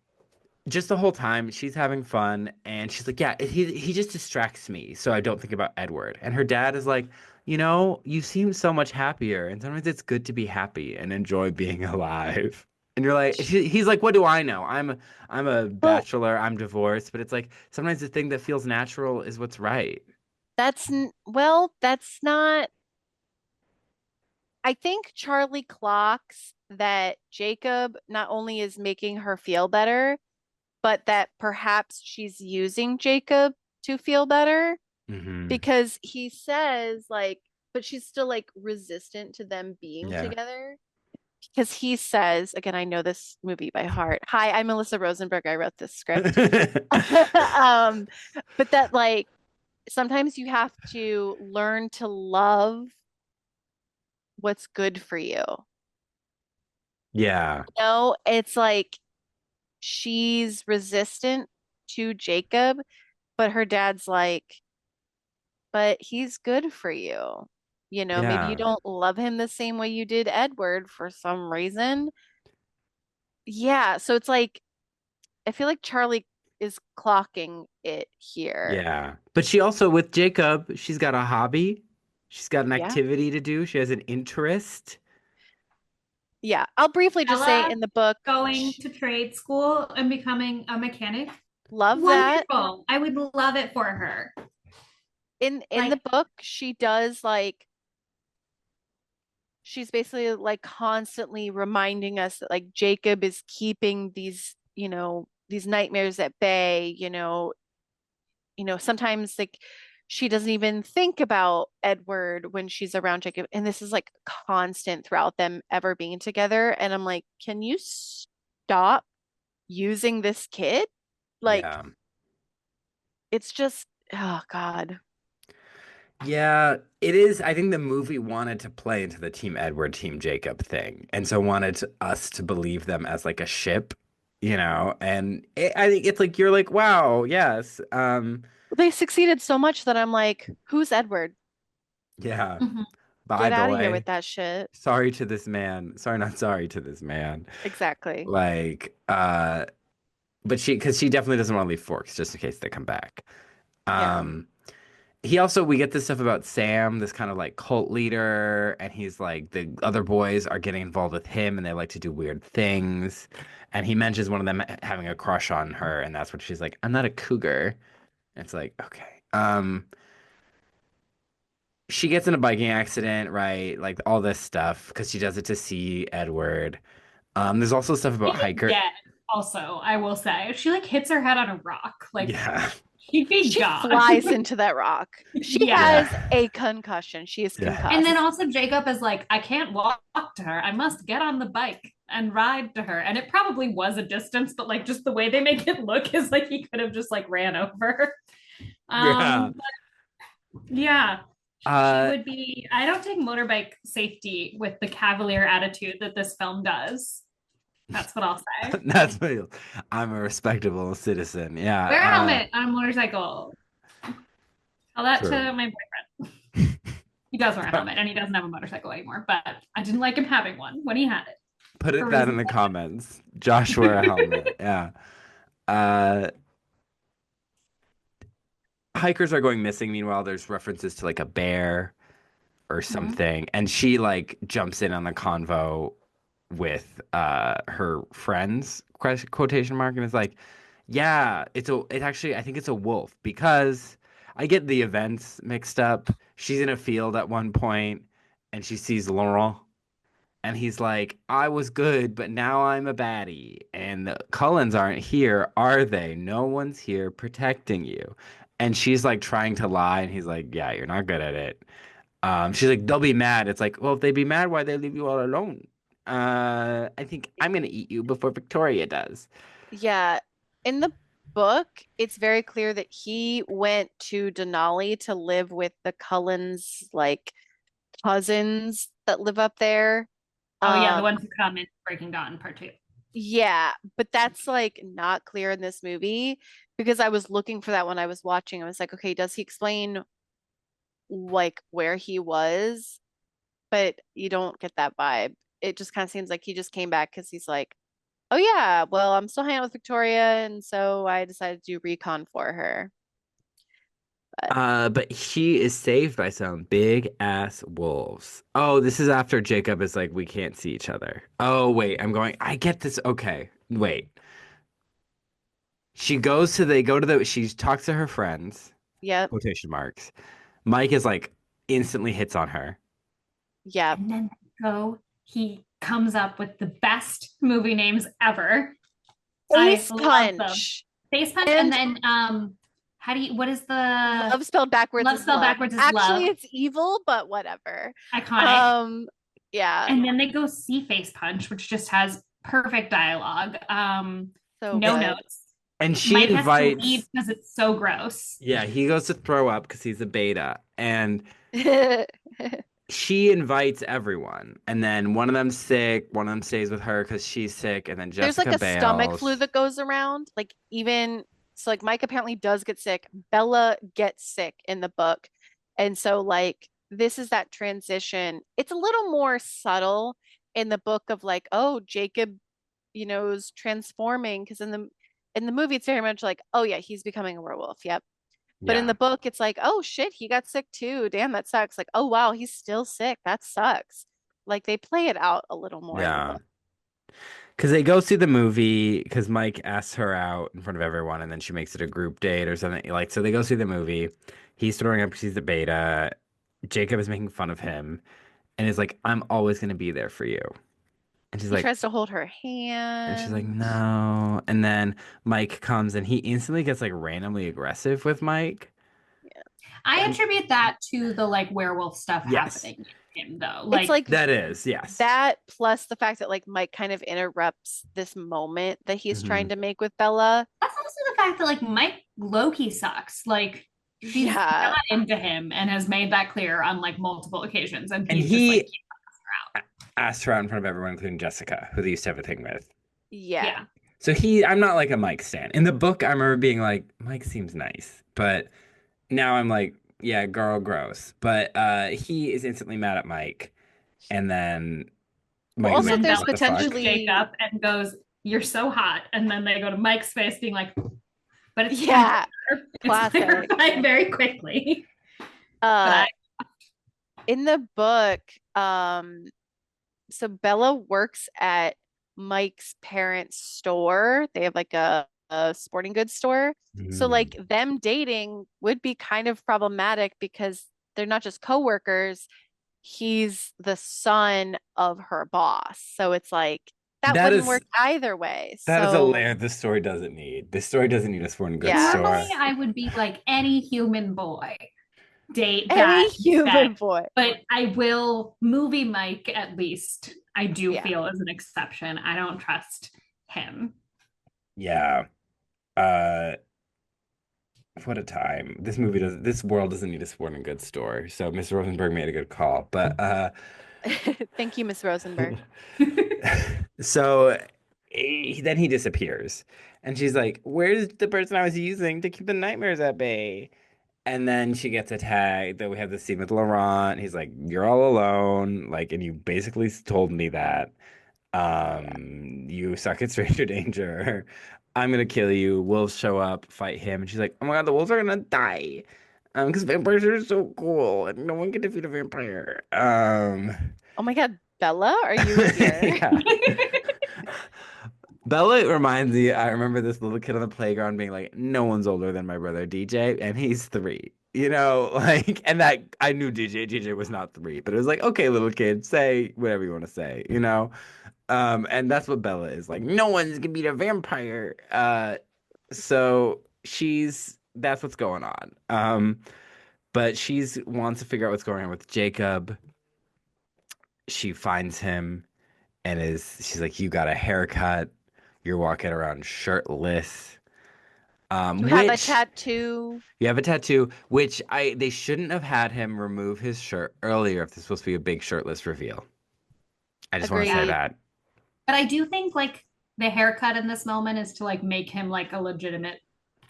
Speaker 1: just the whole time she's having fun and she's like, yeah, he just distracts me so I don't think about Edward. And her dad is like, you seem so much happier, and sometimes it's good to be happy and enjoy being alive. And you're like, he's like, what do I know? I'm a
Speaker 3: Well,
Speaker 1: bachelor, I'm divorced, but it's like sometimes the thing that feels natural is what's right.
Speaker 3: that's not. I think Charlie clocks that Jacob not only is making her feel better, but that perhaps she's using Jacob to feel better
Speaker 1: Hmm.
Speaker 3: because he says, like, but she's still like resistant to them being
Speaker 1: Yeah.
Speaker 3: together. Because he says, again, I know this movie by heart. Hi, I'm Melissa Rosenberg. I wrote this script. um, but that, like, sometimes you have to learn to love what's good for you.
Speaker 1: Yeah.
Speaker 3: No, it's like she's resistant to Jacob, but her dad's like, but he's good for you. Maybe you
Speaker 1: Yeah.
Speaker 3: don't love him the same way you did Edward for some reason, Yeah, so it's like I feel like Charlie is clocking it here.
Speaker 1: Yeah. But she also, with Jacob, she's got a hobby. She's got an
Speaker 3: Yeah.
Speaker 1: activity to do. She has an interest.
Speaker 3: Yeah. I'll briefly just say
Speaker 2: Ella
Speaker 3: in the book,
Speaker 2: going to trade school and becoming a mechanic.
Speaker 3: love that.
Speaker 2: Wonderful. I would love it for her.
Speaker 3: In the
Speaker 2: Like,
Speaker 3: book, she does like she's basically like constantly reminding us that like Jacob is keeping these, these nightmares at bay, sometimes like she doesn't even think about Edward when she's around Jacob. And this is like constant throughout them ever being together. And I'm like, can you stop using this kid? Like,
Speaker 1: Yeah.
Speaker 3: it's just, oh God.
Speaker 1: Yeah, it is. I think the movie wanted to play into the Team Edward, Team Jacob thing, and so wanted us to believe them as like a ship, and I think it's like you're like, wow, yes,
Speaker 3: They succeeded so much that I'm like, who's Edward?
Speaker 1: yeah.
Speaker 2: mhm.
Speaker 1: By
Speaker 3: Get
Speaker 1: the
Speaker 3: out of here with
Speaker 1: way,
Speaker 3: that shit.
Speaker 1: sorry to this man. Sorry, not sorry to this man.
Speaker 3: Exactly.
Speaker 1: Like, but because she definitely doesn't want to leave Forks just in case they come back.
Speaker 3: Yeah.
Speaker 1: Um, he also, we get this stuff about Sam, this kind of like cult leader, and he's like, the other boys are getting involved with him and they like to do weird things. And he mentions one of them having a crush on her, and that's what she's like, I'm not a cougar. It's like, okay. She gets in a biking accident, right? Like all this stuff because she does it to see Edward. There's also stuff about
Speaker 2: She'd be
Speaker 1: hiker.
Speaker 2: dead, also, I will say. If she like hits her head on a rock, like
Speaker 1: Yeah,
Speaker 2: she'd be
Speaker 3: She
Speaker 2: gone.
Speaker 3: flies into that rock. She
Speaker 2: Yeah.
Speaker 3: has
Speaker 1: yeah,
Speaker 3: a concussion. She is
Speaker 1: yeah,
Speaker 2: And then
Speaker 3: concussed.
Speaker 2: also Jacob is like, I can't walk to her. I must get on the bike and ride to her. And it probably was a distance, but like just the way they make it look is like he could have just like ran over her.
Speaker 1: yeah.
Speaker 2: Yeah. She
Speaker 1: Uh,
Speaker 2: would be, I don't take motorbike safety with the cavalier attitude that this film does. That's what I'll say.
Speaker 1: that's me. I'm a respectable citizen.
Speaker 2: Wear a
Speaker 1: Yeah,
Speaker 2: helmet on a motorcycle. Tell that
Speaker 1: true.
Speaker 2: to my boyfriend. He does wear a helmet and he doesn't have a motorcycle anymore, but I didn't like him having one when he had it
Speaker 1: Put
Speaker 2: for
Speaker 1: it that in
Speaker 2: reasons.
Speaker 1: the comments. Josh wear a helmet. Yeah. Uh, hikers are going missing. Meanwhile, there's references to like a bear or
Speaker 2: Mhm.
Speaker 1: something, and she like jumps in on the convo with her friends quotation mark and is like, yeah, it actually I think it's a wolf because I get the events mixed up. She's in a field at one point and she sees Laurent and he's like, I was good, but now I'm a baddie. And the Cullens aren't here, are they? No one's here protecting you. And she's like trying to lie, and he's like, yeah, you're not good at it. She's like, they'll be mad. It's like, well, if they be mad, why they leave you all alone? I think I'm gonna eat you before Victoria does.
Speaker 3: Yeah. In the book, it's very clear that he went to Denali to live with the Cullens, like cousins that live up there.
Speaker 2: Oh yeah, the
Speaker 3: Um,
Speaker 2: ones who come in Breaking Dawn part two.
Speaker 3: yeah, but that's like not clear in this movie because I was looking for that when I was watching. I was like, okay, does he explain like where he was? But you don't get that vibe. It just kind of seems like he just came back because he's like, oh yeah, well, I'm still hanging out with Victoria, and so I decided to do recon for her. But
Speaker 1: But he is saved by some big ass wolves. Oh, this is after Jacob is like, we can't see each other. Oh, wait, I get this. Okay, wait. They go to she talks to her friends,
Speaker 3: yep,
Speaker 1: quotation marks. Mike is like instantly hits on her.
Speaker 3: yep.
Speaker 2: And then go, he comes up with the best movie names ever. I
Speaker 3: Ace
Speaker 2: love them.
Speaker 3: Punch
Speaker 2: Face Punch, and
Speaker 3: and
Speaker 2: then how do you what is the
Speaker 3: love spelled backwards
Speaker 2: love
Speaker 3: is
Speaker 2: spelled
Speaker 3: love.
Speaker 2: backwards is
Speaker 3: Actually,
Speaker 2: love?
Speaker 3: it's evil, but whatever.
Speaker 2: Iconic.
Speaker 3: Um, yeah,
Speaker 2: And then they go see Face Punch, which just has perfect dialogue.
Speaker 3: so
Speaker 2: No
Speaker 3: good.
Speaker 2: notes.
Speaker 1: And she
Speaker 2: Mike has to leave
Speaker 1: invites,
Speaker 2: because it's so gross.
Speaker 1: yeah, he goes to throw up because he's a beta. And she invites everyone. And then one of them's sick, one of them stays with her because she's sick, and then
Speaker 3: There's like
Speaker 1: Jessica
Speaker 3: a stomach flu
Speaker 1: bails.
Speaker 3: that goes around. Like even so, like Mike apparently does get sick. Bella gets sick in the book. And so like this is that transition. It's a little more subtle in the book of like, oh, Jacob is transforming because in the movie it's very much like, oh yeah, he's becoming a werewolf. Yep. But in
Speaker 1: Yeah.
Speaker 3: the book, it's like, oh shit, he got sick too. Damn, that sucks. Like, oh wow, he's still sick. That sucks. Like they play it out a little more in the
Speaker 1: Yeah.
Speaker 3: book.
Speaker 1: Because they go see the movie because Mike asks her out in front of everyone and then she makes it a group date or something. Like, so they go see the movie. He's throwing up because he's the beta. Jacob is making fun of him and is like, I'm always going to be there for you. And she's
Speaker 3: He
Speaker 1: like,
Speaker 3: tries to hold her hand.
Speaker 1: no. And then Mike comes and he instantly gets like randomly aggressive with Mike.
Speaker 3: Yeah.
Speaker 2: I
Speaker 1: And
Speaker 2: attribute that to the like werewolf stuff
Speaker 1: yes,
Speaker 2: happening in him though.
Speaker 3: It's
Speaker 2: Like
Speaker 3: like
Speaker 1: that is, yes.
Speaker 3: that plus the fact that like Mike kind of interrupts this moment that he's
Speaker 1: Hmm.
Speaker 3: trying to make with Bella.
Speaker 2: that's also the fact that like Mike Loki sucks. Like she's
Speaker 3: Yeah.
Speaker 2: not into him and has made that clear on like multiple occasions. And
Speaker 1: And
Speaker 2: he's just like,
Speaker 1: he asked her out in front of everyone, including Jessica, who they used to have a thing with.
Speaker 3: Yeah.
Speaker 2: yeah.
Speaker 1: So I'm not like a Mike stan. In the book, I remember being like, Mike seems nice. But now I'm like, yeah, girl, gross. But he is instantly mad at Mike. And then
Speaker 3: Well,
Speaker 1: Mike is
Speaker 3: also
Speaker 1: like,
Speaker 2: And then
Speaker 3: there's
Speaker 2: Bella
Speaker 1: what the fuck?
Speaker 2: kisses
Speaker 3: potentially,
Speaker 2: Jacob and goes, "You're so hot." And then they go to Mike's face, being like, "But it's
Speaker 3: yeah,
Speaker 2: temperature." It's
Speaker 3: classic.
Speaker 2: clarified very quickly. But
Speaker 3: Uh
Speaker 2: I
Speaker 3: in the book, so Bella works at Mike's parents' store. They have like a sporting goods store. So
Speaker 1: Mm.
Speaker 3: like them dating would be kind of problematic because they're not just coworkers. He's the son of her boss. So it's like that
Speaker 1: That
Speaker 3: wouldn't
Speaker 1: is
Speaker 3: work either way.
Speaker 1: that is a
Speaker 3: So
Speaker 1: layer this story doesn't need. This story doesn't need a sporting goods
Speaker 3: yeah,
Speaker 2: normally
Speaker 1: store.
Speaker 2: I would be like any human boy date
Speaker 3: any
Speaker 2: that instead.
Speaker 3: human boy.
Speaker 2: But I will movie Mike at least. I do
Speaker 3: Yeah.
Speaker 2: feel as an exception. I don't trust him.
Speaker 1: Yeah. What a time. This world doesn't need a sporting goods store. So Miss Rosenberg made a good call. But
Speaker 3: Thank you, Miss Rosenberg.
Speaker 1: so then he disappears. And she's like, "Where's the person I was using to keep the nightmares at bay?" And then she gets attacked. Then we have the scene with Laurent. He's like, "You're all alone." Like, and you basically told me that.
Speaker 3: Yeah.
Speaker 1: You suck at stranger danger. I'm gonna kill you. Wolves show up, fight him, and she's like, "Oh my God, the wolves are gonna die." Because vampires are so cool, and no one can defeat a vampire.
Speaker 3: Oh my God, Bella, are you here?
Speaker 1: Yeah. Bella reminds me, I remember this little kid on the playground being like, no one's older than my brother DJ, and he's 3. Like, and that I knew DJ was not 3, but it was like, okay, little kid, say whatever you want to say, and that's what Bella is like. No one's gonna beat a vampire. So that's what's going on. But she's wants to figure out what's going on with Jacob. She finds him and she's like, you got a haircut. You're walking around shirtless.
Speaker 3: You have a
Speaker 1: Which
Speaker 3: tattoo.
Speaker 1: you have a tattoo, which they shouldn't have had him remove his shirt earlier if this was supposed to be a big shirtless reveal. I just want to say
Speaker 2: Yeah.
Speaker 3: Agreed.
Speaker 1: that.
Speaker 2: But I do think like the haircut in this moment is to like make him like a legitimate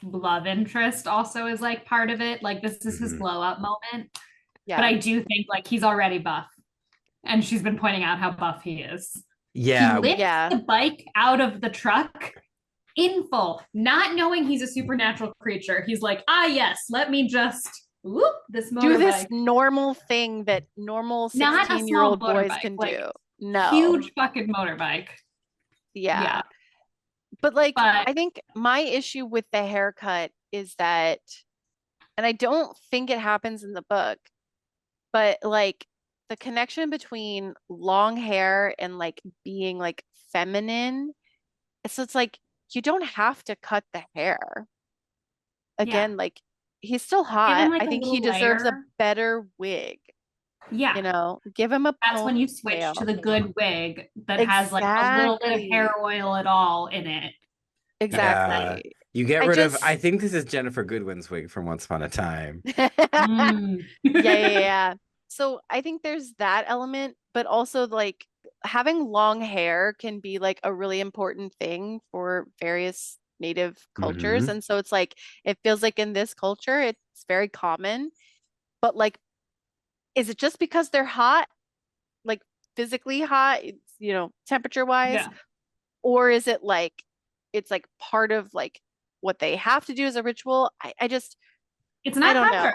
Speaker 2: love interest also is like part of it. Like this is his
Speaker 1: Hmm.
Speaker 2: glow up moment. But
Speaker 3: Yeah.
Speaker 2: I do think like he's already buff. And she's been pointing out how buff he is. He
Speaker 1: Yeah,
Speaker 2: lifts
Speaker 3: Yeah.
Speaker 2: the bike out of the truck in full, not knowing he's a supernatural creature. He's like, ah, yes, let me just whoop this
Speaker 3: Do this
Speaker 2: motorbike.
Speaker 3: normal thing that normal
Speaker 2: Not a
Speaker 3: 16-year-old
Speaker 2: small
Speaker 3: boys
Speaker 2: motorbike,
Speaker 3: can
Speaker 2: like
Speaker 3: do. No.
Speaker 2: huge fucking motorbike.
Speaker 3: Yeah.
Speaker 2: Yeah.
Speaker 3: But like,
Speaker 2: But
Speaker 3: I think my issue with the haircut is that, and I don't think it happens in the book, but like the connection between long hair and like being like feminine. So it's like you don't have to cut the hair.
Speaker 2: yeah,
Speaker 3: Again, like he's still
Speaker 2: give him
Speaker 3: hot.
Speaker 2: like
Speaker 3: I
Speaker 2: a
Speaker 3: think he
Speaker 2: little
Speaker 3: deserves a
Speaker 2: layer.
Speaker 3: better wig,
Speaker 2: Yeah.
Speaker 3: give him a
Speaker 2: That's when you switch
Speaker 3: ponytail.
Speaker 2: to the good wig that has like a little bit of hair
Speaker 3: Exactly.
Speaker 2: oil at all in it.
Speaker 1: yeah.
Speaker 3: Exactly.
Speaker 1: You get
Speaker 3: I
Speaker 1: rid of. I
Speaker 3: just
Speaker 1: think this is Jennifer Goodwin's wig from Once Upon a Time.
Speaker 2: Mm.
Speaker 3: Yeah. So I think there's that element, but also like having long hair can be like a really important thing for various native cultures.
Speaker 1: Hmm.
Speaker 3: And so it's like it feels like in this culture it's very common, but like is it just because they're hot, like physically hot, temperature wise?
Speaker 2: Yeah.
Speaker 3: or is it like it's like part of like what they have to do as a ritual? I just
Speaker 2: It's
Speaker 3: I
Speaker 2: not
Speaker 3: don't
Speaker 2: covered.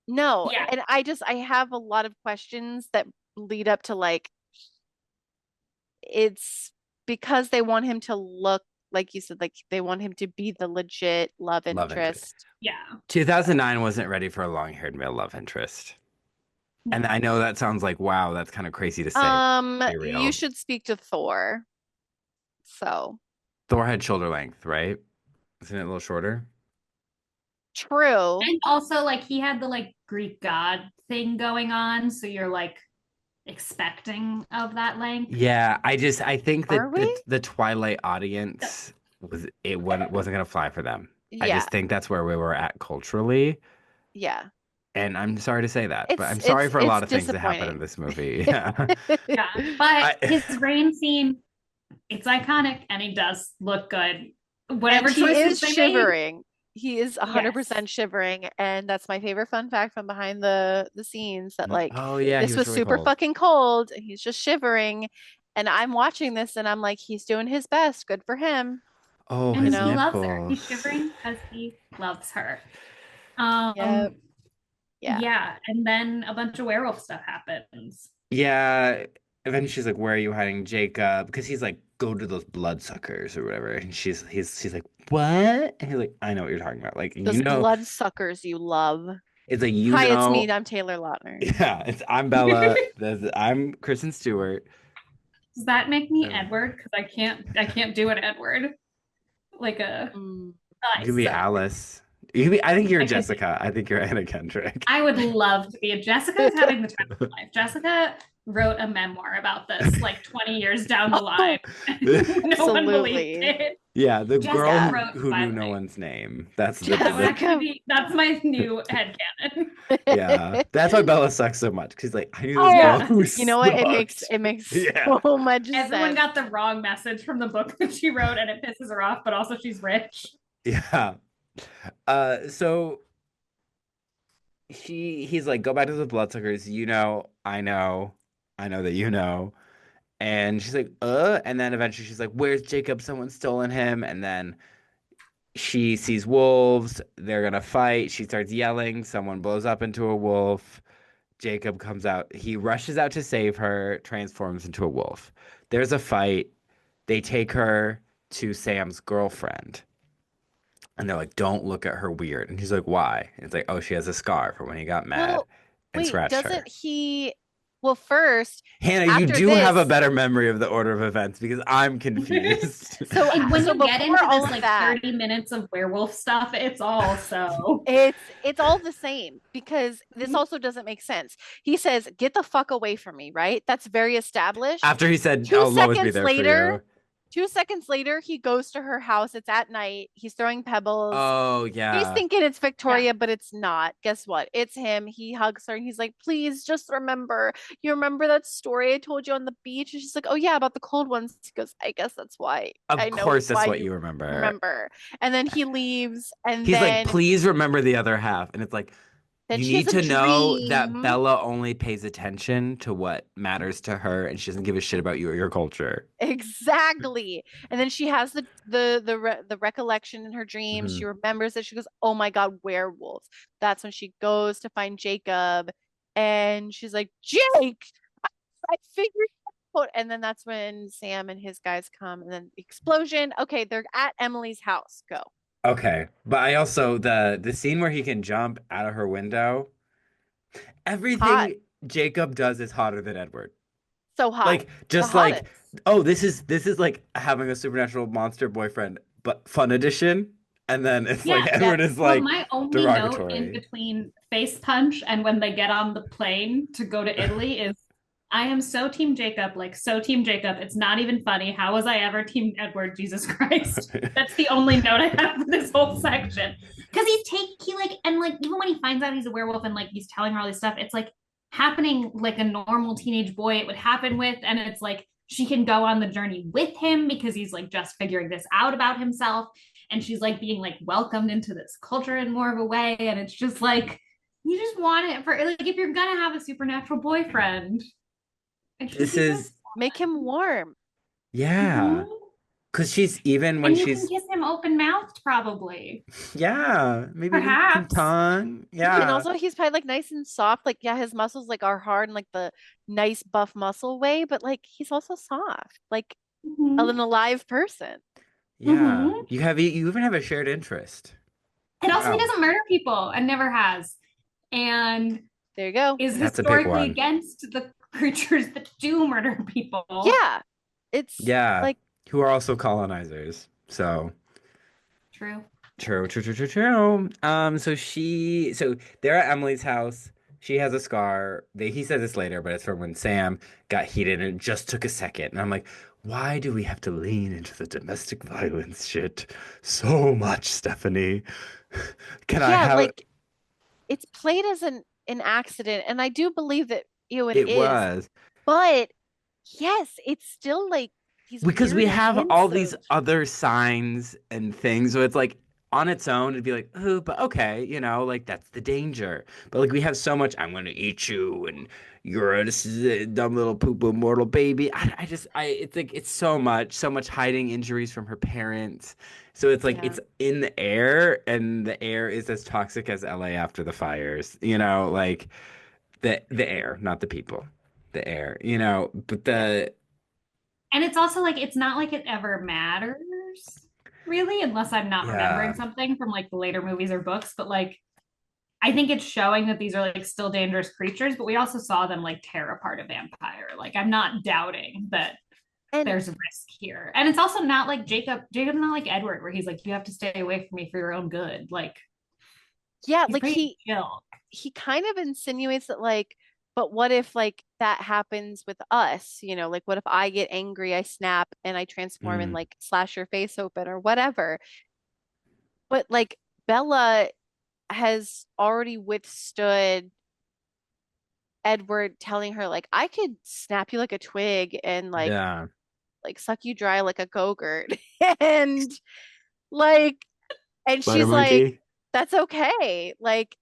Speaker 3: know. No,
Speaker 2: Yeah.
Speaker 3: and I have a lot of questions that lead up to like it's because they want him to look like you said, like they want him to be the legit love
Speaker 1: Love interest.
Speaker 3: interest.
Speaker 2: Yeah.
Speaker 1: 2009 wasn't ready for a long-haired male love interest. And
Speaker 2: No.
Speaker 1: I know that sounds like, wow, that's kind of crazy to say. Be
Speaker 3: You
Speaker 1: real.
Speaker 3: should speak to Thor. So
Speaker 1: Thor had shoulder length, right? Isn't it a little shorter?
Speaker 3: true.
Speaker 2: And also like he had the like Greek god thing going on, so you're like expecting of that length.
Speaker 1: Yeah, I think
Speaker 3: Are
Speaker 1: that
Speaker 3: we?
Speaker 1: the Twilight audience wasn't gonna fly for them. I
Speaker 3: Yeah,
Speaker 1: just think that's where we were at culturally.
Speaker 3: yeah.
Speaker 1: And I'm sorry to say that, but
Speaker 3: It's
Speaker 1: I'm sorry
Speaker 3: it's
Speaker 1: for a lot
Speaker 3: it's
Speaker 1: of things that happen in
Speaker 3: disappointing.
Speaker 1: this movie. Yeah.
Speaker 2: Yeah. But
Speaker 1: I
Speaker 2: his rain scene, it's iconic and he does look good.
Speaker 3: And
Speaker 2: Whatever
Speaker 3: he
Speaker 2: choices
Speaker 3: is
Speaker 2: they made.
Speaker 3: shivering. He is
Speaker 2: Yes.
Speaker 3: 100% shivering, and that's my favorite fun fact from behind the scenes that like
Speaker 1: oh yeah, he
Speaker 3: this
Speaker 1: was
Speaker 3: was
Speaker 1: really
Speaker 3: super
Speaker 1: cold.
Speaker 3: fucking cold and he's just shivering and I'm watching this and I'm like he's doing his best. Good for him,
Speaker 1: Oh,
Speaker 3: you
Speaker 2: And
Speaker 1: his
Speaker 2: he
Speaker 3: know?
Speaker 2: loves her. He's
Speaker 1: nipples.
Speaker 2: shivering because he loves her.
Speaker 3: Yep.
Speaker 2: Um,
Speaker 3: Yeah.
Speaker 2: yeah, and then a bunch of werewolf stuff happens.
Speaker 1: Yeah. And then she's like, "Where are you hiding Jacob?" Because he's like, "Go to those bloodsuckers or whatever." And she's like, "What?" And he's like, "I know what you're talking about. Like,
Speaker 3: Those blood suckers you love.
Speaker 1: it's like you
Speaker 3: Hi, it's me.
Speaker 1: know,
Speaker 3: I'm Taylor Lautner.
Speaker 1: yeah. It's I'm Bella. I'm Kristen Stewart.
Speaker 2: Does that make me
Speaker 1: Uh,
Speaker 2: Edward? Because I can't do an Edward. Like a
Speaker 3: Mm.
Speaker 1: you
Speaker 2: I
Speaker 1: can be
Speaker 2: suck.
Speaker 1: Alice. You can be. I think you're
Speaker 2: I could
Speaker 1: Jessica. I think you're Anna Kendrick.
Speaker 2: I would love to be. Jessica is having the time of her life. Jessica wrote a memoir about this like 20 years down the line.
Speaker 3: Oh,
Speaker 2: No one believed
Speaker 3: absolutely.
Speaker 2: it.
Speaker 1: Yeah, the girl
Speaker 2: Jessica
Speaker 3: Yeah.
Speaker 2: wrote
Speaker 1: who knew no
Speaker 2: Twilight.
Speaker 1: one's name. That's
Speaker 2: That would actually
Speaker 3: Jessica.
Speaker 2: be that's my new headcanon.
Speaker 1: yeah. That's why Bella sucks so much. Cause like I knew this girl
Speaker 3: Oh,
Speaker 2: Yeah.
Speaker 1: who
Speaker 3: you know what? It makes
Speaker 1: sucked.
Speaker 3: it makes
Speaker 1: Yeah.
Speaker 3: so much
Speaker 2: Everyone
Speaker 3: sense.
Speaker 2: got the wrong message from the book that she wrote and it pisses her off, but also she's rich.
Speaker 1: Yeah. So he's like, go back to the bloodsuckers. You know, I know that you know. And she's like, and then eventually she's like, where's Jacob? Someone's stolen him. And then she sees wolves. They're gonna fight. She starts yelling. Someone blows up into a wolf. Jacob comes out. He rushes out to save her, transforms into a wolf. There's a fight. They take her to Sam's girlfriend. And they're like, don't look at her weird. And he's like, why? And it's like, oh, she has a scar from when he got mad
Speaker 3: Well,
Speaker 1: and
Speaker 3: wait,
Speaker 1: scratched her.
Speaker 3: doesn't he? Well, first,
Speaker 1: Hannah, you
Speaker 3: after
Speaker 1: do have a
Speaker 3: this,
Speaker 1: better memory of the order of events because I'm confused.
Speaker 3: so
Speaker 2: And when
Speaker 3: so
Speaker 2: you get
Speaker 3: before
Speaker 2: into
Speaker 3: all
Speaker 2: this
Speaker 3: of
Speaker 2: like
Speaker 3: that,
Speaker 2: 30 minutes of werewolf stuff, it's all so
Speaker 3: it's all the same because this also doesn't make sense. He says, "Get the fuck away from me," right? That's very established.
Speaker 1: After he said,
Speaker 3: Two
Speaker 1: I'll always be
Speaker 3: seconds
Speaker 1: there for
Speaker 3: later,
Speaker 1: you.
Speaker 3: 2 seconds later, he goes to her house. It's at night. He's throwing pebbles.
Speaker 1: Oh,
Speaker 3: She's
Speaker 1: yeah.
Speaker 3: thinking it's
Speaker 2: yeah.
Speaker 3: Victoria, but it's not. Guess what? It's him. He hugs her and he's like, please just remember. You remember that story I told you on the beach? And she's like, oh, yeah, about the cold ones. He goes, I guess that's why.
Speaker 1: Of
Speaker 3: I know
Speaker 1: course, that's
Speaker 3: why
Speaker 1: what
Speaker 3: you
Speaker 1: you remember.
Speaker 3: remember. And then he leaves. And
Speaker 1: He's like,
Speaker 3: then
Speaker 1: please remember the other half. And it's like, you
Speaker 3: she has
Speaker 1: need
Speaker 3: a
Speaker 1: to know that
Speaker 3: dream.
Speaker 1: Bella only pays attention to what matters to her and she doesn't give a shit about you or your culture.
Speaker 3: Exactly. And then she has the recollection in her dreams.
Speaker 1: Mhm.
Speaker 3: She remembers that she goes, "Oh my God, werewolves." That's when she goes to find Jacob and she's like, "Jake, I figured it out." And then that's when Sam and his guys come and then the explosion. Okay, they're at Emily's house. Go.
Speaker 1: Okay, but I also the scene where he can jump out of her window,
Speaker 3: Hot.
Speaker 1: everything Jacob does is hotter than Edward.
Speaker 3: So hot.
Speaker 1: Like
Speaker 3: The
Speaker 1: just like,
Speaker 3: hottest.
Speaker 1: oh, this is like having a supernatural monster boyfriend, but fun edition. And then it's like
Speaker 2: Yeah.
Speaker 3: Yep.
Speaker 1: Edward is
Speaker 2: Well,
Speaker 1: like
Speaker 2: my only note in
Speaker 1: derogatory.
Speaker 2: between face punch and when they get on the plane to go to Italy is I am so team Jacob, like so team Jacob. It's not even funny. How was I ever team Edward? Jesus Christ. That's the only note I have for this whole section. Because he like, and like, even when he finds out he's a werewolf and like he's telling her all this stuff, it's like happening like a normal teenage boy it would happen with. And it's like she can go on the journey with him because he's like just figuring this out about himself. And she's like being like welcomed into this culture in more of a way. And it's just like, you just want it for like if you're gonna have a supernatural boyfriend, it should
Speaker 1: This
Speaker 2: be this
Speaker 1: is
Speaker 3: Make him warm.
Speaker 1: yeah.
Speaker 2: one.
Speaker 1: Because she's even when
Speaker 2: And you can
Speaker 1: she's
Speaker 2: kiss him open mouthed, probably.
Speaker 1: yeah, maybe even some
Speaker 2: Perhaps.
Speaker 1: tongue.
Speaker 3: And
Speaker 1: Yeah.
Speaker 3: also he's probably like nice and soft. Like, yeah, his muscles like are hard and like the nice buff muscle way, but like he's also soft, like
Speaker 2: Hmm.
Speaker 3: an alive person.
Speaker 1: Yeah.
Speaker 2: Hmm.
Speaker 1: You even have a shared interest.
Speaker 2: And also, he
Speaker 1: Wow.
Speaker 2: doesn't murder people and never has, and
Speaker 3: There you go.
Speaker 2: is
Speaker 1: That's a big
Speaker 2: historically
Speaker 1: one.
Speaker 2: against the creatures that do murder people.
Speaker 3: Yeah. It's
Speaker 1: Yeah.
Speaker 3: like,
Speaker 1: Who are also colonizers. So
Speaker 2: True.
Speaker 1: true, true, true, true, true. So they're at Emily's house. She has a scar. He said this later, but it's from when Sam got heated and it just took a second. And I'm like, why do we have to lean into the domestic violence shit so much, Stephanie? Can I
Speaker 3: yeah,
Speaker 1: have
Speaker 3: like it's played as an accident, and I do believe that it
Speaker 1: it
Speaker 3: is,
Speaker 1: was.
Speaker 3: but yes, it's still like these
Speaker 1: Because we
Speaker 3: weird
Speaker 1: have all
Speaker 3: hints
Speaker 1: these
Speaker 3: of
Speaker 1: other signs and things. So it's like on its own, it'd be like, oh, but okay, like that's the danger. But like we have so much, I'm gonna eat you and you're a dumb little poo poo mortal baby. It's like it's so much hiding injuries from her parents. So it's like
Speaker 2: Yeah.
Speaker 1: it's in the air, and the air is as toxic as LA after the fires, like the air, not the people. The air, but the
Speaker 2: And it's also like it's not like it ever matters, really, unless I'm not remembering
Speaker 1: yeah.
Speaker 2: something from like the later movies or books. But like I think it's showing that these are like still dangerous creatures, but we also saw them like tear apart a vampire. Like I'm not doubting that
Speaker 3: and
Speaker 2: there's a risk here. And it's also not like Jacob. Jacob's not like Edward, where he's like, you have to stay away from me for your own good. Like
Speaker 3: yeah,
Speaker 2: he's
Speaker 3: like
Speaker 2: pretty chill.
Speaker 3: he kind of insinuates that like, but what if like that happens with us? Like what if I get angry, I snap and I transform and
Speaker 1: Mm,
Speaker 3: like slash your face open or whatever. But like Bella has already withstood Edward telling her like I could snap you like a twig and
Speaker 1: yeah.
Speaker 3: like suck you dry like a go-gurt. And like and
Speaker 1: Butter
Speaker 3: she's like
Speaker 1: monkey.
Speaker 3: that's okay. Like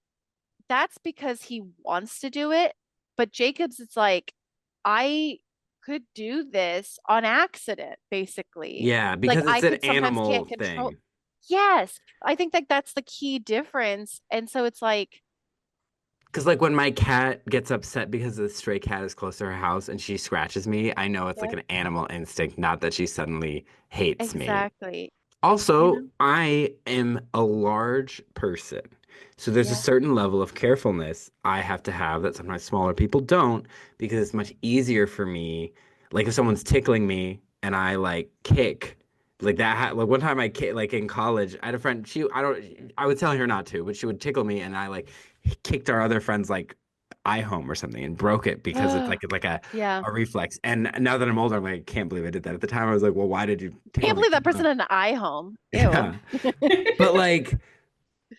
Speaker 3: that's because he wants to do it. But Jacobs, it's like, I could do this on accident, basically.
Speaker 1: Yeah,
Speaker 3: Like
Speaker 1: because it's
Speaker 3: I
Speaker 1: an
Speaker 3: could sometimes
Speaker 1: animal
Speaker 3: can't control.
Speaker 1: thing.
Speaker 3: Yes, I think like that's the key difference. And so it's like,
Speaker 1: Because like when my cat gets upset because the stray cat is close to her house and she scratches me, I know it's like
Speaker 3: yeah,
Speaker 1: an animal instinct, not that she suddenly hates me.
Speaker 3: exactly. You
Speaker 1: Also,
Speaker 3: know?
Speaker 1: I am a large person. So there's a
Speaker 3: Yeah.
Speaker 1: certain level of carefulness I have to have that sometimes smaller people don't because it's much easier for me. Like if someone's tickling me and I like kick, like that like one time like in college, I had a friend, I would tell her not to, but she would tickle me and I like kicked our other friend's like eye home or something and broke it because it's like
Speaker 3: Yeah.
Speaker 1: a reflex. And now that I'm older, I'm like, I can't believe I did that. At the time, I was like, well, why did you tickle
Speaker 3: Can't
Speaker 1: me?
Speaker 3: believe that person had an eye home. Ew.
Speaker 1: Yeah. But like,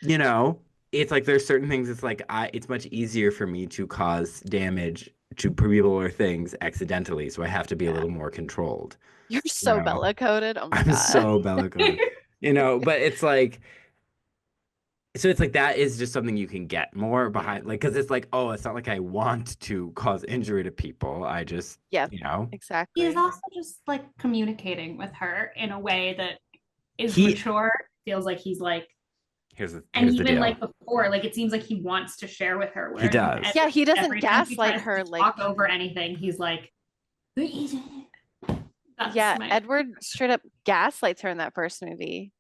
Speaker 1: you know, it's like there's certain things it's much easier for me to cause damage to people or things accidentally, so I have to be a
Speaker 3: Yeah.
Speaker 1: little more controlled,
Speaker 3: You're
Speaker 1: you
Speaker 3: so
Speaker 1: know.
Speaker 3: Bella coded. Oh my
Speaker 1: I'm
Speaker 3: God.
Speaker 1: so bellicose, but it's like that is just something you can get more behind like because it's like, oh, it's not like I want to cause injury to people. I just,
Speaker 3: Yeah,
Speaker 1: you know,
Speaker 2: He's
Speaker 3: exactly.
Speaker 2: also just like communicating with her in a way that is
Speaker 1: he
Speaker 2: mature. Feels like he's like, and
Speaker 1: here's the
Speaker 2: even
Speaker 1: deal.
Speaker 2: like before, like it seems like he wants to share with her.
Speaker 1: He
Speaker 2: Where in
Speaker 1: does.
Speaker 3: Yeah, he doesn't
Speaker 2: every time she
Speaker 3: gaslight
Speaker 2: tries
Speaker 3: her
Speaker 2: to
Speaker 3: like
Speaker 2: talk over anything, he's like, that's
Speaker 3: yeah,
Speaker 2: my.
Speaker 3: Edward straight up gaslights her in that first movie.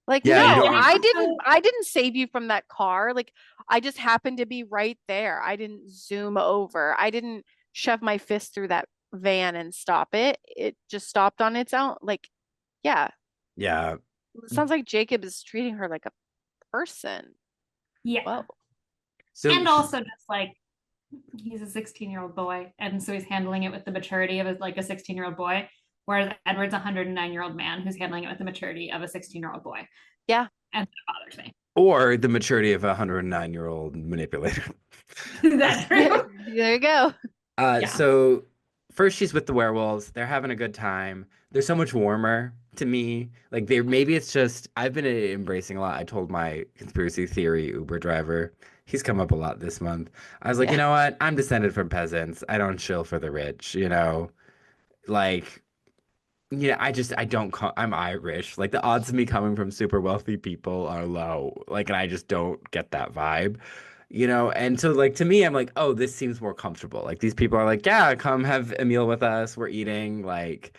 Speaker 3: Like,
Speaker 1: Yeah, you
Speaker 3: no,
Speaker 2: And
Speaker 1: don't
Speaker 2: it also,
Speaker 3: I didn't save you from that car. Like, I just happened to be right there. I didn't zoom over. I didn't shove my fist through that van and stop it. It just stopped on its own. Like, yeah,
Speaker 1: yeah.
Speaker 3: it sounds like Jacob is treating her like a person.
Speaker 2: yeah.
Speaker 3: Whoa.
Speaker 1: So
Speaker 2: And also just like he's a 16-year-old boy, and so he's handling it with the maturity of like a 16-year-old boy, whereas Edward's a 109-year-old man who's handling it with the maturity of a 16-year-old boy,
Speaker 3: Yeah.
Speaker 2: and that bothers me.
Speaker 1: or the maturity of a 109-year-old manipulator.
Speaker 2: Is that
Speaker 3: There
Speaker 2: true?
Speaker 3: you go.
Speaker 2: Yeah.
Speaker 1: So first she's with the werewolves. They're having a good time. They're so much warmer to me. Like they maybe it's just I've been embracing a lot. I told my conspiracy theory Uber driver. He's come up a lot this month. I was like, you
Speaker 3: Yeah.
Speaker 1: know what? I'm descended from peasants. I don't chill for the rich, Like Yeah, I don't call, I'm Irish. Like the odds of me coming from super wealthy people are low. Like, and I just don't get that vibe, you know? And so like to me, I'm like, oh, this seems more comfortable. Like these people are like, yeah, come have a meal with us. We're eating. Like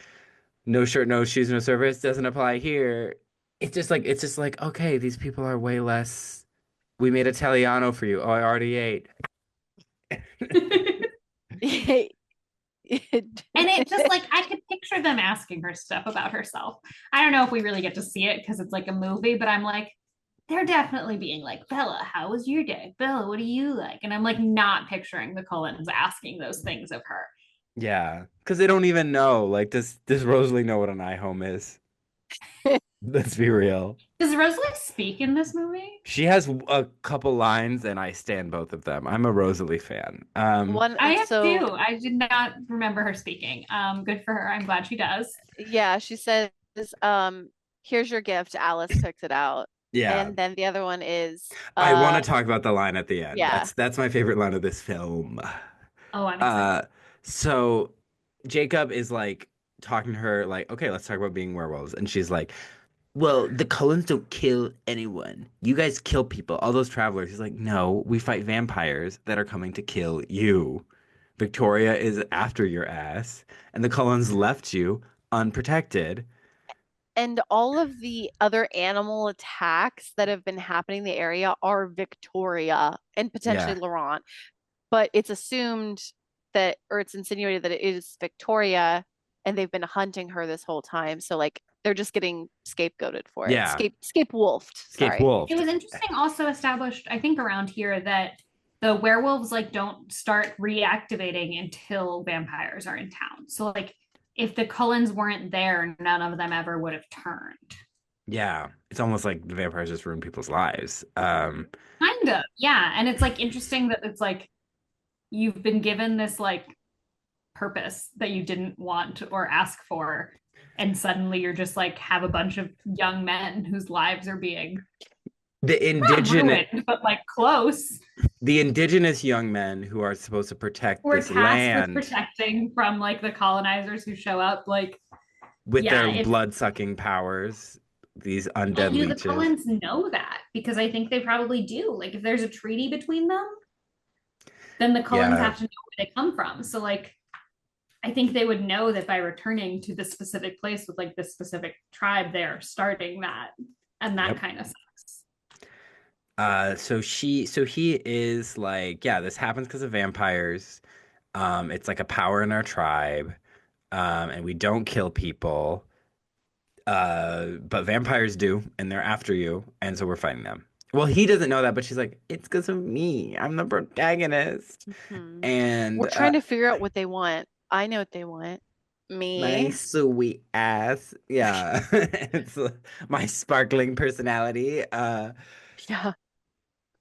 Speaker 1: no shirt, no shoes, no service doesn't apply here. It's just like, okay, these people are way less. We made Italiano for you. Oh, I already ate.
Speaker 2: And it just like I could picture them asking her stuff about herself. I don't know if we really get to see it because it's like a movie, but I'm like, they're definitely being like, Bella, how was your day? Bella, what do you like? And I'm like not picturing the Cullens asking those things of her.
Speaker 1: Yeah, because they don't even know. Like, does Rosalie know what an iHome is? Let's be real.
Speaker 2: Does Rosalie speak in this movie?
Speaker 1: She has a couple lines, and I stand both of them. I'm a Rosalie fan.
Speaker 3: One,
Speaker 2: I am
Speaker 3: so
Speaker 2: too. I did not remember her speaking. Good for her. I'm glad she does.
Speaker 3: yeah, she says, here's your gift. Alice picked it out.
Speaker 1: Yeah,
Speaker 3: And then the other one is,
Speaker 1: I want to talk about the line at the end.
Speaker 3: yeah,
Speaker 1: That's my favorite line of this film.
Speaker 2: Oh, I'm excited.
Speaker 1: Uh, so Jacob is like talking to her, like, okay, let's talk about being werewolves, and she's like, well, the Cullens don't kill anyone. You guys kill people, all those travelers. He's like, no, we fight vampires that are coming to kill you. Victoria is after your ass, and the Cullens left you unprotected.
Speaker 3: and all of the other animal attacks that have been happening in the area are Victoria and potentially
Speaker 1: Yeah.
Speaker 3: Laurent. But it's assumed that, or it's insinuated that it is Victoria and they've been hunting her this whole time. So like they're just getting scapegoated for it.
Speaker 1: Yeah.
Speaker 3: Scape wolfed.
Speaker 1: Escape
Speaker 3: Sorry.
Speaker 2: It
Speaker 1: wolfed.
Speaker 2: was interesting also established, I think, around here that the werewolves like don't start reactivating until vampires are in town. So like if the Cullens weren't there, none of them ever would have turned.
Speaker 1: Yeah. It's almost like the vampires just ruin people's lives.
Speaker 2: Kind of. Yeah. And it's like interesting that it's like you've been given this like purpose that you didn't want or ask for. And suddenly you're just like have a bunch of young men whose lives are being
Speaker 1: the
Speaker 2: not
Speaker 1: indigenous
Speaker 2: ruined, but like close.
Speaker 1: the indigenous young men who are supposed to protect
Speaker 2: We're
Speaker 1: this
Speaker 2: tasked with
Speaker 1: land
Speaker 2: protecting from like the colonizers who show up. Like,
Speaker 1: with
Speaker 2: yeah,
Speaker 1: their
Speaker 2: it's
Speaker 1: blood-sucking powers, these undead
Speaker 2: and do the
Speaker 1: leeches.
Speaker 2: Cullens know that? Because I think they probably do. Like, if there's a treaty between them, then the Cullens
Speaker 1: Yeah.
Speaker 2: have to know where they come from. So, like, I think they would know that by returning to this specific place with like this specific tribe, they're starting that, and that
Speaker 1: Yep.
Speaker 2: kind of sucks.
Speaker 1: So he is like, yeah, this happens because of vampires. It's like a power in our tribe. And we don't kill people. But vampires do, and they're after you, and so we're fighting them. Well, he doesn't know that, but she's like, it's because of me. I'm the protagonist.
Speaker 3: Hmm.
Speaker 1: And
Speaker 3: We're trying to figure out what they want. I know what they want.
Speaker 1: my
Speaker 3: Me.
Speaker 1: sweet ass. Yeah. It's my sparkling personality.
Speaker 3: Yeah.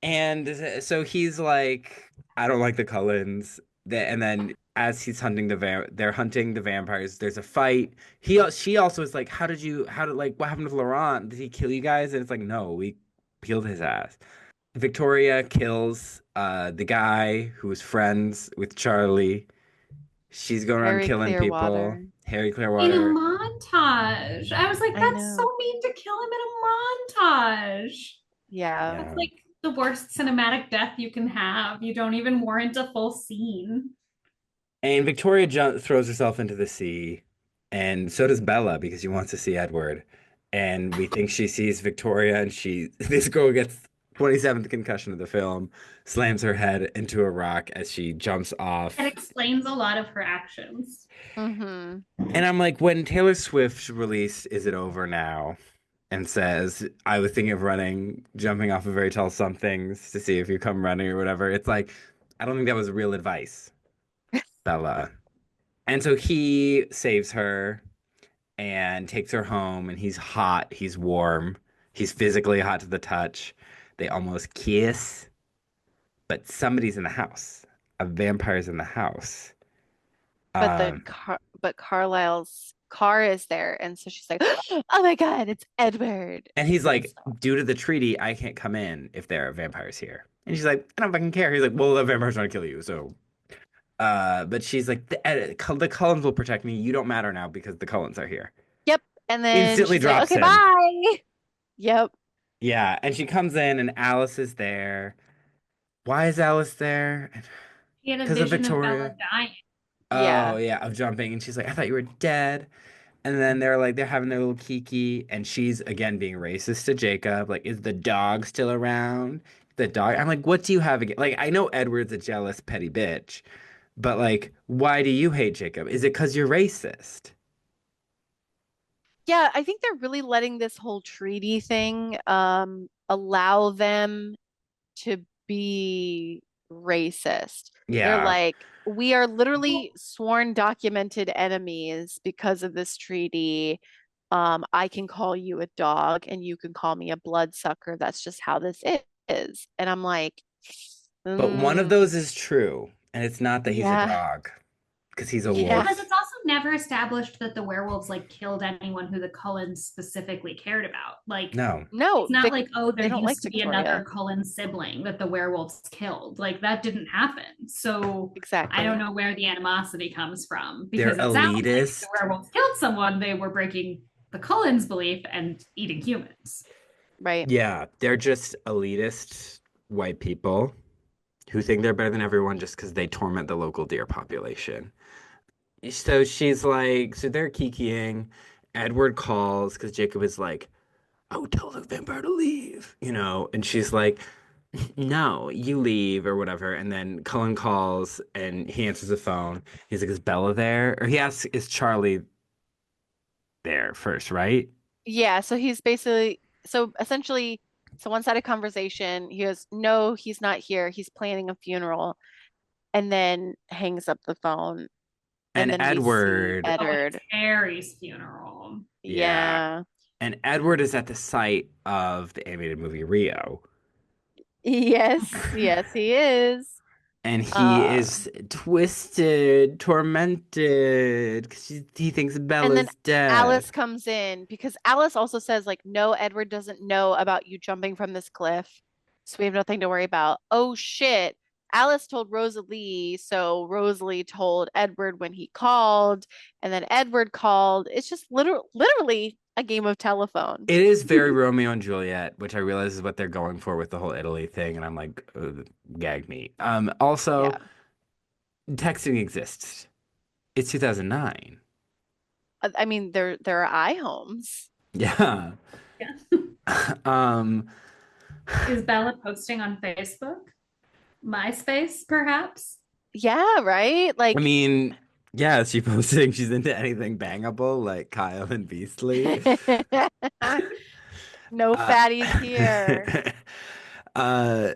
Speaker 1: And so he's like, I don't like the Cullens. And then as he's hunting they're hunting the vampires. There's a fight. She also is like, like, what happened to Laurent? Did he kill you guys? And it's like, no, we peeled his ass. Victoria kills the guy who was friends with Charlie. She's going around
Speaker 3: Very
Speaker 1: killing
Speaker 3: clear
Speaker 1: people.
Speaker 3: water.
Speaker 1: Harry
Speaker 2: In a
Speaker 1: Clearwater.
Speaker 2: montage. I was like,
Speaker 3: I
Speaker 2: that's so
Speaker 3: know.
Speaker 2: mean to kill him in a montage.
Speaker 3: Yeah.
Speaker 2: That's
Speaker 1: Yeah.
Speaker 2: like the worst cinematic death you can have. You don't even warrant a full scene.
Speaker 1: And throws herself into the sea, and so does Bella because she wants to see Edward. And we think she sees Victoria, and this girl gets 27th concussion of the film, slams her head into a rock as she jumps
Speaker 2: It
Speaker 1: off.
Speaker 2: explains a lot of her actions.
Speaker 3: Hmm.
Speaker 1: And I'm like, when Taylor Swift released "Is It Over Now" and says, "I was thinking of running, jumping off of very tall somethings to see if you come running or whatever," it's like, I don't think that was real advice, Bella. And so he saves her and takes her home, and he's hot, he's warm, he's physically hot to the touch. They almost kiss, but somebody's in the house. A vampire's in the house. Um,
Speaker 3: But Carlisle's car is there, and so she's like, "Oh my God, it's Edward."
Speaker 1: and he's
Speaker 3: And
Speaker 1: like,
Speaker 3: so,
Speaker 1: due to the treaty, I can't come in if there are vampires here. And she's like, I don't fucking care. He's like, well, the vampire's trying to kill you, so. But she's like, the Cullens will protect me. You don't matter now because the Cullens are here.
Speaker 3: And then
Speaker 1: Instantly
Speaker 3: she's like,
Speaker 1: drops
Speaker 3: okay,
Speaker 1: him.
Speaker 3: bye. Yep.
Speaker 1: Yeah, and she comes in and Alice is there. Why is Alice there?
Speaker 2: He had a
Speaker 1: Because of
Speaker 2: vision of Bella
Speaker 1: Victoria.
Speaker 2: dying.
Speaker 1: Oh,
Speaker 3: Yeah.
Speaker 1: yeah, of jumping. And she's like, I thought you were dead. And then they're having their little kiki, and she's again being racist to Jacob. Like, is the dog still around? The dog. I'm like, what do you have again? Like, I know Edward's a jealous, petty bitch, but like, why do you hate Jacob? Is it because you're racist?
Speaker 3: Yeah, I think they're really letting this whole treaty thing allow them to be racist. They're
Speaker 1: Yeah.
Speaker 3: like, we are literally
Speaker 2: Well,
Speaker 3: sworn documented enemies because of this treaty. I can call you a dog and you can call me a bloodsucker. That's just how this is. And I'm like,
Speaker 1: But one of
Speaker 3: mm,
Speaker 1: those is true, and it's not that he's a
Speaker 3: yeah,
Speaker 1: dog, because he's a
Speaker 3: yeah,
Speaker 2: because
Speaker 1: wolf.
Speaker 2: it's also never established that the werewolves like killed anyone who the Cullens specifically cared about. Like,
Speaker 1: No.
Speaker 3: no,
Speaker 2: it's not like, oh, there
Speaker 3: they don't like
Speaker 2: used to be another
Speaker 3: Victoria.
Speaker 2: Cullen sibling that the werewolves killed. Like, that didn't happen. So I don't
Speaker 3: Exactly.
Speaker 2: know where the animosity comes from
Speaker 1: They're
Speaker 2: because it sounds like if the
Speaker 1: elitist.
Speaker 2: werewolves killed someone, they were breaking the Cullens' belief and eating humans.
Speaker 3: Right.
Speaker 1: Yeah, they're just elitist white people who think they're better than everyone just because they torment the local deer population. So she's like, so they're kikiing. Edward calls because Jacob is like, oh, tell the vampire to leave, and she's like, no, you leave or whatever. And then Cullen calls and he answers the phone. He's like, is Bella there? Or he asks, is Charlie there first, right?
Speaker 3: Yeah, so he's basically so essentially it's a one-sided conversation. He goes, "No, he's not here. He's planning a funeral," and then hangs up the phone. And
Speaker 1: And
Speaker 3: then we see
Speaker 1: Edward,
Speaker 2: Oh, it's
Speaker 3: Eddard.
Speaker 2: Harry's funeral.
Speaker 1: yeah.
Speaker 3: Yeah.
Speaker 1: And Edward is at the site of the animated movie Rio.
Speaker 3: Yes, yes, he is.
Speaker 1: And he
Speaker 3: Uh,
Speaker 1: is twisted, tormented, because he thinks
Speaker 3: and then
Speaker 1: Bella's dead.
Speaker 3: Alice comes in because Alice also says, like, no, Edward doesn't know about you jumping from this cliff. So we have nothing to worry about. Oh shit. Alice told Rosalie, so Rosalie told Edward when he called, and then Edward called. It's just literally a game of telephone.
Speaker 1: It is very Romeo and Juliet, which I realize is what they're going for with the whole Italy thing, and I'm like, ugh, gag me. Also,
Speaker 3: Yeah.
Speaker 1: texting exists. It's 2009.
Speaker 3: I mean, there are iHomes.
Speaker 1: Yeah.
Speaker 2: Yeah.
Speaker 1: Um,
Speaker 2: Is Bella posting on Facebook? MySpace, perhaps?
Speaker 3: Yeah, right?
Speaker 1: I
Speaker 3: Like
Speaker 1: mean, yeah, is she posting she's into anything bangable like Kyle and Beastly?
Speaker 3: no
Speaker 1: Uh,
Speaker 3: fatties here.
Speaker 1: uh,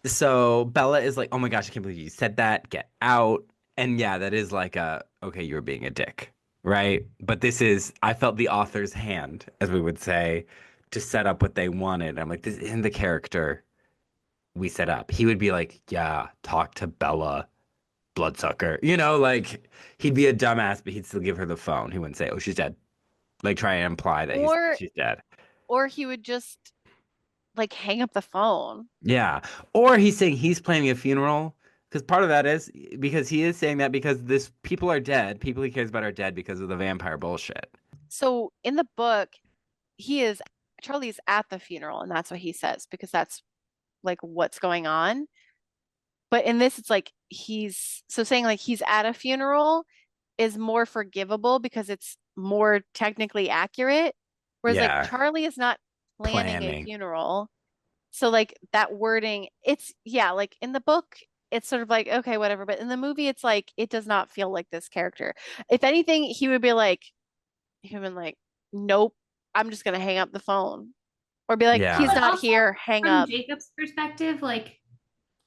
Speaker 1: so Bella is like, "Oh my gosh, I can't believe you said that. Get out." And yeah, that is like okay, you were being a dick, right? But this is, I felt the author's hand, as we would say, to set up what they wanted. I'm like, this isn't the character we set up. He would be like, "Yeah, talk to Bella, bloodsucker." Like he'd be a dumbass, but he'd still give her the phone. He wouldn't say, "Oh, she's dead." Like try and imply that
Speaker 3: Or
Speaker 1: she's dead.
Speaker 3: or he would just like hang up the phone.
Speaker 1: Yeah. Or he's saying he's planning a funeral. Because part of that is because he is saying that because this people are dead, people he cares about are dead because of the vampire bullshit.
Speaker 3: So in the book, he is Charlie's at the funeral, and that's what he says because that's like what's going on. But in this, it's like he's so saying like he's at a funeral is more forgivable because it's more technically accurate. Whereas like
Speaker 1: Yeah.
Speaker 3: Charlie is not planning a
Speaker 1: Planning.
Speaker 3: funeral. So like that wording, it's yeah, like in the book, it's sort of like, okay, whatever. But in the movie, it's like it does not feel like this character. If anything, he would been like, nope, I'm just gonna hang up the phone. Or be like, he's
Speaker 1: Yeah.
Speaker 2: But
Speaker 3: not
Speaker 2: also,
Speaker 3: here, hang
Speaker 2: from
Speaker 3: up.
Speaker 2: Jacob's perspective, like,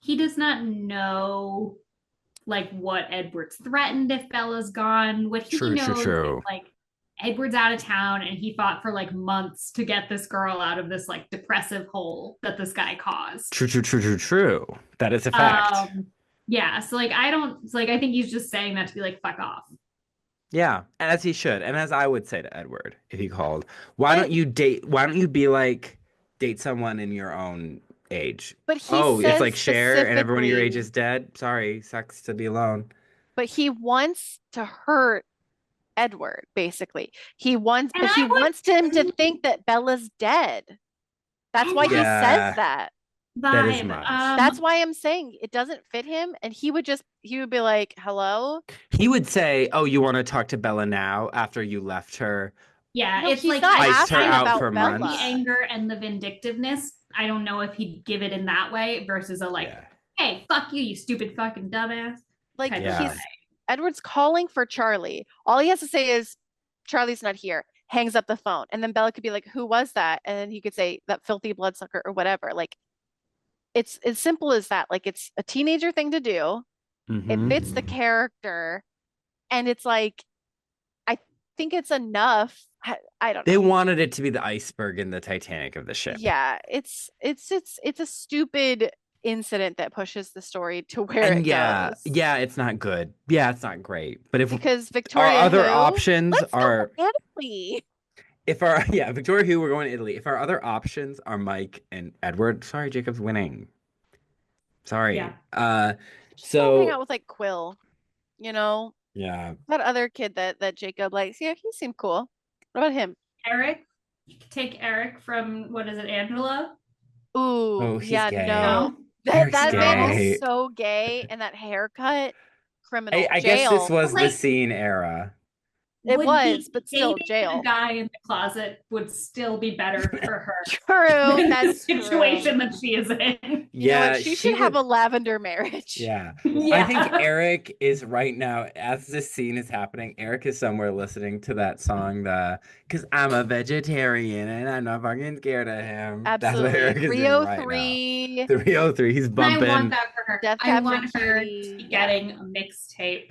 Speaker 2: he does not know like what Edward's threatened if Bella's gone. What he
Speaker 1: True, true,
Speaker 2: knows is
Speaker 1: true.
Speaker 2: like Edward's out of town and he fought for like months to get this girl out of this like depressive hole that this guy caused.
Speaker 1: True, true, true, true, true. That is a fact.
Speaker 2: Um, yeah, so like I don't like I think he's just saying that to be like fuck off.
Speaker 1: Yeah. And as he should. And as I would say to Edward if he called,
Speaker 3: And
Speaker 1: why don't you be like date someone in your own age?
Speaker 3: but he
Speaker 1: Oh, it's
Speaker 3: says
Speaker 1: like Cher and everyone your age
Speaker 3: specifically,
Speaker 1: is dead. Sorry, sucks to be alone.
Speaker 3: but he wants to hurt Edward, basically.
Speaker 2: And
Speaker 3: But he
Speaker 2: I
Speaker 3: wants him to
Speaker 2: would,
Speaker 3: think that Bella's dead. That's
Speaker 2: and
Speaker 3: why he
Speaker 2: that's
Speaker 3: says
Speaker 1: Yeah,
Speaker 3: that.
Speaker 1: that is
Speaker 2: vibe.
Speaker 1: much.
Speaker 3: That's why I'm saying it doesn't fit him. And he would be like, hello?
Speaker 1: He would say, "Oh, you want to talk to Bella now after you left her,
Speaker 2: Yeah,
Speaker 3: No,
Speaker 2: it's
Speaker 3: he's
Speaker 2: like
Speaker 3: not
Speaker 1: iced her
Speaker 3: asking
Speaker 2: I
Speaker 1: out
Speaker 3: about
Speaker 1: for
Speaker 2: support the
Speaker 1: months."
Speaker 3: Bella.
Speaker 2: anger and the vindictiveness. I don't know if he'd give it in that way versus a like,
Speaker 1: Yeah,
Speaker 2: hey, fuck you, you stupid fucking dumbass
Speaker 3: Like
Speaker 2: type of way.
Speaker 1: yeah,
Speaker 3: Edward's calling for Charlie. All he has to say is, Charlie's not here. Hangs up the phone. And then Bella could be like, who was that? And then he could say, that filthy bloodsucker or whatever. Like, it's as simple as that. Like, it's a teenager thing to do. It
Speaker 1: hmm
Speaker 3: fits the character. And it's like, I think it's enough. I don't
Speaker 1: They
Speaker 3: know.
Speaker 1: wanted it to be the iceberg in the Titanic of the ship.
Speaker 3: Yeah, it's a stupid incident that pushes the story to where
Speaker 1: And
Speaker 3: it
Speaker 1: yeah,
Speaker 3: goes.
Speaker 1: yeah, it's not good. Yeah, it's not great. But if
Speaker 3: Because
Speaker 1: our
Speaker 3: Victoria
Speaker 1: other
Speaker 3: who?
Speaker 1: options
Speaker 3: Let's
Speaker 1: are,
Speaker 3: go Italy.
Speaker 1: if our, yeah, Victoria who, we're going to Italy. If our other options are Mike and Edward, sorry, Jacob's winning.
Speaker 2: Yeah.
Speaker 1: Sorry.
Speaker 3: Just go hang
Speaker 1: So
Speaker 3: out with like Quill, you know,
Speaker 1: yeah.
Speaker 3: that other kid that Jacob likes. Yeah, he seemed cool. What about him?
Speaker 2: Eric, you could take Eric from what is it, Angela?
Speaker 3: Ooh,
Speaker 1: Oh, he's
Speaker 3: yeah,
Speaker 1: gay.
Speaker 3: no.
Speaker 2: No,
Speaker 1: Eric's
Speaker 3: That man is
Speaker 2: no.
Speaker 1: gay.
Speaker 3: so gay and that haircut,
Speaker 1: I,
Speaker 3: criminal.
Speaker 1: I guess this
Speaker 3: Jail.
Speaker 1: was the
Speaker 2: Like,
Speaker 1: scene era.
Speaker 3: It
Speaker 2: would
Speaker 3: was,
Speaker 2: be
Speaker 3: but still
Speaker 2: dating a
Speaker 3: jail.
Speaker 2: guy in the closet would still be better for her
Speaker 3: True,
Speaker 2: than the
Speaker 3: that's true.
Speaker 2: situation that she is in.
Speaker 3: You know what?
Speaker 1: Yeah,
Speaker 3: She
Speaker 1: she
Speaker 3: should have
Speaker 1: would.
Speaker 3: a lavender marriage.
Speaker 1: Yeah. I think
Speaker 2: Yeah.
Speaker 1: Eric is right now, as this scene is happening, Eric is somewhere listening to that song, the because I'm a vegetarian and I'm not fucking scared of him. That's what
Speaker 3: Absolutely.
Speaker 1: Eric is doing right now.
Speaker 3: 303,
Speaker 1: 303, he's
Speaker 2: And I want
Speaker 1: bumping.
Speaker 2: that for her.
Speaker 3: Death
Speaker 2: I
Speaker 3: Cab for
Speaker 2: want her to be
Speaker 3: Cutie. Yeah.
Speaker 2: getting a mixtape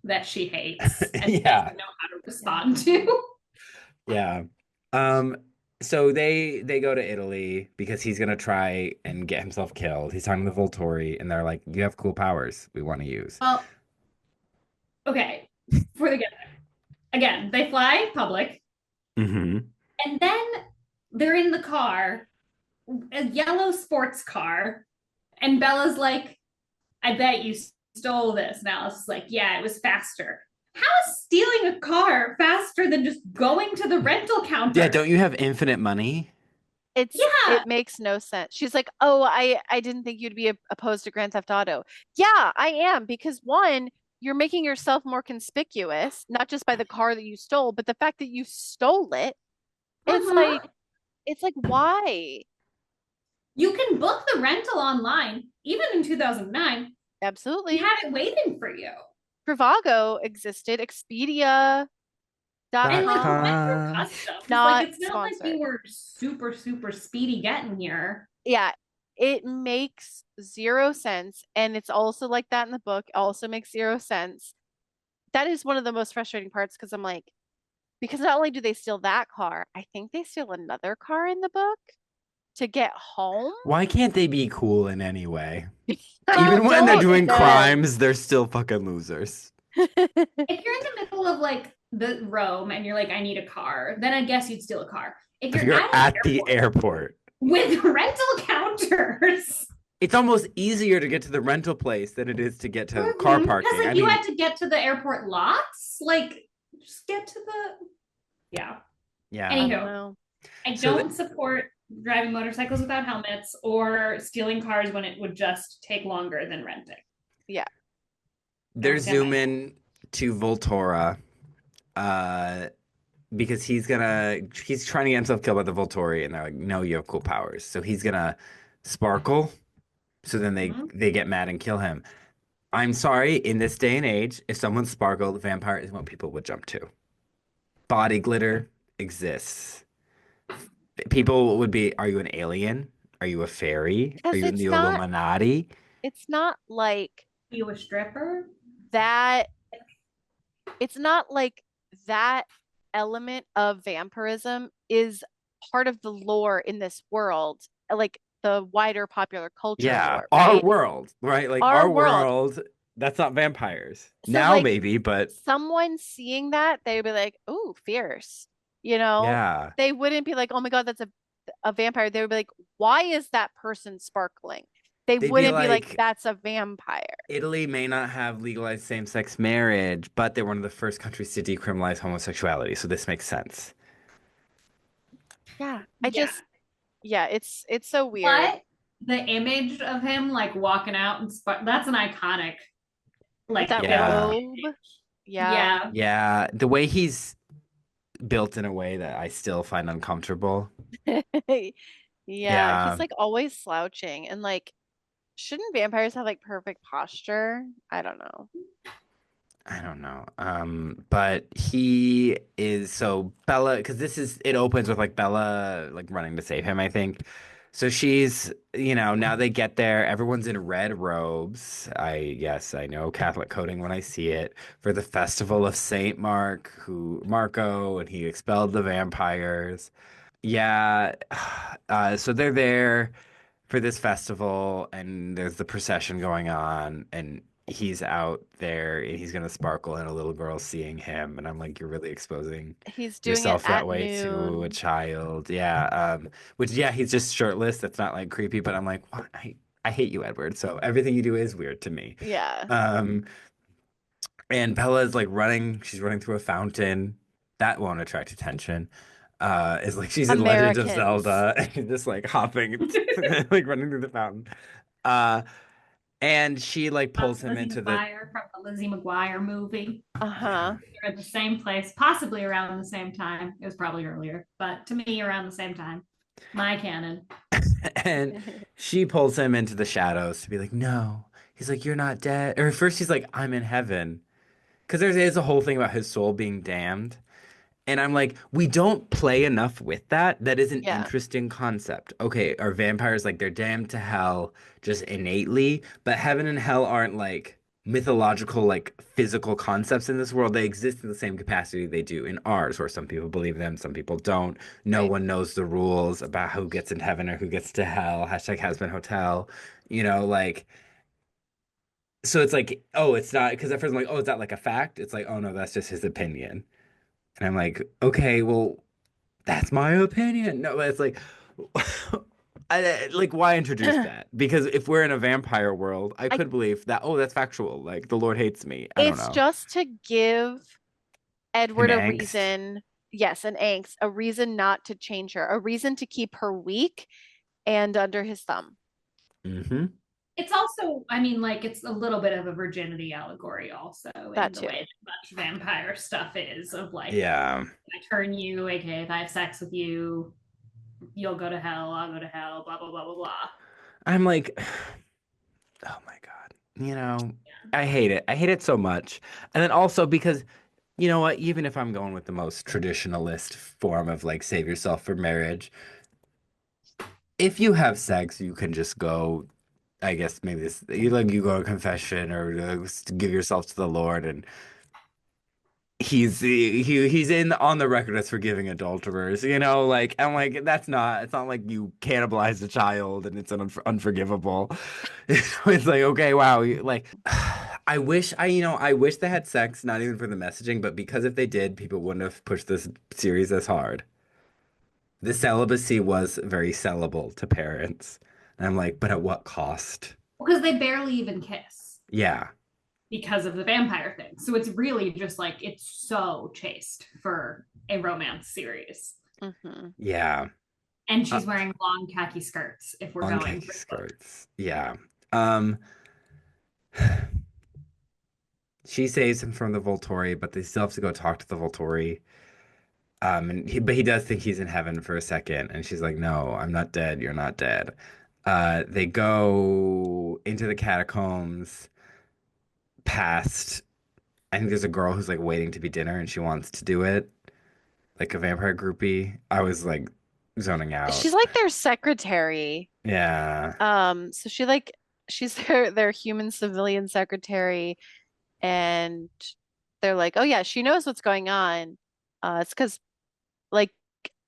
Speaker 2: that she hates and
Speaker 1: Yeah.
Speaker 2: doesn't know how to respond to.
Speaker 1: Yeah. Um, so they go to Italy because he's gonna try and get himself killed. He's talking to Volturi, and they're like, "You have cool powers we want to use."
Speaker 2: Well, okay. For the get there. Again, they fly public,
Speaker 1: hmm
Speaker 2: and then they're in the car, a yellow sports car, and Bella's like, I bet you stole this. And Alice is like, yeah, it was faster. How is stealing a car faster than just going to the rental
Speaker 1: Yeah,
Speaker 2: counter?
Speaker 1: don't you have infinite money?
Speaker 2: Yeah.
Speaker 3: It makes no sense. She's like, "Oh, I didn't think you'd be opposed to Grand Theft Auto." Yeah, I am because one, you're making yourself more conspicuous, not just by the car that you stole, but the fact that you stole it. It's
Speaker 2: Uh-huh.
Speaker 3: like why?
Speaker 2: You can book the rental online, even in 2009. You
Speaker 3: Absolutely.
Speaker 2: had it waiting for you.
Speaker 3: Trivago existed, Expedia.com,
Speaker 2: And like you went through
Speaker 1: .com.
Speaker 2: customs. Like
Speaker 3: not
Speaker 2: it's not like you
Speaker 3: sponsored.
Speaker 2: were super, super speedy getting here.
Speaker 3: Yeah, it makes zero sense. And it's also like that in the book. It also makes zero sense. That is one of the most frustrating parts because I'm like, because not only do they steal that car, I think they steal another car in the book to get home.
Speaker 1: Why can't they be cool in any way?
Speaker 3: I
Speaker 1: Even when they're
Speaker 3: don't
Speaker 1: doing
Speaker 3: know.
Speaker 1: crimes, they're still fucking losers.
Speaker 2: If you're in the middle of like the Rome and you're like, I need a car, then I guess you'd steal a car. If
Speaker 1: If
Speaker 2: you're
Speaker 1: you're
Speaker 2: at an
Speaker 1: at the
Speaker 2: airport
Speaker 1: airport,
Speaker 2: with rental counters,
Speaker 1: it's almost easier to get to the rental place than it is to get to car
Speaker 2: because
Speaker 1: parking.
Speaker 2: like
Speaker 1: I
Speaker 2: you
Speaker 1: mean,
Speaker 2: had to get to the airport lots, like just get to the yeah.
Speaker 1: yeah.
Speaker 3: I don't
Speaker 2: Anywho,
Speaker 3: know.
Speaker 2: I
Speaker 1: So
Speaker 2: don't support driving motorcycles without helmets or stealing cars when it would just take longer than renting.
Speaker 3: Yeah.
Speaker 1: they're
Speaker 2: Don't stand by that.
Speaker 1: zooming to Voltura, uh, because he's trying to get himself killed by the Volturi, and they're like, "No, you have cool powers." So he's gonna sparkle. So then
Speaker 2: Mhm.
Speaker 1: they get mad and kill him. I'm sorry, in this day and age, if someone sparkled, vampire is what people would jump to. Body glitter exists. People would be, are you an alien? Are you a fairy? Are
Speaker 3: Because
Speaker 1: you in the Illuminati?
Speaker 3: it's not like
Speaker 2: You a stripper?
Speaker 3: that, it's not like that element of vampirism is part of the lore in this world, like the wider popular culture
Speaker 1: Yeah,
Speaker 3: lore,
Speaker 1: our
Speaker 3: right?
Speaker 1: world, right? Like
Speaker 3: Our
Speaker 1: our
Speaker 3: world.
Speaker 1: world, that's not vampires.
Speaker 3: So
Speaker 1: Now
Speaker 3: like
Speaker 1: maybe, but
Speaker 3: someone seeing that, they'd be like, "Ooh, fierce." You know,
Speaker 1: yeah.
Speaker 3: they wouldn't be like, "Oh my God, that's a vampire." They would be like, "Why is that person sparkling?" they
Speaker 1: they'd be
Speaker 3: wouldn't be like,
Speaker 1: like,
Speaker 3: that's a vampire.
Speaker 1: Italy may not have legalized same-sex marriage, but they're one of the first countries to decriminalize homosexuality, so this makes sense.
Speaker 3: Yeah.
Speaker 2: Yeah.
Speaker 3: Yeah, it's so weird.
Speaker 2: But the image of him like walking out and that's an iconic
Speaker 3: With
Speaker 2: like
Speaker 3: that
Speaker 2: biblical
Speaker 1: Yeah.
Speaker 3: robe.
Speaker 2: image.
Speaker 3: Yeah.
Speaker 2: Yeah.
Speaker 1: Yeah, the way he's built in a way that I still find uncomfortable.
Speaker 3: Yeah, he's
Speaker 1: Yeah,
Speaker 3: like always slouching and like shouldn't vampires have like perfect posture? I don't know.
Speaker 1: I don't know. But he is so Bella, because it opens with like Bella like running to save him, I think. So she's, now they get there. Everyone's in red robes. Yes, I know Catholic coding when I see it for the festival of Saint Marco, and he expelled the vampires. Yeah. So they're there for this festival, and there's the procession going on, and he's out there, and he's gonna sparkle, and a little girl's seeing him, and I'm like, you're really exposing
Speaker 3: He's doing it
Speaker 1: yourself that
Speaker 3: at
Speaker 1: way to a
Speaker 3: noon.
Speaker 1: child. Yeah. Which, yeah, he's just shirtless. That's not like creepy, but I'm like, what? I hate you, Edward. So everything you do is weird to me.
Speaker 3: Yeah.
Speaker 1: Um, and Bella's like running. She's running through a fountain. That won't attract attention. Is like she's in Legend of
Speaker 3: Americans.
Speaker 1: Zelda and just like hopping, like running through the fountain. Uh, and she like pulls
Speaker 2: That's
Speaker 1: him
Speaker 2: Lizzie
Speaker 1: into the.
Speaker 2: McGuire from the Lizzie McGuire movie.
Speaker 3: Uh-huh.
Speaker 2: They're at the same place, possibly around the same time. It was probably earlier, but to me, around the same time. My canon.
Speaker 1: And she pulls him into the shadows to be like, no. He's like, you're not dead. Or first he's like, I'm in heaven. Because there's a whole thing about his soul being damned. And I'm like, we don't play enough with that. That is an
Speaker 3: Yeah,
Speaker 1: interesting concept. Okay, are vampires like they're damned to hell just innately, but heaven and hell aren't like mythological, like physical concepts in this world. They exist in the same capacity they do in ours, where some people believe them, some people don't. No
Speaker 3: right.
Speaker 1: one knows the rules about who gets into heaven or who gets to hell. Hashtag has been hotel. Like, so it's like, oh, it's not, because at first I'm like, oh, is that like a fact? It's like, oh no, that's just his opinion. And I'm like, okay, well, that's my opinion. No, it's like, like, why introduce that? Because if we're in a vampire world, I
Speaker 3: I
Speaker 1: could believe that, oh, that's factual. Like, the Lord hates me. I don't
Speaker 3: it's
Speaker 1: know.
Speaker 3: just to give
Speaker 1: Him
Speaker 3: Edward a
Speaker 1: angst.
Speaker 3: reason, yes, an angst, a reason not to change her, a reason to keep her weak and under his thumb.
Speaker 1: Hmm.
Speaker 2: It's also, I mean, like it's a little bit of a virginity allegory, also
Speaker 3: That
Speaker 2: in the
Speaker 3: too.
Speaker 2: way that much vampire stuff is of like,
Speaker 1: Yeah.
Speaker 2: I turn you, aka if I have sex with you, you'll go to hell, I'll go to hell, blah blah blah blah blah.
Speaker 1: I'm like, oh my God. I hate it. I hate it so much. And then also because, you know what, even if I'm going with the most traditionalist form of like save yourself for marriage, if you have sex, you can just go. I guess maybe you go to confession or give yourself to the Lord, and he's in on the record as forgiving adulterers. Like I'm like that's not. It's not like you cannibalized a child and it's unforgivable. It's like okay, wow, like. I wish they had sex, not even for the messaging, but because if they did, people wouldn't have pushed this series as hard. The celibacy was very sellable to parents. And I'm like, but at what cost?
Speaker 2: Because they barely even kiss
Speaker 1: Yeah.
Speaker 2: because of the vampire thing. So it's really just like it's so chaste for a romance series.
Speaker 3: Hmm.
Speaker 1: Yeah.
Speaker 2: And
Speaker 1: Uh,
Speaker 2: she's wearing long khaki skirts if we're
Speaker 1: on
Speaker 2: going
Speaker 1: khaki
Speaker 2: for the book.
Speaker 1: skirts. Yeah. Um, she saves him from the Volturi, but they still have to go talk to the Volturi. But he does think he's in heaven for a second, and she's like, "No, I'm not dead. You're not dead." They go into the catacombs past. I think there's a girl who's like waiting to be dinner, and she wants to do it. Like a vampire groupie. I was like zoning out.
Speaker 3: She's like their secretary.
Speaker 1: Yeah.
Speaker 3: So she's their human civilian secretary, and they're like, oh yeah, she knows what's going on. It's because like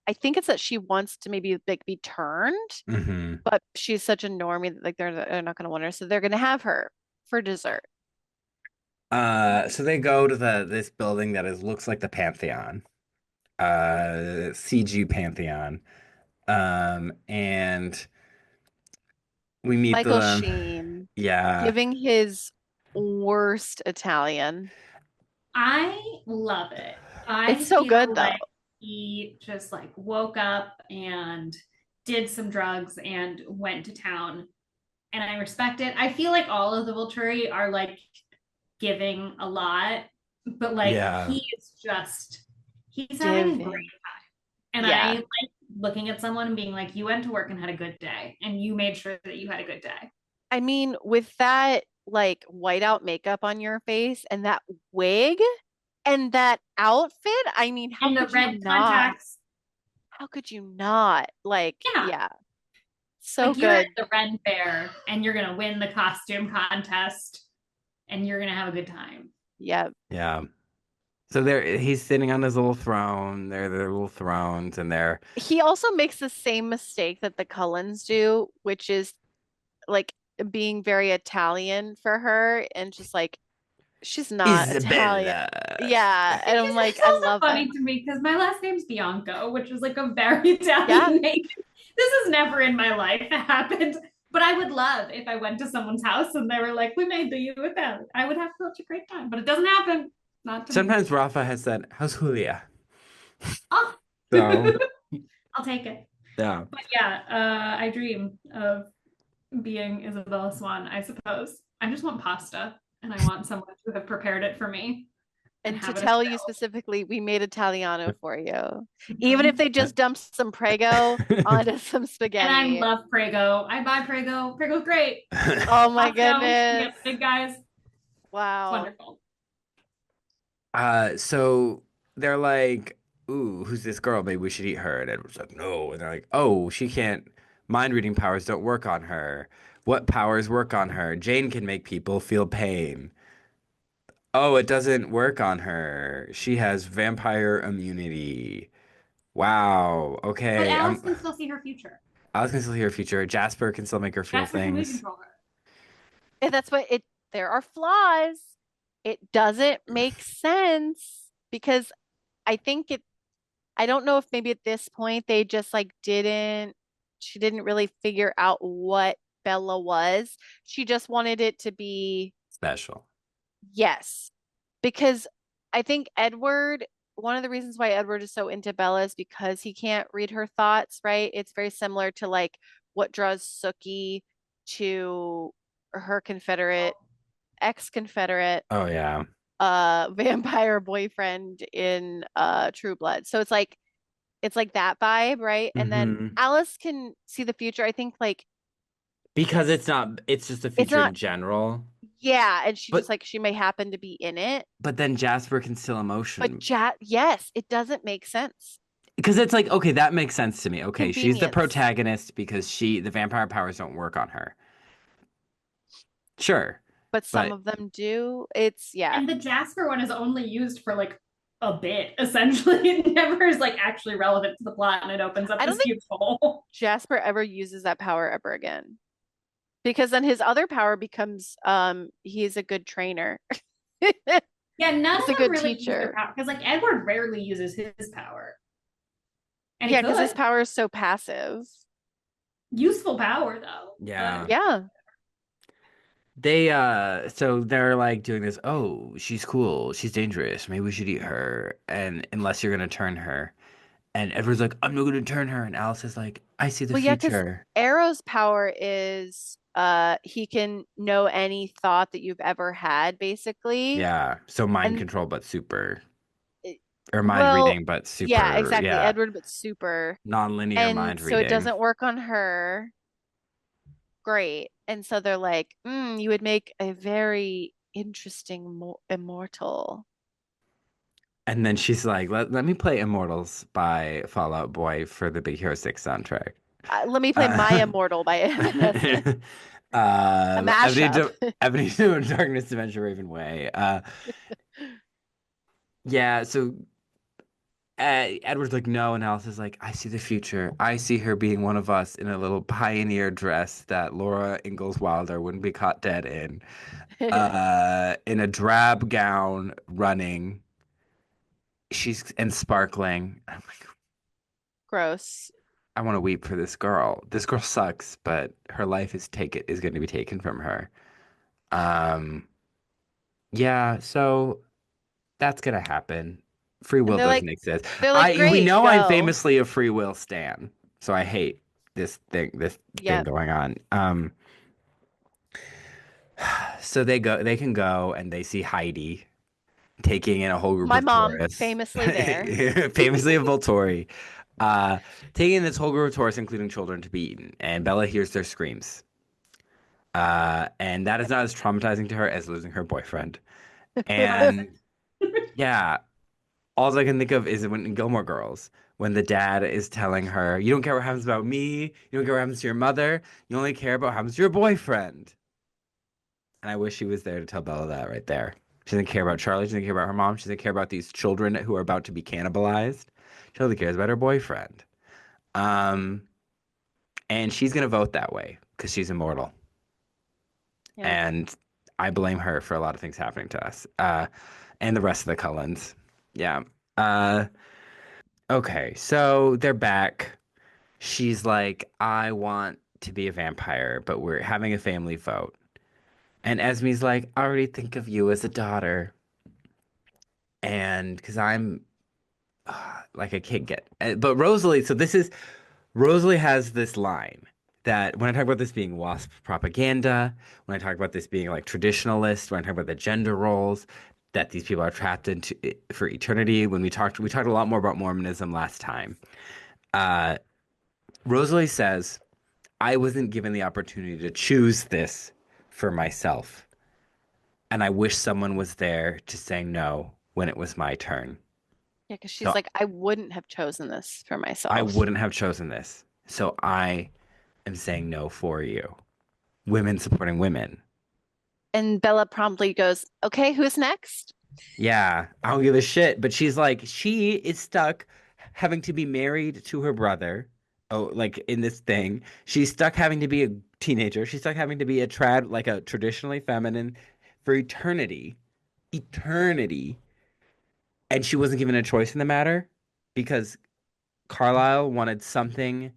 Speaker 3: I think it's that she wants to maybe like be turned,
Speaker 1: Hmm.
Speaker 3: but she's such a normie that like they're not gonna want her, so they're gonna have her for dessert.
Speaker 1: So they go to this building that looks like the Pantheon, CG Pantheon, and We meet
Speaker 3: Michael
Speaker 1: the
Speaker 3: Sheen
Speaker 1: yeah.
Speaker 3: giving his worst Italian.
Speaker 2: I love it.
Speaker 3: It's
Speaker 2: I
Speaker 3: so
Speaker 2: feel
Speaker 3: good though.
Speaker 2: like he just like woke up and did some drugs and went to town. And I respect it. I feel like all of the Volturi are like giving a lot, but like
Speaker 1: Yeah.
Speaker 2: he's having great
Speaker 3: Giving.
Speaker 2: time. And I
Speaker 3: Yeah.
Speaker 2: like looking at someone and being like, you went to work and had a good day, and you made sure that you had a good day.
Speaker 3: I mean, with that like whiteout makeup on your face and that wig and that outfit, I mean, how
Speaker 2: And the
Speaker 3: could you
Speaker 2: red
Speaker 3: not?
Speaker 2: contacts,
Speaker 3: How could you not? Like,
Speaker 2: yeah,
Speaker 3: yeah, so
Speaker 2: like you're at
Speaker 3: good.
Speaker 2: the Ren Fair and you're gonna win the costume contest and you're gonna have a good time.
Speaker 3: Yeah.
Speaker 1: Yeah. So there he's sitting on his little throne. They're their little thrones and they're
Speaker 3: He also makes the same mistake that the Cullens do, which is like being very Italian for her and just like she's not Italian.
Speaker 1: Isabella.
Speaker 3: Yeah, and I'm like,
Speaker 2: It's
Speaker 3: I
Speaker 2: also
Speaker 3: love it.
Speaker 2: funny to me because my last name's Bianco, which is like a very
Speaker 3: Yeah,
Speaker 2: Italian name. This has never in my life happened, but I would love if I went to someone's house and they were like, "We made the you Italian." I would have such a great time, but it doesn't happen. Not to me.
Speaker 1: Sometimes Rafa has said, "How's Julia?"
Speaker 2: Oh,
Speaker 1: So
Speaker 2: I'll take it.
Speaker 1: yeah.
Speaker 2: But yeah, I dream of being Isabella Swan, I suppose. I just want pasta and I want someone to have prepared it for me and
Speaker 3: and to
Speaker 2: have it
Speaker 3: tell you
Speaker 2: available.
Speaker 3: specifically, we made Italiano for you. Even if
Speaker 2: Mhm.
Speaker 3: they just dumped some Prego onto some
Speaker 2: And I
Speaker 3: spaghetti.
Speaker 2: love Prego. I buy Prego. Prego's great.
Speaker 3: Oh my
Speaker 2: Costco, you
Speaker 3: goodness.
Speaker 2: get the big guys. It's
Speaker 3: Wow.
Speaker 2: wonderful.
Speaker 1: So they're like, "Ooh, who's this girl? Maybe we should eat her." And Edward's like, "No." And they're like, "Oh, she can't. Mind reading powers don't work on her. What powers work on her? Jane can make people feel pain. Oh, it doesn't work on her. She has vampire immunity. Wow.
Speaker 2: But
Speaker 1: Okay.
Speaker 2: Alice can still see her future.
Speaker 1: I was gonna still hear future. Jasper can still make her feel
Speaker 2: Jasper can mood
Speaker 1: things.
Speaker 2: control her.
Speaker 3: And that's what it, there are flaws. It doesn't make sense because I think it, I don't know if maybe at this point they just like didn't, she didn't really figure out what Bella was. She just wanted it to be,
Speaker 1: Special.
Speaker 3: yes, because I think Edward, one of the reasons why Edward is so into Bella is because he can't read her thoughts, right? It's very similar to like what draws Sookie to her Confederate, ex-Confederate
Speaker 1: Oh yeah.
Speaker 3: vampire boyfriend in True Blood. So it's like that vibe, right? And then
Speaker 1: Hmm.
Speaker 3: Alice can see the future. I think like
Speaker 1: Because it's not. It's just a
Speaker 3: it's
Speaker 1: future in
Speaker 3: not,
Speaker 1: general.
Speaker 3: yeah, and she just
Speaker 1: But
Speaker 3: like she may happen to be in it.
Speaker 1: but then Jasper can still
Speaker 3: But
Speaker 1: emotion.
Speaker 3: Yes, it doesn't make sense.
Speaker 1: Because it's like, okay, that makes sense to me. Okay, she's the
Speaker 3: Convenience.
Speaker 1: protagonist because the vampire powers don't work on her. Sure.
Speaker 3: But some
Speaker 1: But
Speaker 3: of them do. It's yeah.
Speaker 2: And the Jasper one is only used for like a bit, essentially. It never is like actually relevant to the plot and it opens up
Speaker 3: I don't
Speaker 2: this
Speaker 3: think
Speaker 2: huge hole.
Speaker 3: Jasper ever uses that power ever again. Because then his other power becomes he's a good trainer.
Speaker 2: Yeah, none
Speaker 3: He's
Speaker 2: of
Speaker 3: a
Speaker 2: them
Speaker 3: good
Speaker 2: really use their
Speaker 3: teacher.
Speaker 2: power because like Edward rarely uses his power. And he
Speaker 3: Yeah, because his
Speaker 2: could.
Speaker 3: power is so passive.
Speaker 2: Useful power though.
Speaker 1: yeah.
Speaker 2: But
Speaker 3: Yeah.
Speaker 1: They so they're like doing this, oh, she's cool, she's dangerous, maybe we should eat her, and unless you're gonna turn her. And Edward's like, I'm not gonna turn her, and Alice is like, I see the
Speaker 3: Well, yeah, because
Speaker 1: future.
Speaker 3: Arrow's power is he can know any thought that you've ever had, basically.
Speaker 1: Yeah. So mind
Speaker 3: And
Speaker 1: control but super.
Speaker 3: it-
Speaker 1: Or mind
Speaker 3: well,
Speaker 1: reading but
Speaker 3: yeah,
Speaker 1: super,
Speaker 3: exactly.
Speaker 1: yeah.
Speaker 3: Edward, but super.
Speaker 1: Non-linear
Speaker 3: And
Speaker 1: mind
Speaker 3: so it
Speaker 1: reading.
Speaker 3: doesn't work on her. Great. And so they're like, you would make a very interesting immortal.
Speaker 1: And then she's like, let me play Immortals by Fall Out Boy for the Big Hero 6 soundtrack.
Speaker 3: Let me play My
Speaker 1: Uh,
Speaker 3: Immortal by Evanescence. A
Speaker 1: Ebony,
Speaker 3: mashup.
Speaker 1: Ebony Darkness Dimension Raven Way. Yeah, so Edward's like, no, and Alice is like, I see the future. I see her being one of us in a little pioneer dress that Laura Ingalls Wilder wouldn't be caught dead in a drab gown, running. She's and sparkling. I'm like,
Speaker 3: Gross.
Speaker 1: I want to weep for this girl. This girl sucks, but her life is going to be taken from her. Um, yeah, so that's gonna happen. Free
Speaker 3: And
Speaker 1: will doesn't exist.
Speaker 3: they're like,
Speaker 1: We
Speaker 3: great,
Speaker 1: know I'm
Speaker 3: go.
Speaker 1: famously a free will stan, so I hate this thing
Speaker 3: Yep.
Speaker 1: going on. So they can go and they see Heidi taking in a whole group
Speaker 3: My
Speaker 1: of
Speaker 3: mom,
Speaker 1: tourists,
Speaker 3: famously there.
Speaker 1: famously of Volturi, uh, taking in this whole group of tourists, including children, to be eaten. And Bella hears their screams. And that is not as traumatizing to her as losing her boyfriend.
Speaker 2: Classic.
Speaker 1: And yeah, all I can think of is when in Gilmore Girls, when the dad is telling her, "You don't care what happens about me. You don't care what happens to your mother. You only care about what happens to your boyfriend." And I wish she was there to tell Bella that right there. She doesn't care about Charlie. She doesn't care about her mom. She doesn't care about these children who are about to be cannibalized. She only cares about her boyfriend. Um, and she's gonna vote that way because she's immortal.
Speaker 3: Yep.
Speaker 1: And I blame her for a lot of things happening to us. And the rest of the Cullens. Yeah. Uh, okay, so they're back. She's like, I want to be a vampire, but we're having a family vote. And Esme's like, I already think of you as a daughter. And because I'm like, I can't get. But Rosalie, so this is Rosalie has this line that when I talk about this being WASP propaganda, when I talk about this being like traditionalist, when I talk about the gender roles that these people are trapped into for eternity, when we talked a lot more about Mormonism last time. Uh, Rosalie says, I wasn't given the opportunity to choose this for myself. And I wish someone was there to say no when it was my turn.
Speaker 3: Yeah, because she's
Speaker 1: So
Speaker 3: like, I wouldn't have chosen this for
Speaker 1: I
Speaker 3: myself.
Speaker 1: wouldn't have chosen this. So I am saying no for you. Women supporting women.
Speaker 3: And Bella promptly goes, okay, who's next?
Speaker 1: Yeah, I don't give a shit. But she's like, she is stuck having to be married to her brother. Oh, like in this thing. She's stuck having to be a teenager. She's stuck having to be like a traditionally feminine for eternity. Eternity. And she wasn't given a choice in the matter because Carlisle wanted something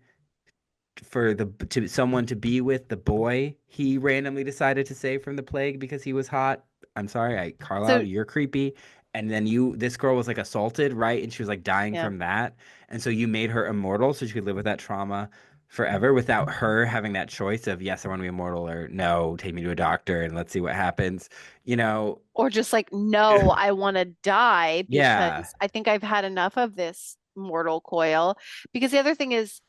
Speaker 1: for the to someone to be with the boy he randomly decided to save from the plague because he was hot. I'm sorry, Carlisle,
Speaker 3: So,
Speaker 1: you're creepy. And then this girl was like assaulted, right? And she was like dying
Speaker 3: yeah.
Speaker 1: from that. And so you made her immortal so she could live with that trauma forever without her having that choice of yes, I want to be immortal or no, take me to a doctor and let's see what happens. You know,
Speaker 3: Or just like, no, I want to die
Speaker 1: yeah.
Speaker 3: because I think I've had enough of this mortal coil. Because the other thing is,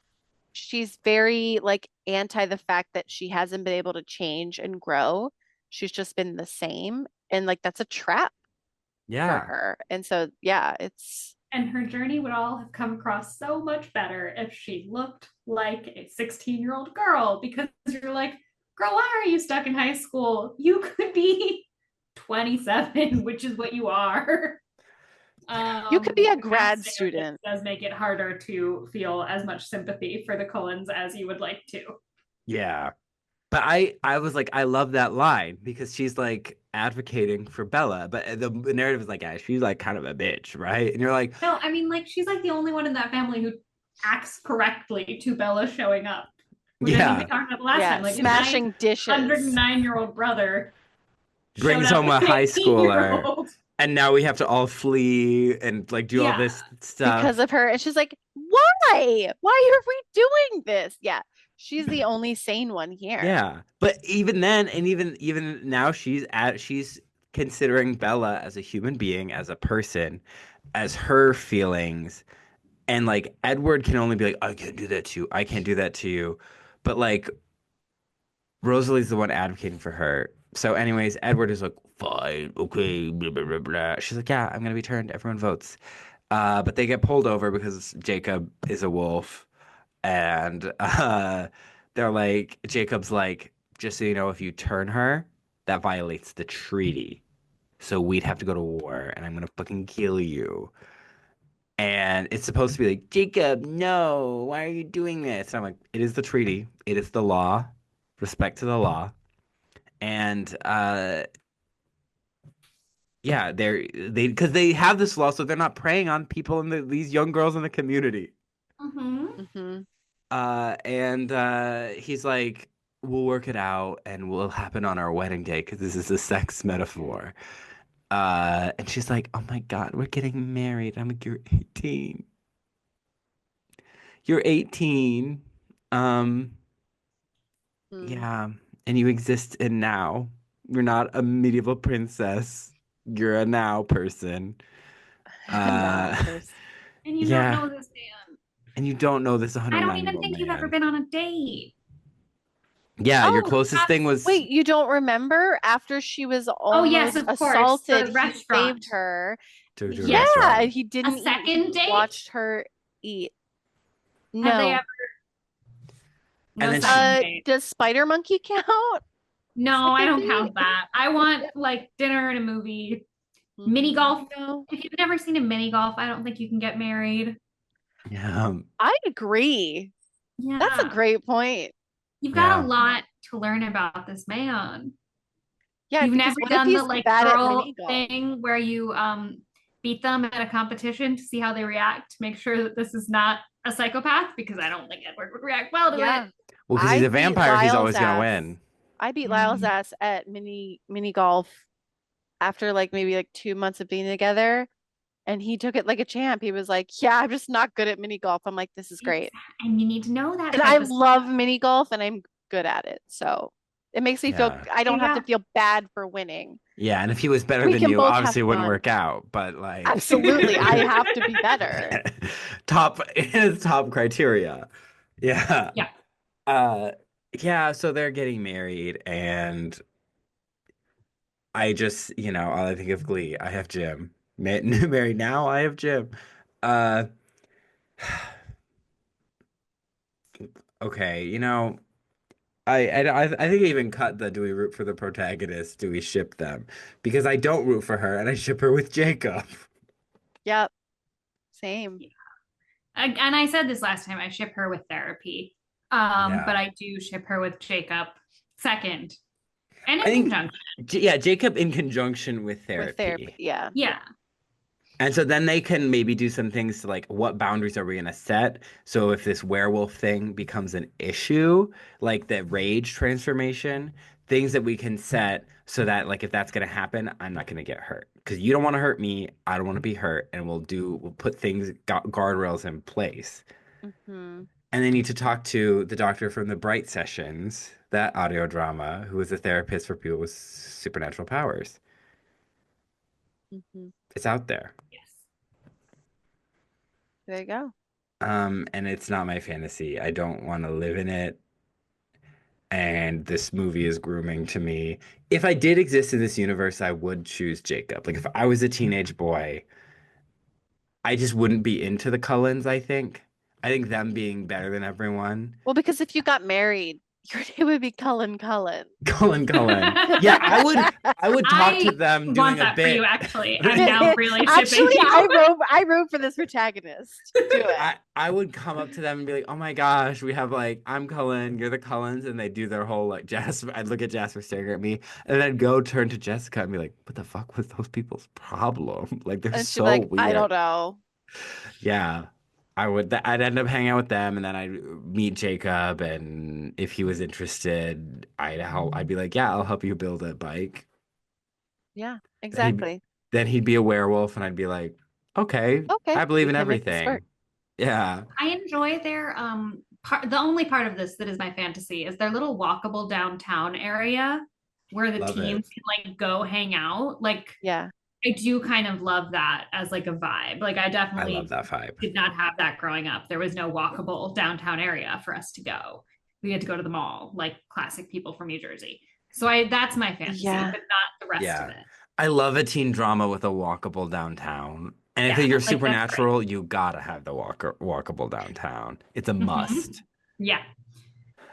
Speaker 3: she's very like anti the fact that she hasn't been able to change and grow. She's just been the same. And like, that's a trap for
Speaker 1: Yeah.
Speaker 3: her. And so, yeah, it's,
Speaker 2: And her journey would all have come across so much better if she looked like a 16-year-old girl because you're like, girl, why are you stuck in high school? You could be 27, which is what you are.
Speaker 3: you could be a
Speaker 2: The
Speaker 3: grad
Speaker 2: casting of this
Speaker 3: student.
Speaker 2: does make it harder to feel as much sympathy for the Cullens as you would like to.
Speaker 1: Yeah. But I was like, I love that line because she's like advocating for Bella, but the narrative is like, yeah, she's like kind of a bitch, right? And you're like,
Speaker 2: No, I mean, like, she's like the only one in that family who acts correctly to Bella showing up, which I think we
Speaker 1: yeah,
Speaker 2: talked about the last
Speaker 3: Yeah,
Speaker 2: time. Like, his
Speaker 3: smashing dishes.
Speaker 2: 909-year-old brother showed
Speaker 1: brings
Speaker 2: up
Speaker 1: home
Speaker 2: with
Speaker 1: a
Speaker 2: an
Speaker 1: high
Speaker 2: 18 year
Speaker 1: schooler,
Speaker 2: old.
Speaker 1: and now we have to all flee and like do all
Speaker 2: Yeah.
Speaker 1: this
Speaker 3: Because
Speaker 1: stuff.
Speaker 3: of her. And she's like, why? Why are we doing this? Yeah, she's the only sane one here.
Speaker 1: Yeah, but even then, and even now, she's considering Bella as a human being, as a person, as her feelings. And like Edward can only be like, I can't do that to you. I can't do that to you. But like Rosalie's the one advocating for her. So, anyways, Edward is like, fine, okay, blah, blah, blah, blah. She's like, yeah, I'm gonna be turned. Everyone votes. But they get pulled over because Jacob is a wolf. And they're like, Jacob's like, just so you know, if you turn her, that violates the treaty. So we'd have to go to war, and I'm gonna fucking kill you. And it's supposed to be like, Jacob, no, why are you doing this? And I'm like, it is the treaty, it is the law, respect to the law. And yeah, because they have this law, so they're not preying on people in these young girls in the community.
Speaker 2: Mm-hmm.
Speaker 3: Hmm.
Speaker 1: And he's like, we'll work it out and we'll happen on our wedding day because this is a sex metaphor. And she's like, oh my God, we're getting married. I'm like, you're 18. You're 18. Um,
Speaker 3: Hmm.
Speaker 1: yeah, and you exist in now. You're not a medieval princess. You're a now person.
Speaker 3: Now,
Speaker 1: Uh,
Speaker 3: person.
Speaker 2: And you don't
Speaker 1: yeah,
Speaker 2: know this man.
Speaker 1: and you don't know this
Speaker 2: I
Speaker 1: 109
Speaker 2: don't
Speaker 1: year
Speaker 2: even
Speaker 1: old
Speaker 2: think you've ever
Speaker 1: man.
Speaker 2: been on a date.
Speaker 1: Yeah, your
Speaker 3: Oh,
Speaker 1: closest thing was
Speaker 3: wait, you don't remember after she was
Speaker 2: Oh, yes,
Speaker 3: almost
Speaker 2: of course.
Speaker 3: assaulted,
Speaker 2: The
Speaker 3: he
Speaker 2: restaurant.
Speaker 3: saved her.
Speaker 1: to a
Speaker 3: Yeah,
Speaker 1: restaurant.
Speaker 3: he
Speaker 2: A
Speaker 3: didn't eat, he
Speaker 2: second date?
Speaker 3: watched her eat.
Speaker 2: Have they
Speaker 3: No.
Speaker 2: ever?
Speaker 1: And
Speaker 2: No
Speaker 1: then she,
Speaker 2: second date.
Speaker 3: Does Spider Monkey count?
Speaker 2: No, I
Speaker 3: Second
Speaker 2: don't
Speaker 3: date?
Speaker 2: count that. I want like dinner and a movie. Mini golf.
Speaker 3: No.
Speaker 2: If you've never seen a mini golf, I don't think you can get married.
Speaker 1: yeah,
Speaker 3: I agree. That's a
Speaker 2: Yeah.
Speaker 3: great point.
Speaker 2: You've got
Speaker 1: yeah.
Speaker 2: a lot to learn about this man.
Speaker 3: Yeah,
Speaker 2: You've
Speaker 3: because
Speaker 2: never
Speaker 3: what if
Speaker 2: done the
Speaker 3: he's
Speaker 2: like
Speaker 3: bad at
Speaker 2: girl
Speaker 3: mini golf?
Speaker 2: thing where you beat them at a competition to see how they react to make sure that this is not a psychopath because I don't think Edward would react well to it.
Speaker 3: Yeah.
Speaker 1: Well, because he's
Speaker 3: I
Speaker 1: a
Speaker 3: beat
Speaker 1: vampire, he's
Speaker 3: Lyle's
Speaker 1: always gonna
Speaker 3: ass.
Speaker 1: win.
Speaker 3: I beat Lyle's
Speaker 2: Mm.
Speaker 3: ass at mini golf after like maybe like 2 months of being together. And he took it like a champ. He was like, yeah, I'm just not good at mini golf. I'm like, this is great.
Speaker 2: And you need to know that
Speaker 3: And I
Speaker 2: type of stuff.
Speaker 3: love mini golf and I'm good at it. So it makes me feel,
Speaker 1: Yeah.
Speaker 3: I
Speaker 2: There
Speaker 3: don't
Speaker 2: you
Speaker 3: have to
Speaker 2: go.
Speaker 3: feel bad for winning.
Speaker 1: Yeah, and if he was better
Speaker 3: We
Speaker 1: than
Speaker 3: can
Speaker 1: you,
Speaker 3: both have
Speaker 1: obviously it wouldn't
Speaker 3: fun.
Speaker 1: work out. But like
Speaker 3: Absolutely. I have to be better.
Speaker 1: top top criteria. Yeah.
Speaker 2: Yeah.
Speaker 1: Uh yeah, so they're getting married and I just, all I think of Glee, I have Jim. Married now, I have Jim. Uh okay, I think I even cut the do we root for the protagonist? Do we ship them? Because I don't root for her and I ship her with Jacob.
Speaker 3: Yep. Same.
Speaker 2: Yeah. And I said this last time, I ship her with therapy. But
Speaker 1: Yeah.
Speaker 2: I do ship her with Jacob second and
Speaker 1: I
Speaker 2: in
Speaker 1: think
Speaker 2: conjunction.
Speaker 1: Yeah, Jacob in conjunction with
Speaker 3: With therapy.
Speaker 1: therapy.
Speaker 3: Yeah.
Speaker 2: Yeah.
Speaker 1: And so then they can maybe do some things to like what boundaries are we gonna set? So if this werewolf thing becomes an issue, like the rage transformation, things that we can set so that like if that's gonna happen, I'm not gonna get hurt. Because you don't want to hurt me, I don't want to be hurt, and we'll put things guardrails in place.
Speaker 3: Hmm.
Speaker 1: And they need to talk to the doctor from the Bright Sessions, that audio drama, who is a therapist for people with supernatural powers.
Speaker 3: Hmm.
Speaker 1: It's out there.
Speaker 2: Yes.
Speaker 3: There you go.
Speaker 1: And it's not my fantasy. I don't want to live in it. And this movie is grooming to me. If I did exist in this universe, I would choose Jacob. Like if I was a teenage boy, I just wouldn't be into the Cullens, I think. I think them being better than everyone.
Speaker 3: Well, because if you got married, your name would be Cullen Cullen.
Speaker 1: Cullen. Yeah, I would talk to
Speaker 2: I
Speaker 1: them
Speaker 2: want
Speaker 1: doing a
Speaker 2: that for you,
Speaker 1: bit.
Speaker 2: actually. I'm now really shipping
Speaker 3: Actually,
Speaker 2: you.
Speaker 3: I wrote for this protagonist. Do it.
Speaker 1: I would come up to them and be like, "Oh my gosh, we have like I'm Cullen, you're the Cullens," and they do their whole like Jasper. I'd look at Jasper staring at me, and then I'd go turn to Jessica and be like, "What the fuck was those people's problem? Like they're
Speaker 3: And she'd be
Speaker 1: so
Speaker 3: like, I
Speaker 1: weird."
Speaker 3: don't know.
Speaker 1: Yeah, I would. I'd end up hanging out with them, and then I'd meet Jacob, and if he was interested, I'd help. I'd be like, "Yeah, I'll help you build a bike."
Speaker 3: Yeah,
Speaker 1: Then he'd
Speaker 3: exactly.
Speaker 1: then he'd be a werewolf, and I'd be like, "Okay,
Speaker 3: Okay,
Speaker 1: I believe
Speaker 3: we
Speaker 1: in
Speaker 3: can make this work.
Speaker 1: everything." Yeah,
Speaker 2: I enjoy their part. The only part of this that is my fantasy is their little walkable downtown area where the
Speaker 1: love it.
Speaker 2: teens can like go hang out. Like
Speaker 3: Yeah.
Speaker 2: I do kind of love that as like a vibe. Like I
Speaker 1: I love
Speaker 2: definitely
Speaker 1: that vibe.
Speaker 2: did not have that growing up. There was no walkable downtown area for us to go. We had to go to the mall, like classic people from New Jersey. So I that's my fantasy,
Speaker 3: Yeah.
Speaker 2: but not the rest of
Speaker 1: Yeah.
Speaker 2: it.
Speaker 1: I love a teen drama with a walkable downtown. And if
Speaker 2: Yeah,
Speaker 1: you're
Speaker 2: like that's great.
Speaker 1: supernatural, you gotta have the walkable downtown. It's a
Speaker 2: Mhm.
Speaker 1: must.
Speaker 2: Yeah.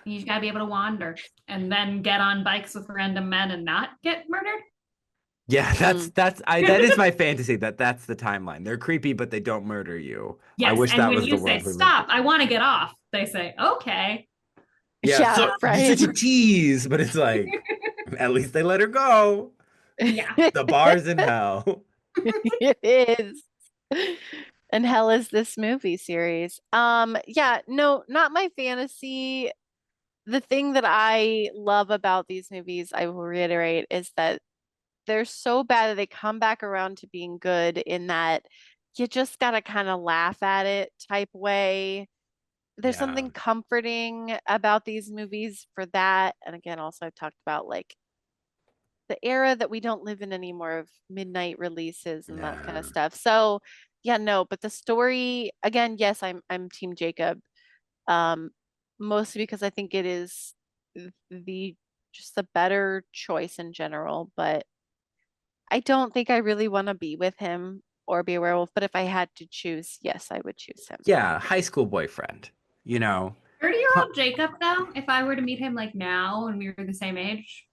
Speaker 2: You just gotta be able to wander and then get on bikes with random men and not get murdered.
Speaker 1: Yeah,
Speaker 3: Mm.
Speaker 1: that is my fantasy that's the timeline. They're creepy, but they don't murder you. I
Speaker 2: Yes.
Speaker 1: wish
Speaker 2: And
Speaker 1: that
Speaker 2: when
Speaker 1: was the
Speaker 2: you say,
Speaker 1: world we lived in.
Speaker 2: stop, I want to get off, they say, okay.
Speaker 1: Yeah,
Speaker 3: Yeah,
Speaker 1: so you're
Speaker 3: right.
Speaker 1: such a tease, but it's like at least they let her go.
Speaker 2: Yeah.
Speaker 1: The bar's in hell.
Speaker 3: It is. And hell is this movie series. Yeah, no, not my fantasy. The thing that I love about these movies, I will reiterate, is that they're so bad that they come back around to being good in that you just gotta kind of laugh at it type way. There's
Speaker 1: Yeah.
Speaker 3: something comforting about these movies for that. And again, also I've talked about like the era that we don't live in anymore of midnight releases and that kind of
Speaker 1: No.
Speaker 3: stuff. So yeah, no, but the story again, yes, I'm Team Jacob. Um, Mostly because I think it is the just the better choice in general, but I don't think I really want to be with him or be a werewolf, but if I had to choose, yes, I would choose him.
Speaker 1: Yeah, high school boyfriend. You know.
Speaker 2: 30-year
Speaker 1: Co-
Speaker 2: old Jacob, though, if I were to meet him like now and we were the same age,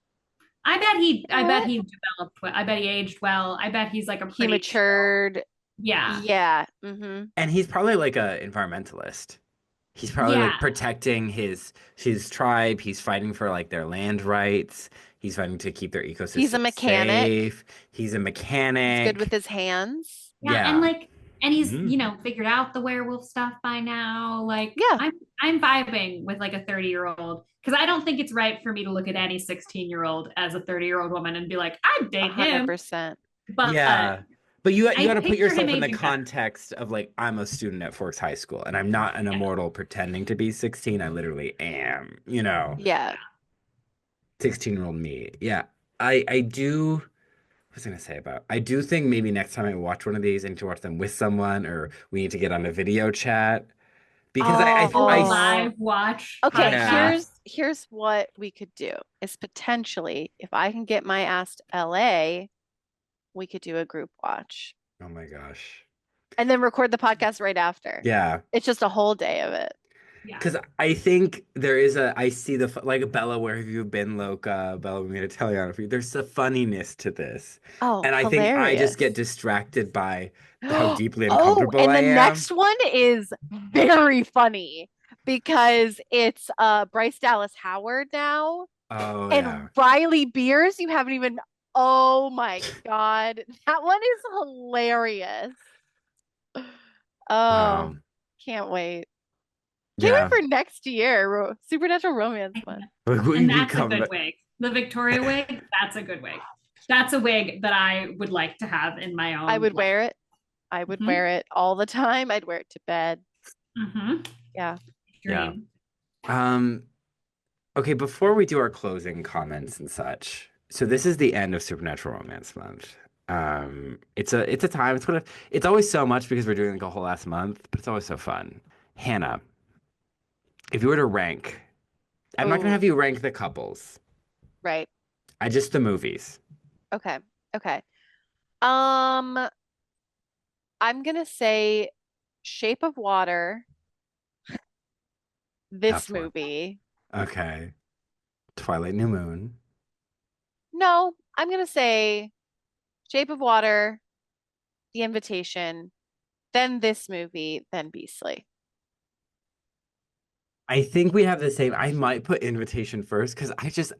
Speaker 3: You know
Speaker 2: I bet
Speaker 3: what?
Speaker 2: he developed well. I bet he aged well. I bet he's like a
Speaker 3: He
Speaker 2: pretty chill.
Speaker 3: matured.
Speaker 2: Yeah.
Speaker 3: Yeah. Hmm.
Speaker 1: And he's probably like a environmentalist. He's probably
Speaker 2: Yeah.
Speaker 1: like protecting his tribe. He's fighting for like their land rights. He's fighting to keep their
Speaker 3: He's a
Speaker 1: ecosystem
Speaker 3: mechanic.
Speaker 1: safe. He's a
Speaker 3: He's good with
Speaker 1: mechanic.
Speaker 3: his hands.
Speaker 2: Yeah, and
Speaker 1: Yeah.
Speaker 2: like and he's,
Speaker 1: Mhm.
Speaker 2: figured out the werewolf stuff by now. Like
Speaker 3: Yeah,
Speaker 2: I'm vibing with like a 30-year-old because I don't think it's right for me to look at any 16-year-old as a 30-year-old woman and be like, I'd date him.
Speaker 3: 100%.
Speaker 2: But
Speaker 1: Yeah. But you got
Speaker 2: I
Speaker 1: to put
Speaker 2: picture him
Speaker 1: yourself in the
Speaker 2: aging better.
Speaker 1: context of like I'm a student at Forks High School and I'm not an
Speaker 2: Yeah.
Speaker 1: immortal pretending to be 16. I literally am, you know,
Speaker 3: Yeah.
Speaker 2: Yeah.
Speaker 1: 16-year-old me. Yeah. I do what was I gonna say about? I do think maybe next time I watch one of these, I need to watch them with someone, or we need to get on a video chat because
Speaker 2: Do a
Speaker 3: Oh,
Speaker 2: live watch
Speaker 3: okay.
Speaker 2: podcast.
Speaker 1: yeah.
Speaker 3: Here's what we could do is potentially if I can get my ass to LA, we could do a group watch
Speaker 1: Oh my gosh.
Speaker 3: and then record the podcast right after.
Speaker 1: Yeah.
Speaker 3: It's just a whole day of it.
Speaker 2: Yeah.
Speaker 1: Because I think there is I see like Bella, where have you been, Loca? Bella, we made Italiano for you. There's a funniness to this.
Speaker 3: Oh,
Speaker 1: And I think I just get
Speaker 3: hilarious.
Speaker 1: distracted by how deeply
Speaker 3: Oh,
Speaker 1: uncomfortable
Speaker 3: and
Speaker 1: I
Speaker 3: the
Speaker 1: am.
Speaker 3: next one is very funny because it's Bryce Dallas Howard now
Speaker 1: Oh,
Speaker 3: and
Speaker 1: yeah.
Speaker 3: Riley Beers. You haven't even, oh my God. That one is hilarious. Oh,
Speaker 1: Wow.
Speaker 3: can't wait. Can't wait
Speaker 1: Yeah.
Speaker 3: for next year. Supernatural romance one.
Speaker 1: We
Speaker 2: And that's a
Speaker 1: become,
Speaker 2: good wig. The Victoria wig, that's a good wig. That's a wig that I would like to have in my
Speaker 3: I
Speaker 2: own
Speaker 3: would
Speaker 2: life.
Speaker 3: wear it. I would
Speaker 2: Mm-hmm.
Speaker 3: wear it all the time. I'd wear it to bed.
Speaker 2: Mm-hmm.
Speaker 3: Yeah.
Speaker 1: yeah.
Speaker 2: Dream.
Speaker 1: Um, okay, before we do our closing comments and such, so this is the end of Supernatural Romance Month. It's a time. It's always so much because we're doing like a whole last month, but it's always so fun. Hannah, if you were to rank, I'm not gonna
Speaker 3: Oh,
Speaker 1: have you rank the couples.
Speaker 3: right.
Speaker 1: I just the movies.
Speaker 3: Okay. Okay. Um, I'm gonna say Shape of Water, this
Speaker 1: Tough one.
Speaker 3: movie.
Speaker 1: Okay. Twilight New Moon.
Speaker 3: No, I'm gonna say Shape of Water, The Invitation, then this movie, then Beastly.
Speaker 1: I think we have the same. I might put Invitation first because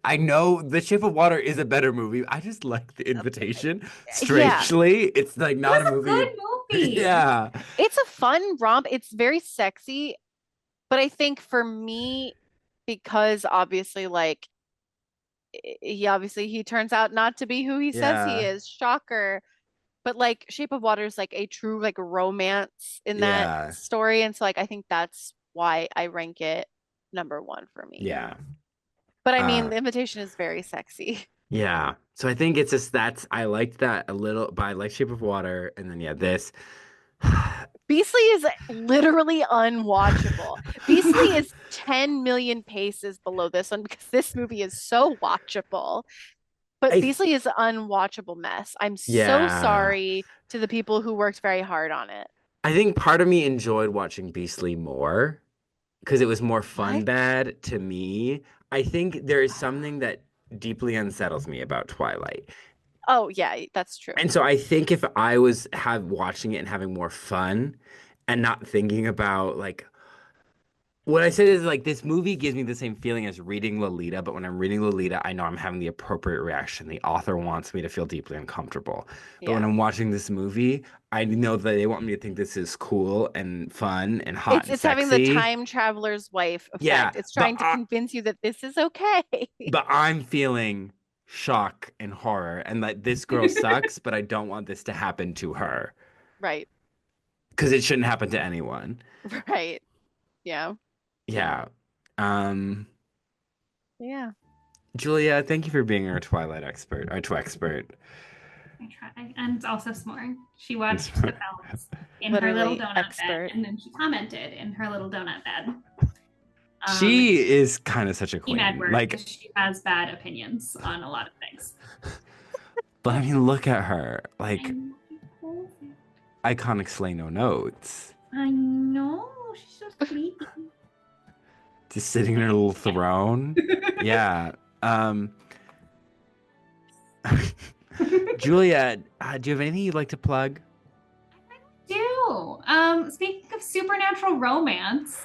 Speaker 1: I know The Shape of Water is a better movie. I just like The Invitation.
Speaker 3: Yeah,
Speaker 1: Strangely, it's like
Speaker 2: It
Speaker 1: not a
Speaker 2: was a
Speaker 1: movie.
Speaker 2: good movie.
Speaker 1: Yeah.
Speaker 3: it's a fun romp. It's very sexy, but I think for me, because obviously, like, he turns out not to be who he says he
Speaker 1: Yeah.
Speaker 3: is. Shocker. But like Shape of Water is like a true like romance in that
Speaker 1: Yeah.
Speaker 3: story. And so like I think that's why I rank it number one for me.
Speaker 1: Yeah.
Speaker 3: But I mean
Speaker 1: Uh
Speaker 3: the invitation is very sexy.
Speaker 1: yeah. So I think it's just that's I liked that a little, but I like Shape of Water, and then yeah, this.
Speaker 3: Beastly is literally unwatchable. Beastly is 10 million paces below this one because this movie is so watchable. But
Speaker 1: I
Speaker 3: Beastly is an unwatchable mess. I'm so
Speaker 1: yeah.
Speaker 3: sorry to the people who worked very hard on it.
Speaker 1: I think part of me enjoyed watching Beastly more because it was more fun
Speaker 3: What?
Speaker 1: bad to me. I think there is something that deeply unsettles me about Twilight.
Speaker 3: Oh, yeah, that's true.
Speaker 1: And so I think if I was have watching it and having more fun and not thinking about like What I said is like this movie gives me the same feeling as reading Lolita, but when I'm reading Lolita, I know I'm having the appropriate reaction. The author wants me to feel deeply uncomfortable. But when
Speaker 3: Yeah.
Speaker 1: I'm watching this movie, I know that they want me to think this is cool and fun and hot and
Speaker 3: It's having the
Speaker 1: sexy.
Speaker 3: time traveler's wife
Speaker 1: Yeah,
Speaker 3: effect. It's trying to convince you that this is okay.
Speaker 1: but I'm feeling shock and horror and that this girl sucks, but I don't want this to happen to her
Speaker 3: Right.
Speaker 1: because it shouldn't happen to anyone.
Speaker 3: Right. Yeah.
Speaker 1: Yeah. Um,
Speaker 3: Yeah.
Speaker 1: Julia, thank you for being our Twilight expert, our expert.
Speaker 2: I try, and also snoring. She watched the films in her little
Speaker 3: Literally
Speaker 2: donut bed,
Speaker 3: expert.
Speaker 2: and then she commented in her little donut bed.
Speaker 1: She is kind of such a
Speaker 2: Team
Speaker 1: queen.
Speaker 2: Edward,
Speaker 1: Like,
Speaker 2: because she has bad opinions on a lot of things.
Speaker 1: but I mean, look at her.
Speaker 2: I
Speaker 1: Like,
Speaker 2: know.
Speaker 1: iconic Slay No Notes.
Speaker 2: I know. She's so sleepy.
Speaker 1: Just sitting in her little throne. Yeah. Julia, do you have anything you'd like to plug?
Speaker 2: Do. Speaking of supernatural romance,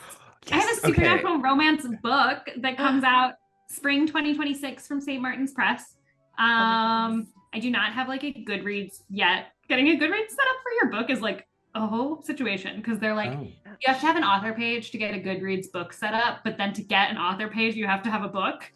Speaker 2: I have
Speaker 1: Yes.
Speaker 2: a supernatural romance book that comes out spring 2026 from St. Martin's Press. I do not have like a Goodreads yet. Getting a Goodreads set up for your book is like a whole situation because they're like,
Speaker 1: Oh.
Speaker 2: you have to have an author page to get a Goodreads book set up, but then to get an author page, you have to have a book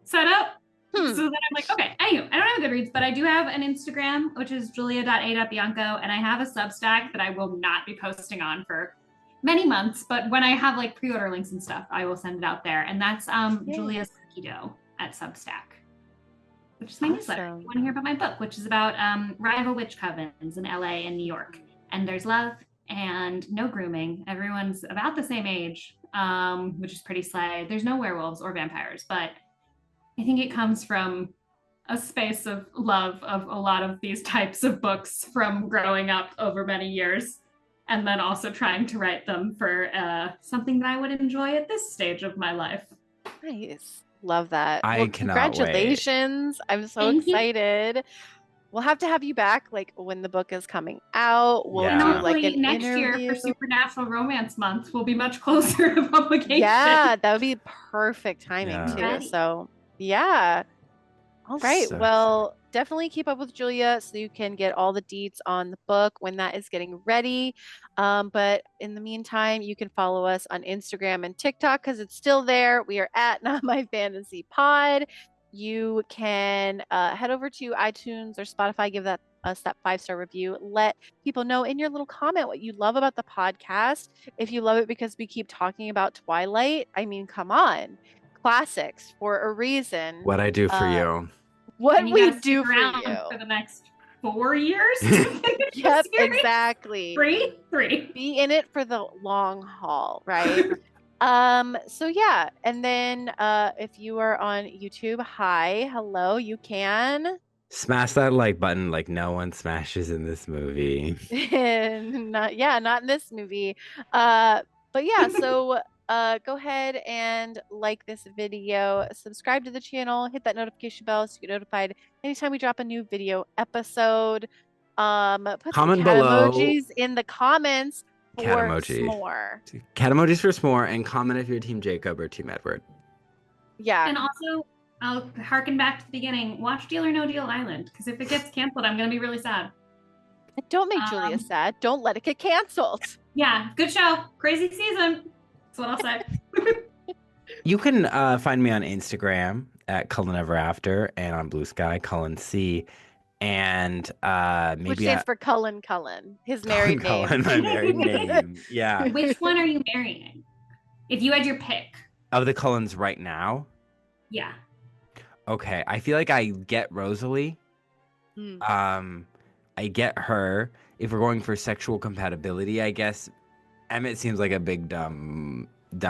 Speaker 2: set up. So then I'm like, okay, I don't have a Goodreads, but I do have an Instagram, which is julia.a.bianco, and I have a Substack that I will not be posting on for many months, but when I have like pre-order links and stuff, I will send it out there. And that's Julia's Cookie Dough at Substack, which is my newsletter. If you want to hear about my book, which is about rival witch covens in LA and New York. And there's love and no grooming. Everyone's about the same age, which is pretty slay. There's no werewolves or vampires, but I think it comes from a space of love of a lot of these types of books from growing up over many years, and then also trying to write them for something that I would enjoy at this stage of my life.
Speaker 3: Nice. Love that.
Speaker 1: I
Speaker 3: Well,
Speaker 1: cannot wait.
Speaker 3: congratulations. I'm so
Speaker 2: Thank you.
Speaker 3: excited. We'll have to have you back like when the book is coming out. We'll
Speaker 1: Yeah.
Speaker 3: do
Speaker 2: And
Speaker 3: like
Speaker 2: hopefully
Speaker 3: an
Speaker 2: next year
Speaker 3: interview.
Speaker 2: for Supernatural Romance Month, we'll be much closer to publication.
Speaker 3: Yeah, that would be perfect timing
Speaker 1: Yeah.
Speaker 3: too.
Speaker 2: Ready.
Speaker 3: So, yeah. All right.
Speaker 1: So
Speaker 3: Well, definitely keep up with Julia so you can get all the deets on the book when that is getting ready. But in the meantime, you can follow us on Instagram and TikTok because it's still there. We are at Not My Fantasy Pod. You can head over to iTunes or Spotify, give us that 5-star review. Let people know in your little comment what you love about the podcast. If you love it because we keep talking about Twilight, I mean, come on. Classics for a reason.
Speaker 1: what I do for you.
Speaker 3: What
Speaker 2: And you
Speaker 3: we
Speaker 2: gotta
Speaker 3: do
Speaker 2: stick
Speaker 3: for
Speaker 2: around
Speaker 3: you.
Speaker 2: for the next 4 years. to finish the
Speaker 3: Yep,
Speaker 2: series.
Speaker 3: exactly.
Speaker 2: Three.
Speaker 3: Be in it for the long haul, right? So yeah, and then if you are on YouTube, hi, hello, you can.
Speaker 1: Smash that like button like no one smashes in this movie.
Speaker 3: Not in this movie. But yeah, so go ahead and like this video, subscribe to the channel, hit that notification bell so you get notified anytime we drop a new video episode. Put
Speaker 1: Comment
Speaker 3: some cat
Speaker 1: below.
Speaker 3: emojis in the comments
Speaker 1: Cat
Speaker 3: for
Speaker 1: emoji.
Speaker 3: s'more.
Speaker 1: Cat emojis for s'more, and comment if you're Team Jacob or Team Edward.
Speaker 3: Yeah.
Speaker 2: And also, I'll harken back to the beginning. Watch Deal or No Deal Island, because if it gets canceled, I'm gonna be really sad.
Speaker 3: Don't make Julia sad. Don't let it get canceled.
Speaker 2: Yeah, good show. Crazy season. That's what I'll say.
Speaker 1: You can find me on Instagram at Cullen Ever After and on Blue Sky, Cullen C. And maybe
Speaker 3: Which stands for Cullen, his married name.
Speaker 1: Cullen, my married name. Yeah.
Speaker 2: Which one are you marrying? If you had your pick.
Speaker 1: Of the Cullens right now.
Speaker 2: Yeah.
Speaker 1: Okay, I feel like I get Rosalie. I get her. If we're going for sexual compatibility, I guess Emmett seems like a big dummy.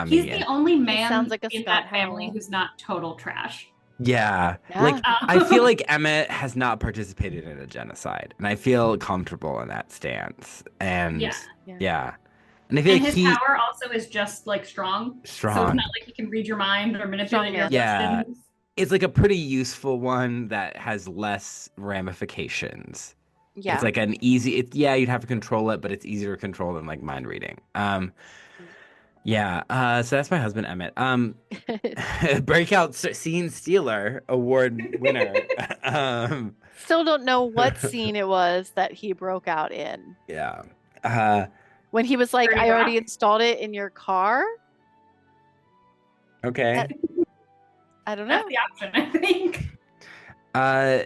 Speaker 2: He's the only man
Speaker 3: sounds like a
Speaker 2: in
Speaker 3: Scott
Speaker 2: that family
Speaker 3: Hamill.
Speaker 2: who's not total trash.
Speaker 1: Yeah.
Speaker 3: Yeah.
Speaker 1: Like I feel like Emmett has not participated in a genocide, and I feel comfortable in that stance. And yeah. And I feel
Speaker 2: And
Speaker 1: like
Speaker 2: his power also is just like strong. So it's not like he can read your mind or manipulate your
Speaker 1: Yeah.
Speaker 2: emotions.
Speaker 1: It's like a pretty useful one that has less ramifications.
Speaker 3: Yeah.
Speaker 1: It's like an easy, you'd have to control it, but it's easier to control than like mind reading. Yeah, so that's my husband Emmett. Breakout Scene Stealer Award winner. Um,
Speaker 3: Still don't know what scene it was that he broke out in.
Speaker 1: yeah. Uh,
Speaker 3: When he was like,
Speaker 2: 30
Speaker 3: I
Speaker 2: Rock.
Speaker 3: already installed it in your car.
Speaker 1: okay.
Speaker 3: That, I don't
Speaker 2: That's
Speaker 3: know.
Speaker 2: the option, I think.
Speaker 1: Uh,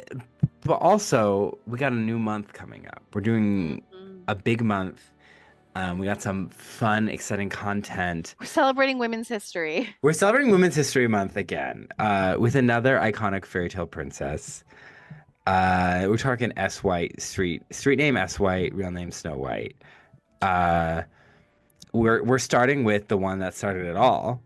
Speaker 1: but also we got a new month coming up. We're doing
Speaker 3: Mhm.
Speaker 1: a big month. We got some fun, exciting content.
Speaker 3: We're celebrating women's history.
Speaker 1: We're celebrating Women's History Month again, with another iconic fairy tale princess. We're talking S. White, street name S. White, real name Snow White. Uh, we're starting with the one that started it all,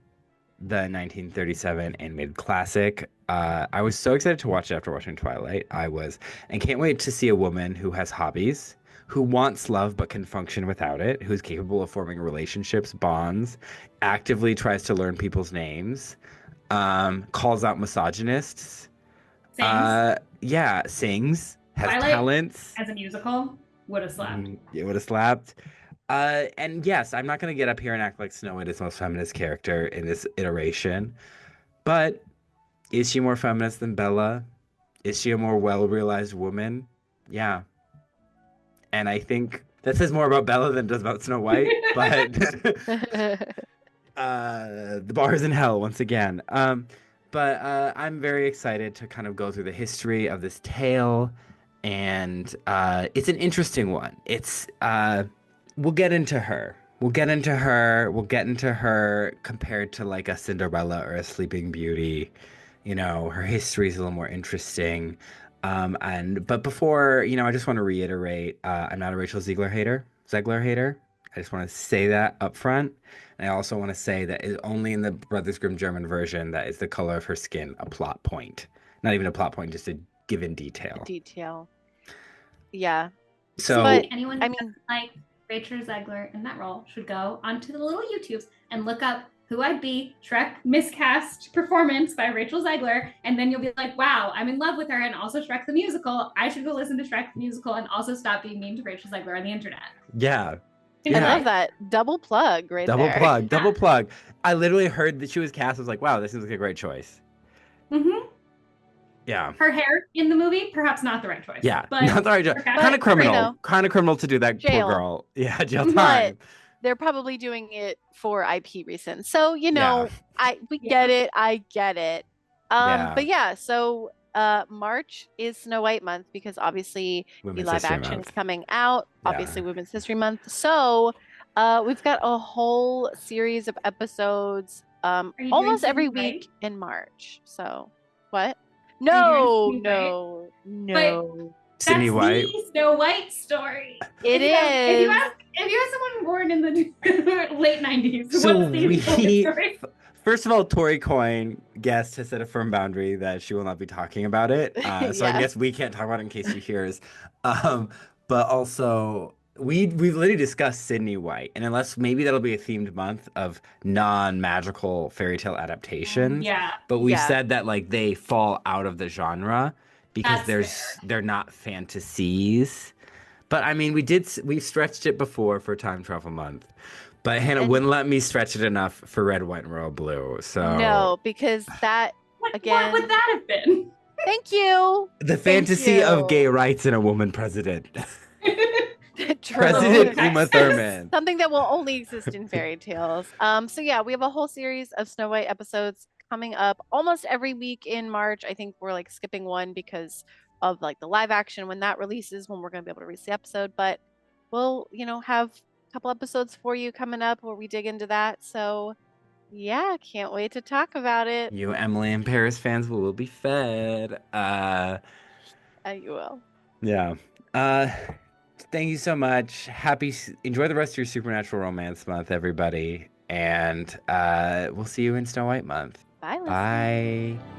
Speaker 1: the 1937 animated classic. I was so excited to watch it after watching Twilight. And can't wait to see a woman who has hobbies, who wants love but can function without it, who's capable of forming relationships, bonds, actively tries to learn people's names, calls out misogynists.
Speaker 2: Sings.
Speaker 1: Yeah, sings, has
Speaker 2: Twilight
Speaker 1: talents.
Speaker 2: as a musical would have slapped.
Speaker 1: It would have slapped. And yes, I'm not going to get up here and act like Snow White is the most feminist character in this iteration. But is she more feminist than Bella? Is she a more well-realized woman? Yeah. And I think that says more about Bella than it does about Snow White. But the bar is in hell once again. But I'm very excited to kind of go through the history of this tale. And it's an interesting one. We'll get into her. We'll get into her. We'll get into her compared to like a Cinderella or a Sleeping Beauty. You know, her history is a little more interesting. But before, I just want to reiterate, I'm not a Rachel Ziegler hater. Zegler hater. I just want to say that up front. And I also want to say that it's only in the Brothers Grimm German version that is the color of her skin a plot point. Not even a plot point, just a given detail.
Speaker 3: Detail. Yeah.
Speaker 1: So,
Speaker 3: But
Speaker 2: Anyone
Speaker 3: I
Speaker 2: who
Speaker 3: mean,
Speaker 2: doesn't like Rachel Zegler in that role should go onto the little YouTubes and look up Who I'd Be Shrek miscast performance by Rachel Zegler, and then you'll be like, wow, I'm in love with her, and also Shrek the musical. I should go listen to Shrek the musical and also stop being mean to Rachel Zegler on the internet.
Speaker 1: yeah.
Speaker 3: I
Speaker 1: Yeah.
Speaker 3: love that. Double plug right
Speaker 1: Double
Speaker 3: there.
Speaker 1: plug, double plug. I literally heard that she was cast. I was like, wow, this seems like a great choice.
Speaker 2: Mm-hmm.
Speaker 1: Yeah.
Speaker 2: Her hair in the movie, perhaps not the right choice.
Speaker 1: Yeah.
Speaker 2: But
Speaker 1: Not the right choice.
Speaker 2: her
Speaker 1: Kind of
Speaker 3: But,
Speaker 1: criminal. Kind of criminal to do that, poor
Speaker 3: jail.
Speaker 1: girl. Yeah, jail
Speaker 2: Mhm.
Speaker 3: But
Speaker 1: time.
Speaker 3: they're probably doing it for IP reasons. So,
Speaker 1: Yeah.
Speaker 3: we
Speaker 2: Yeah.
Speaker 3: get it. I get it.
Speaker 1: Yeah.
Speaker 3: But yeah, so March is Snow White month because obviously the
Speaker 1: Women's
Speaker 3: live
Speaker 1: History
Speaker 3: action is
Speaker 1: Month.
Speaker 3: coming out.
Speaker 1: Yeah.
Speaker 3: Obviously Women's History Month. So we've got a whole series of episodes
Speaker 2: Are you
Speaker 3: almost
Speaker 2: doing
Speaker 3: every
Speaker 2: Sydney
Speaker 3: week
Speaker 2: White?
Speaker 3: in March. So what?
Speaker 2: Are you
Speaker 3: No,
Speaker 2: doing Sydney White?
Speaker 3: no.
Speaker 1: Sydney
Speaker 2: That's
Speaker 1: White.
Speaker 2: the Snow White story.
Speaker 3: It
Speaker 2: If you
Speaker 3: is.
Speaker 2: ask someone born in the late 90s,
Speaker 1: So
Speaker 2: what's the Snow White story?
Speaker 1: first of all, Tori Coyne, guest, has set a firm boundary that she will not be talking about it. So I
Speaker 3: Yeah.
Speaker 1: guess we can't talk about it in case she hears. But also, we've literally discussed Sydney White, and unless maybe that'll be a themed month of non-magical fairy tale adaptations.
Speaker 2: Yeah,
Speaker 1: But we
Speaker 3: Yeah.
Speaker 1: said that like they fall out of the genre because
Speaker 2: that's
Speaker 1: they're not fantasies. But I mean, we've stretched it before for Time Travel Month, but Hannah
Speaker 3: And
Speaker 1: wouldn't let me stretch it enough for Red, White, and Royal Blue. So
Speaker 3: no, because that
Speaker 2: What
Speaker 3: again.
Speaker 2: would that have been?
Speaker 3: Thank you.
Speaker 1: the
Speaker 3: Thank
Speaker 1: fantasy of
Speaker 3: you.
Speaker 1: gay rights and a woman president,
Speaker 3: True.
Speaker 1: President Uma
Speaker 2: Texas.
Speaker 1: Thurman.
Speaker 3: Something that will only exist in fairy tales. So yeah, we have a whole series of Snow White episodes coming up almost every week in March. I think we're like skipping one because of like the live action when that releases, when we're going to be able to release the episode. But we'll, have a couple episodes for you coming up where we dig into that. So yeah, can't wait to talk about it.
Speaker 1: You Emily in Paris fans will be fed.
Speaker 3: You will.
Speaker 1: Yeah. Thank you so much. Enjoy the rest of your Supernatural Romance Month, everybody. And we'll see you in Snow White Month.
Speaker 3: Bye, listeners.
Speaker 1: Bye.